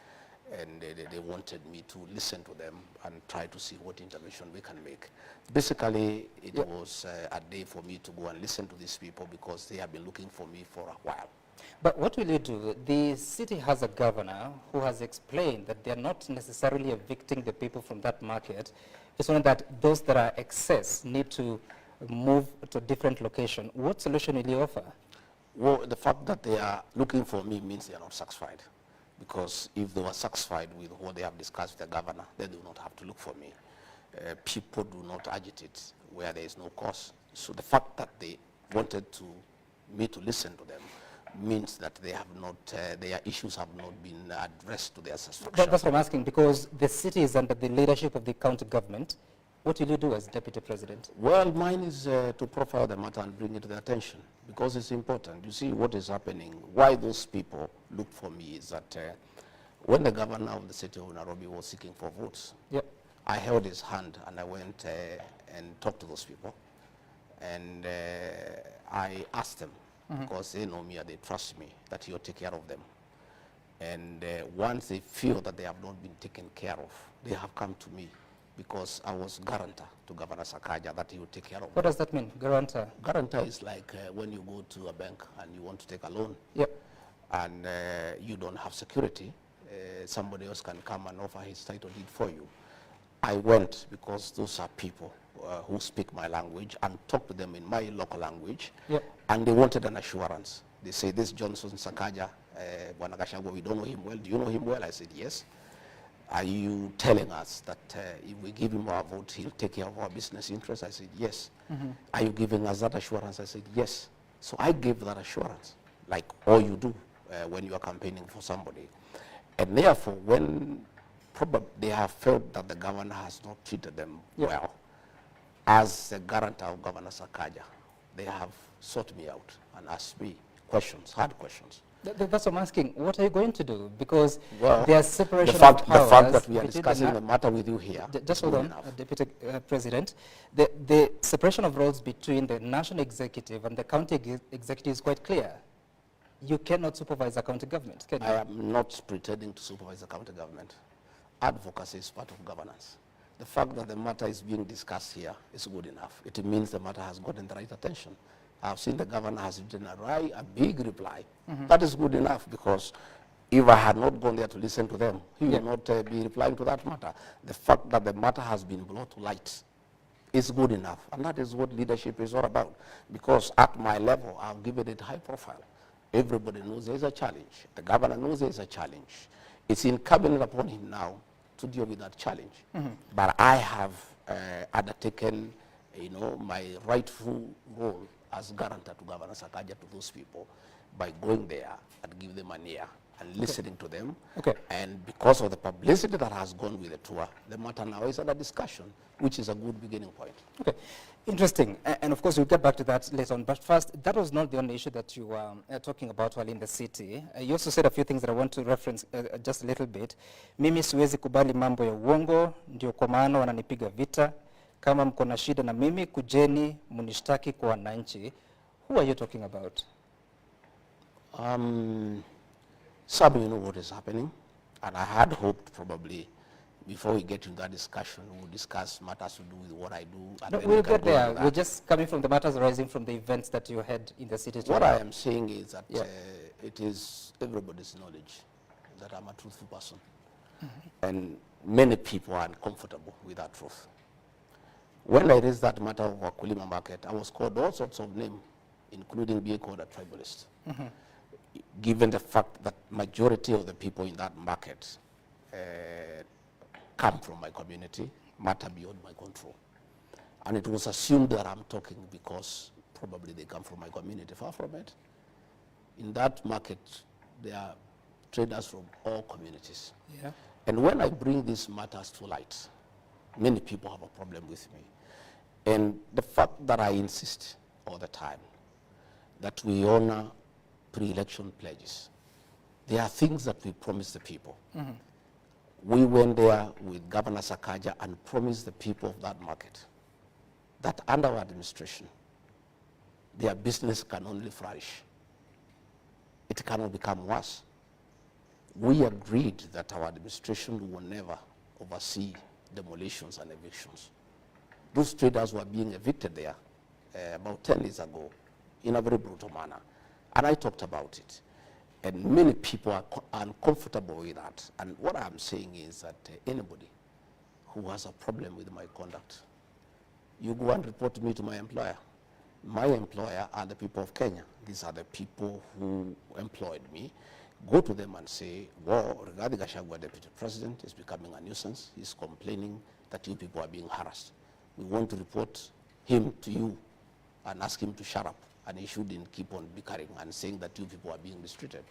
And they wanted me to listen to them and try to see what intervention we can make. Basically, it was a day for me to go and listen to these people because they have been looking for me for a while. But what will you do? The city has a governor who has explained that they're not necessarily evicting the people from that market. It's only that those that are excess need to move to a different location. What solution will you offer? Well, the fact that they are looking for me means they are not satisfied. Because if they were satisfied with what they have discussed with the governor, they do not have to look for me. People do not agitate where there is no cause. So the fact that they wanted me to listen to them means that they have not, their issues have not been addressed to their satisfaction. That's what I'm asking, because the city is under the leadership of the county government. What will you do as deputy president? Well, mine is to profile the matter and bring it to their attention because it's important. You see what is happening. Why those people look for me is that when the governor of the city of Nairobi was seeking for votes, I held his hand and I went and talked to those people. And I asked them, because they know me and they trust me, that he'll take care of them. And once they feel that they have not been taken care of, they have come to me. Because I was guarantor to Governor Sakaja that he would take care of What does that mean, guarantor? Guarantor is like when you go to a bank and you want to take a loan and you don't have security, somebody else can come and offer his title deed for you. I went because those are people who speak my language and talk to them in my local language, and they wanted an assurance. They say, this Johnson Sakaja, Gachagua, we don't know him well. Do you know him well? I said, yes. Are you telling us that if we give him our vote, he'll take care of our business interests? I said, yes. Are you giving us that assurance? I said, yes. So I gave that assurance, like all you do when you are campaigning for somebody. And therefore, when probably they have felt that the governor has not treated them well, as the guarantor of Governor Sakaja, they have sought me out and asked me questions, hard questions. That's what I'm asking. What are you going to do? Because well, there's separation of powers. The fact that we are discussing the matter with you here. Just hold on, Deputy President. The separation of roles between the national executive and the county executive is quite clear. You cannot supervise the county government, can you? I am not pretending to supervise the county government. Advocacy is part of governance. The fact that the matter is being discussed here is good enough. It means the matter has gotten the right attention. I've seen the governor has written a big reply. That is good enough because if I had not gone there to listen to them, he would not be replying to that matter. The fact that the matter has been brought to light is good enough. And that is what leadership is all about. Because at my level, I've given it high profile. Everybody knows there's a challenge. The governor knows there's a challenge. It's incumbent upon him now to deal with that challenge. But I have undertaken, my rightful role as guarantor to Governor Sakaja to those people by going there and give them an ear and listening to them. Okay. And because of the publicity that has gone with the tour, the matter now is under discussion, which is a good beginning point. Okay, interesting. And of course, we'll get back to that later on. But first, that was not the only issue that you were talking about while in the city. You also said a few things that I want to reference just a little bit. Mimi siwezi kubali mambo ya uongo, ndio kwa maana wananipiga vita. Kama mko na shida na mimi, kujeni munishtaki kwa wananchi. Who are you talking about? Some you know what is happening, and I had hoped probably before we get into that discussion, we'll discuss matters to do with what I do. And No, then we'll we can get go there. into that. We're just coming from the matters arising from the events that you had in the city. What I am saying is that Yeah. it is everybody's knowledge that I'm a truthful person. And many people are uncomfortable with that truth. When I raised that matter of Wakulima market, I was called all sorts of names, including being called a tribalist. Given the fact that majority of the people in that market come from my community, matter beyond my control. And it was assumed that I'm talking because probably they come from my community. Far from it. In that market, there are traders from all communities. Yeah. And when I bring these matters to light, many people have a problem with me. And the fact that I insist all the time that we honor pre-election pledges. There are things that we promise the people. We went there with Governor Sakaja and promised the people of that market that under our administration, their business can only flourish. It cannot become worse. We agreed that our administration will never oversee demolitions and evictions. Those traders were being evicted there about 10 years ago in a very brutal manner. And I talked about it. And many people are uncomfortable with that. And what I'm saying is that anybody who has a problem with my conduct, you go and report me to my employer. My employer are the people of Kenya. These are the people who employed me. Go to them and say, well, regarding Gachagua, deputy president, is becoming a nuisance. He's complaining that you people are being harassed. We want to report him to you and ask him to shut up. And he shouldn't keep on bickering and saying that you people are being mistreated.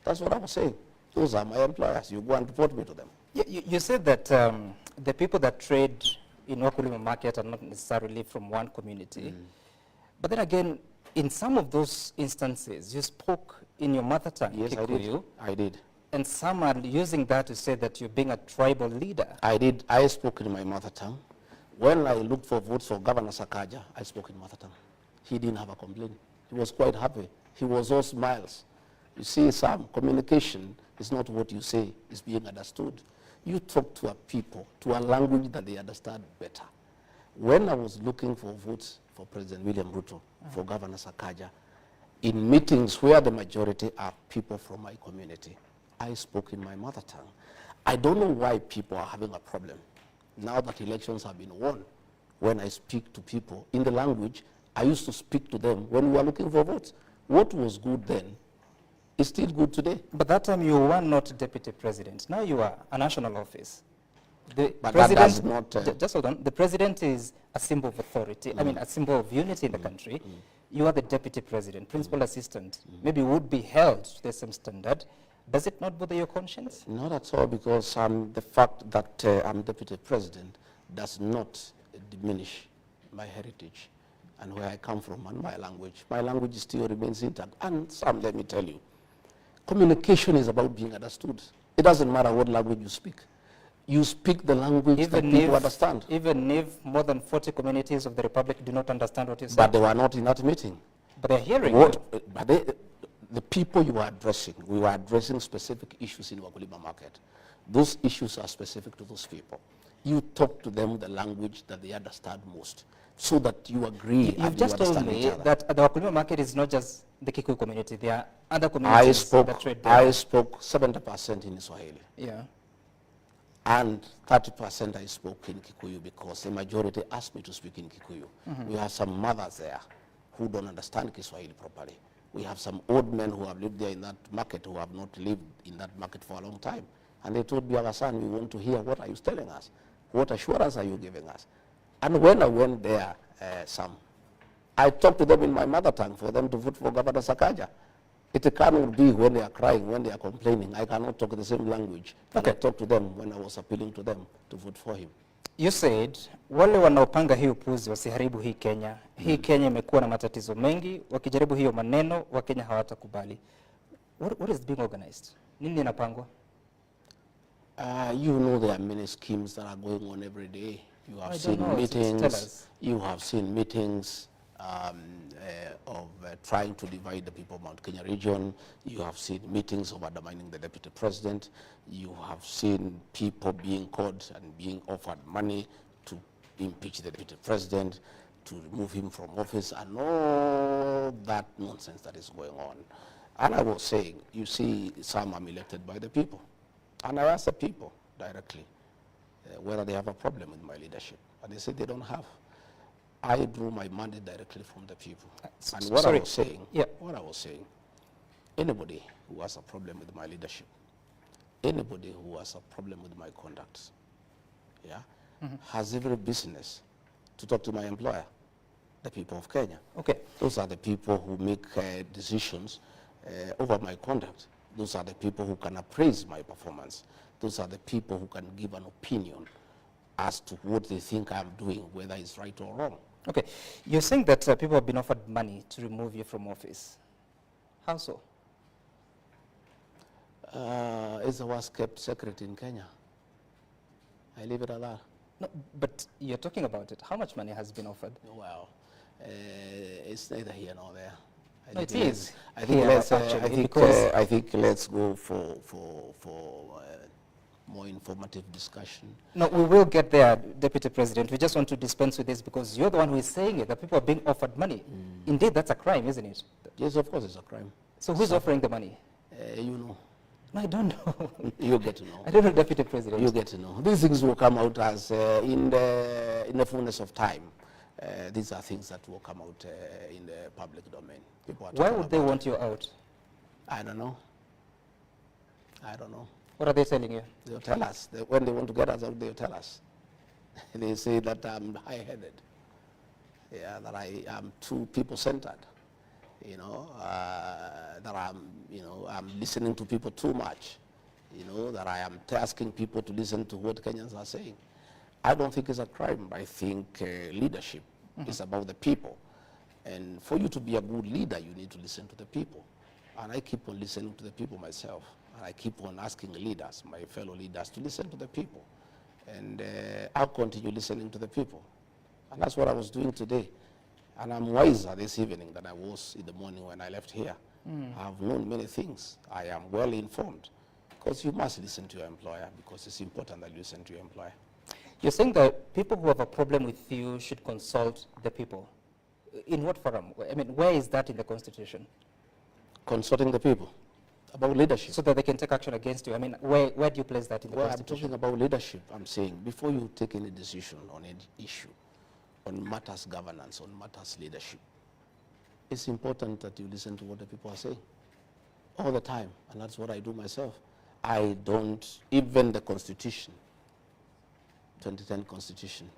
That's what I was saying. Those are my employers. You go and report me to them. You said that the people that trade in Wakulima market are not necessarily from one community. But then again, in some of those instances, you spoke in your mother tongue, Yes, Kikuyu. I did. And some are using that to say that you're being a tribal leader. I did. I spoke in my mother tongue. When I looked for votes for Governor Sakaja, I spoke in mother tongue. He didn't have a complaint. He was quite happy. He was all smiles. You see, Sam, communication is not what you say, it's being understood. You talk to a people, to a language that they understand better. When I was looking for votes for President William Ruto, for Governor Sakaja, in meetings where the majority are people from my community, I spoke in my mother tongue. I don't know why people are having a problem now that elections have been won. When I speak to people in the language I used to speak to them when we were looking for votes. What was good then is still good today. But that time you were not deputy president. Now you are a national office. The But president, that does not... just hold on. The president is a symbol of authority. I mean, a symbol of unity in the country. You are the deputy president, principal assistant. Maybe would be held to the same standard. Does it not bother your conscience? Not at all, because the fact that I'm deputy president does not diminish my heritage and where I come from and my language. My language still remains intact. And Sam, let me tell you, communication is about being understood. It doesn't matter what language you speak. You speak the language that people understand. Even if more than 40 communities of the Republic do not understand what you say. But they were not in that meeting. But they're hearing you. But the people you are addressing, we were addressing specific issues in Wakulima market. Those issues are specific to those people. You talk to them the language that they understand most, so that you agree. You've just told me that the Wakulima market is not just the Kikuyu community. There are other communities that trade there. I spoke 70% in Swahili. Yeah. And 30% I spoke in Kikuyu because the majority asked me to speak in Kikuyu. We have some mothers there who don't understand Kiswahili properly. We have some old men who have lived there in that market who have not lived in that market for a long time. And they told me, our son, we want to hear what are you telling us? What assurance are you giving us? And when I went there, I talked to them in my mother tongue for them to vote for Governor Sakaja. It cannot be when they are crying, when they are complaining. I cannot talk the same language that I talked to them when I was appealing to them to vote for him. You said wale wanaopanga hii upuzi wasiharibu hii Kenya. Hii Kenya imekuwa na matatizo mengi, wakijaribu hiyo maneno Wakenya hawatakubali. What is being organized? Nini inapangwa? You know there are many schemes that are going on every day. You have seen meetings. You have seen meetings of trying to divide the people of Mount Kenya region. You have seen meetings of undermining the deputy president. You have seen people being caught and being offered money to impeach the deputy president, to remove him from office, and all that nonsense that is going on. And I was saying, you see, some are elected by the people. And I asked the people directly whether they have a problem with my leadership. And they said they don't have. I drew my mandate directly from the people. And what I was saying, anybody who has a problem with my leadership, anybody who has a problem with my conduct, has every business to talk to my employer, the people of Kenya. Okay. Those are the people who make decisions over my conduct. Those are the people who can appraise my performance. Those are the people who can give an opinion as to what they think I'm doing, whether it's right or wrong. Okay. You're saying that people have been offered money to remove you from office. How so? It's the worst kept secret in Kenya. I leave it at that. No, but you're talking about it. How much money has been offered? Well, it's neither here nor there. No, it is. I think let's go for more informative discussion. No, we will get there, Deputy President. We just want to dispense with this because you're the one who is saying it, that people are being offered money. Indeed, that's a crime, isn't it? Yes, of course it's a crime. So who's offering the money? You know. No, I don't know. You get to know. I don't know, Deputy President. You get to know. These things will come out as in the fullness of time. These are things that will come out in the public domain. Why would they want you out? I don't know. I don't know. What are they telling you? They'll tell us. When they want to get us out, they'll tell us. They say that I'm high-headed. Yeah, that I am too people-centered. You know, that I'm listening to people too much. You know, that I am asking people to listen to what Kenyans are saying. I don't think it's a crime. I think leadership is about the people. And for you to be a good leader, you need to listen to the people. And I keep on listening to the people myself. And I keep on asking leaders, my fellow leaders, to listen to the people. And I'll continue listening to the people. And that's what I was doing today. And I'm wiser this evening than I was in the morning when I left here. I have known many things. I am well informed. Because you must listen to your employer, because it's important that you listen to your employer. You're saying that people who have a problem with you should consult the people. In what forum? I mean, where is that in the Constitution? Consulting the people about leadership. So that they can take action against you. I mean, where do you place that in the Constitution? I'm talking about leadership. I'm saying before you take any decision on any issue, on matters governance, on matters leadership, it's important that you listen to what the people are saying all the time. And that's what I do myself. I don't, even the Constitution, 2010 Constitution,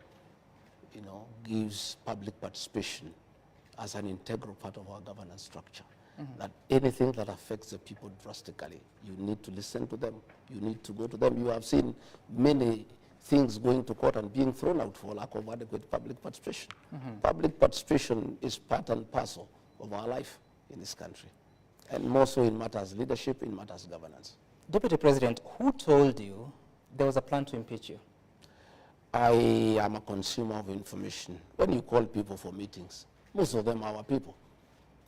you know, gives public participation as an integral part of our governance structure. That anything that affects the people drastically, you need to listen to them. You need to go to them. You have seen many things going to court and being thrown out for lack of adequate public participation. Public participation is part and parcel of our life in this country, and more so in matters leadership, in matters governance. Deputy President, who told you there was a plan to impeach you? I am a consumer of information. When you call people for meetings, most of them are our people.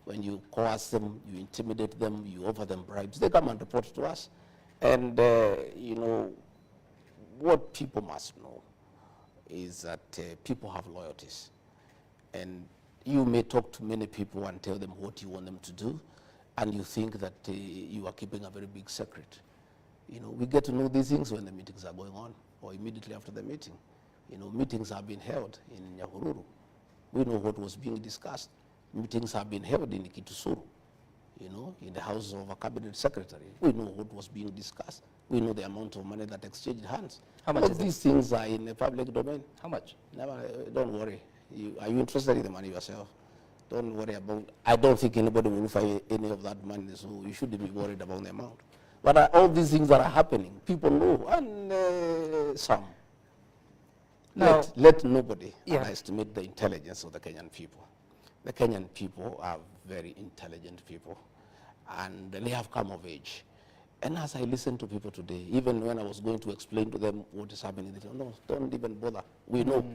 When you coerce them, you intimidate them, you offer them bribes, they come and report to us. And, you know, what people must know is that people have loyalties. And you may talk to many people and tell them what you want them to do, and you think that you are keeping a very big secret. You know, we get to know these things when the meetings are going on, or immediately after the meeting. You know, meetings have been held in Nyahururu. We know what was being discussed. Meetings have been held in Kitusuru, you know, in the house of a cabinet secretary. We know what was being discussed. We know the amount of money that exchanged hands. How much All these things are in the public domain. How much? Never, don't worry. Are you interested in the money yourself? Don't worry about, I don't think anybody will find any of that money, so you shouldn't be worried about the amount. But all these things that are happening, people know, and some. Now, Let nobody underestimate the intelligence of the Kenyan people. The Kenyan people are very intelligent people, and they have come of age. And as I listen to people today, even when I was going to explain to them what is happening, they say, no, don't even bother. We know.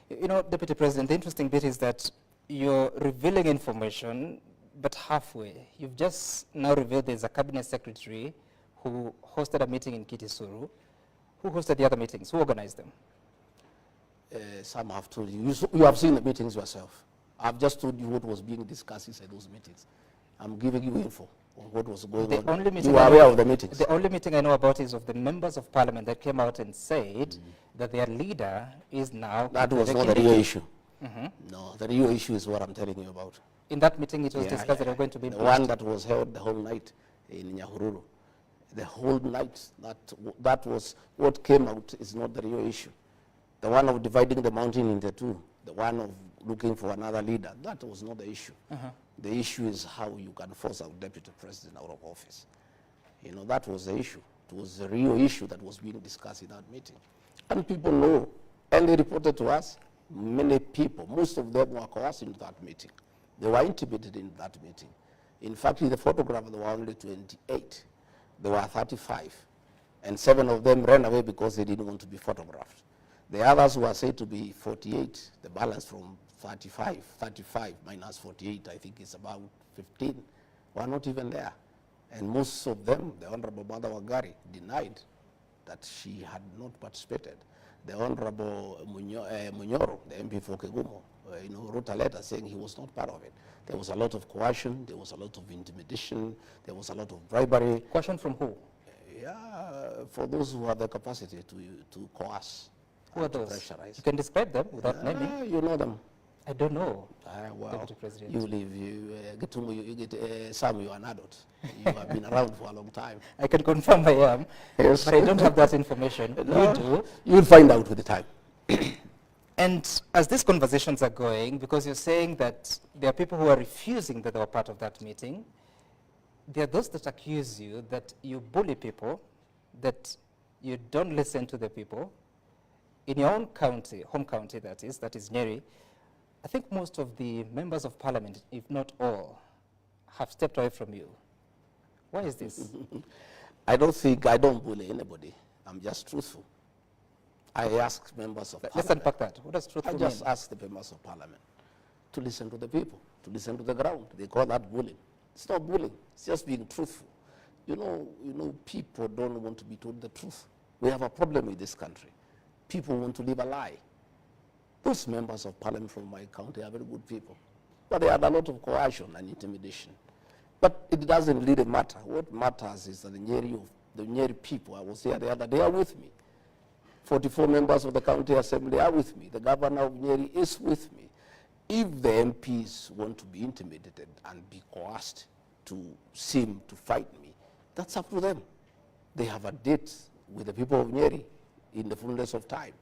You know, Deputy President, the interesting bit is that you're revealing information, but halfway. You've just now revealed there's a cabinet secretary who hosted a meeting in Kitisuru. Who hosted the other meetings? Who organized them? Some have told you. You have seen the meetings yourself. I've just told you what was being discussed inside those meetings. I'm giving you info on what was going on. You are aware of the meetings. The only meeting I know about is of the members of parliament that came out and said that their leader is now... That was not the real issue. No, the real issue is what I'm telling you about. In that meeting, it was discussed that they were going to be the impeached. one that was held the whole night in Nyahururu. The whole night, that was what came out is not the real issue. The one of dividing the mountain into two, the one of looking for another leader, that was not the issue. The issue is how you can force our deputy president out of office. You know, that was the issue. It was the real issue that was being discussed in that meeting. And people know, and they reported to us, many people, most of them were coerced into that meeting. They were intimidated in that meeting. In fact, in the photograph, there were only 28. There were 35. And 7 of them ran away because they didn't want to be photographed. The others were said to be 48. The balance from 35 minus 48, I think is about 15, were not even there. And most of them, the Honorable Mother Wangari, denied that she had not participated. The Honorable Munyoro, the MP for Kegumo, wrote a letter saying he was not part of it. There was a lot of coercion, there was a lot of intimidation, there was a lot of bribery. Coercion from who? For those who have the capacity to coerce. Who are those? Pressurize. You can describe them without naming. You know them. I don't know. Well, Deputy President. you live, you get Sam, you're an adult. You have been around for a long time. I can confirm I am, yes. But I don't have that information. No, you do. You'll find out with the time. And as these conversations are going, because you're saying that there are people who are refusing that they were part of that meeting, there are those that accuse you that you bully people, that you don't listen to the people. In your own county, home county that is Nyeri, I think most of the members of parliament, if not all, have stepped away from you. Why is this? I don't bully anybody. I'm just truthful. I ask members of parliament. Let's unpack that. What does truthful mean? I just ask the members of parliament to listen to the people, to listen to the ground. They call that bullying. It's not bullying. It's just being truthful. You know, people don't want to be told the truth. We have a problem with this country. People want to live a lie. Those members of parliament from my county are very good people. But they had a lot of coercion and intimidation. But it doesn't really matter. What matters is that the Nyeri people, I was here the other day, are with me. 44 members of the county assembly are with me. The governor of Nyeri is with me. If the MPs want to be intimidated and be coerced to seem to fight me, that's up to them. They have a date with the people of Nyeri in the fullness of time.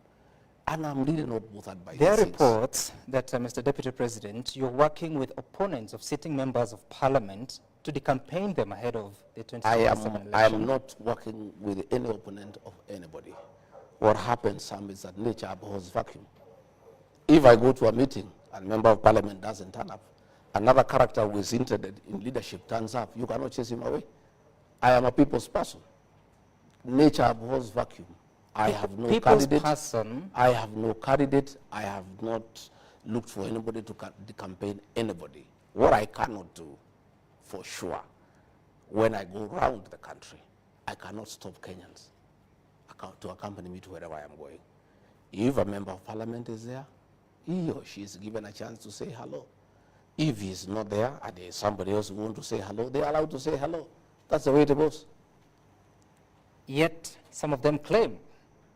And I'm really not bothered by there these are things. reports that, Mr. Deputy President, you're working with opponents of sitting members of parliament to decampaign them ahead of the 2027 election. I am not working with any opponent of anybody. What happens, Sam, is that nature abhors vacuum. If I go to a meeting and a member of parliament doesn't turn up, another character who is interested in leadership turns up, you cannot chase him away. I am a people's person. Nature abhors vacuum. I have no candidate. I have no candidate. I have not looked for anybody to campaign anybody. What I cannot do, for sure, when I go around the country, I cannot stop Kenyans to accompany me to wherever I am going. If a member of parliament is there, he or she is given a chance to say hello. If he is not there and there is somebody else who wants to say hello, they are allowed to say hello. That's the way it goes. Yet some of them claim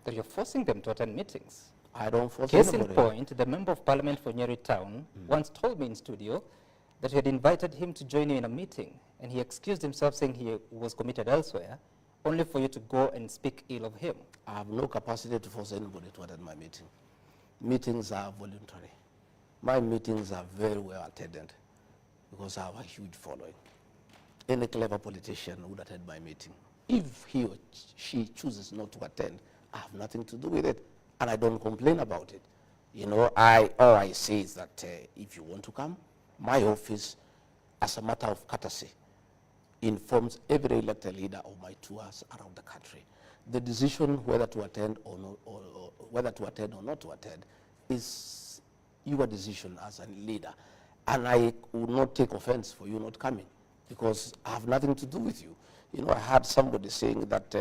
that you're forcing them to attend meetings. I don't force anybody. Case in point, the member of parliament for Nyeri Town once told me in studio that you had invited him to join you in a meeting, and he excused himself saying he was committed elsewhere, only for you to go and speak ill of him. I have no capacity to force anybody to attend my meeting. Meetings are voluntary. My meetings are very well attended because I have a huge following. Any clever politician would attend my meeting. If he or she chooses not to attend, I have nothing to do with it, and I don't complain about it. You know, all I say is that if you want to come, my office, as a matter of courtesy, informs every elected leader of my tours around the country. The decision whether to attend or not, or whether to attend or not to attend, is your decision as a leader, and I would not take offense for you not coming, because I have nothing to do with you. You know, I heard somebody saying that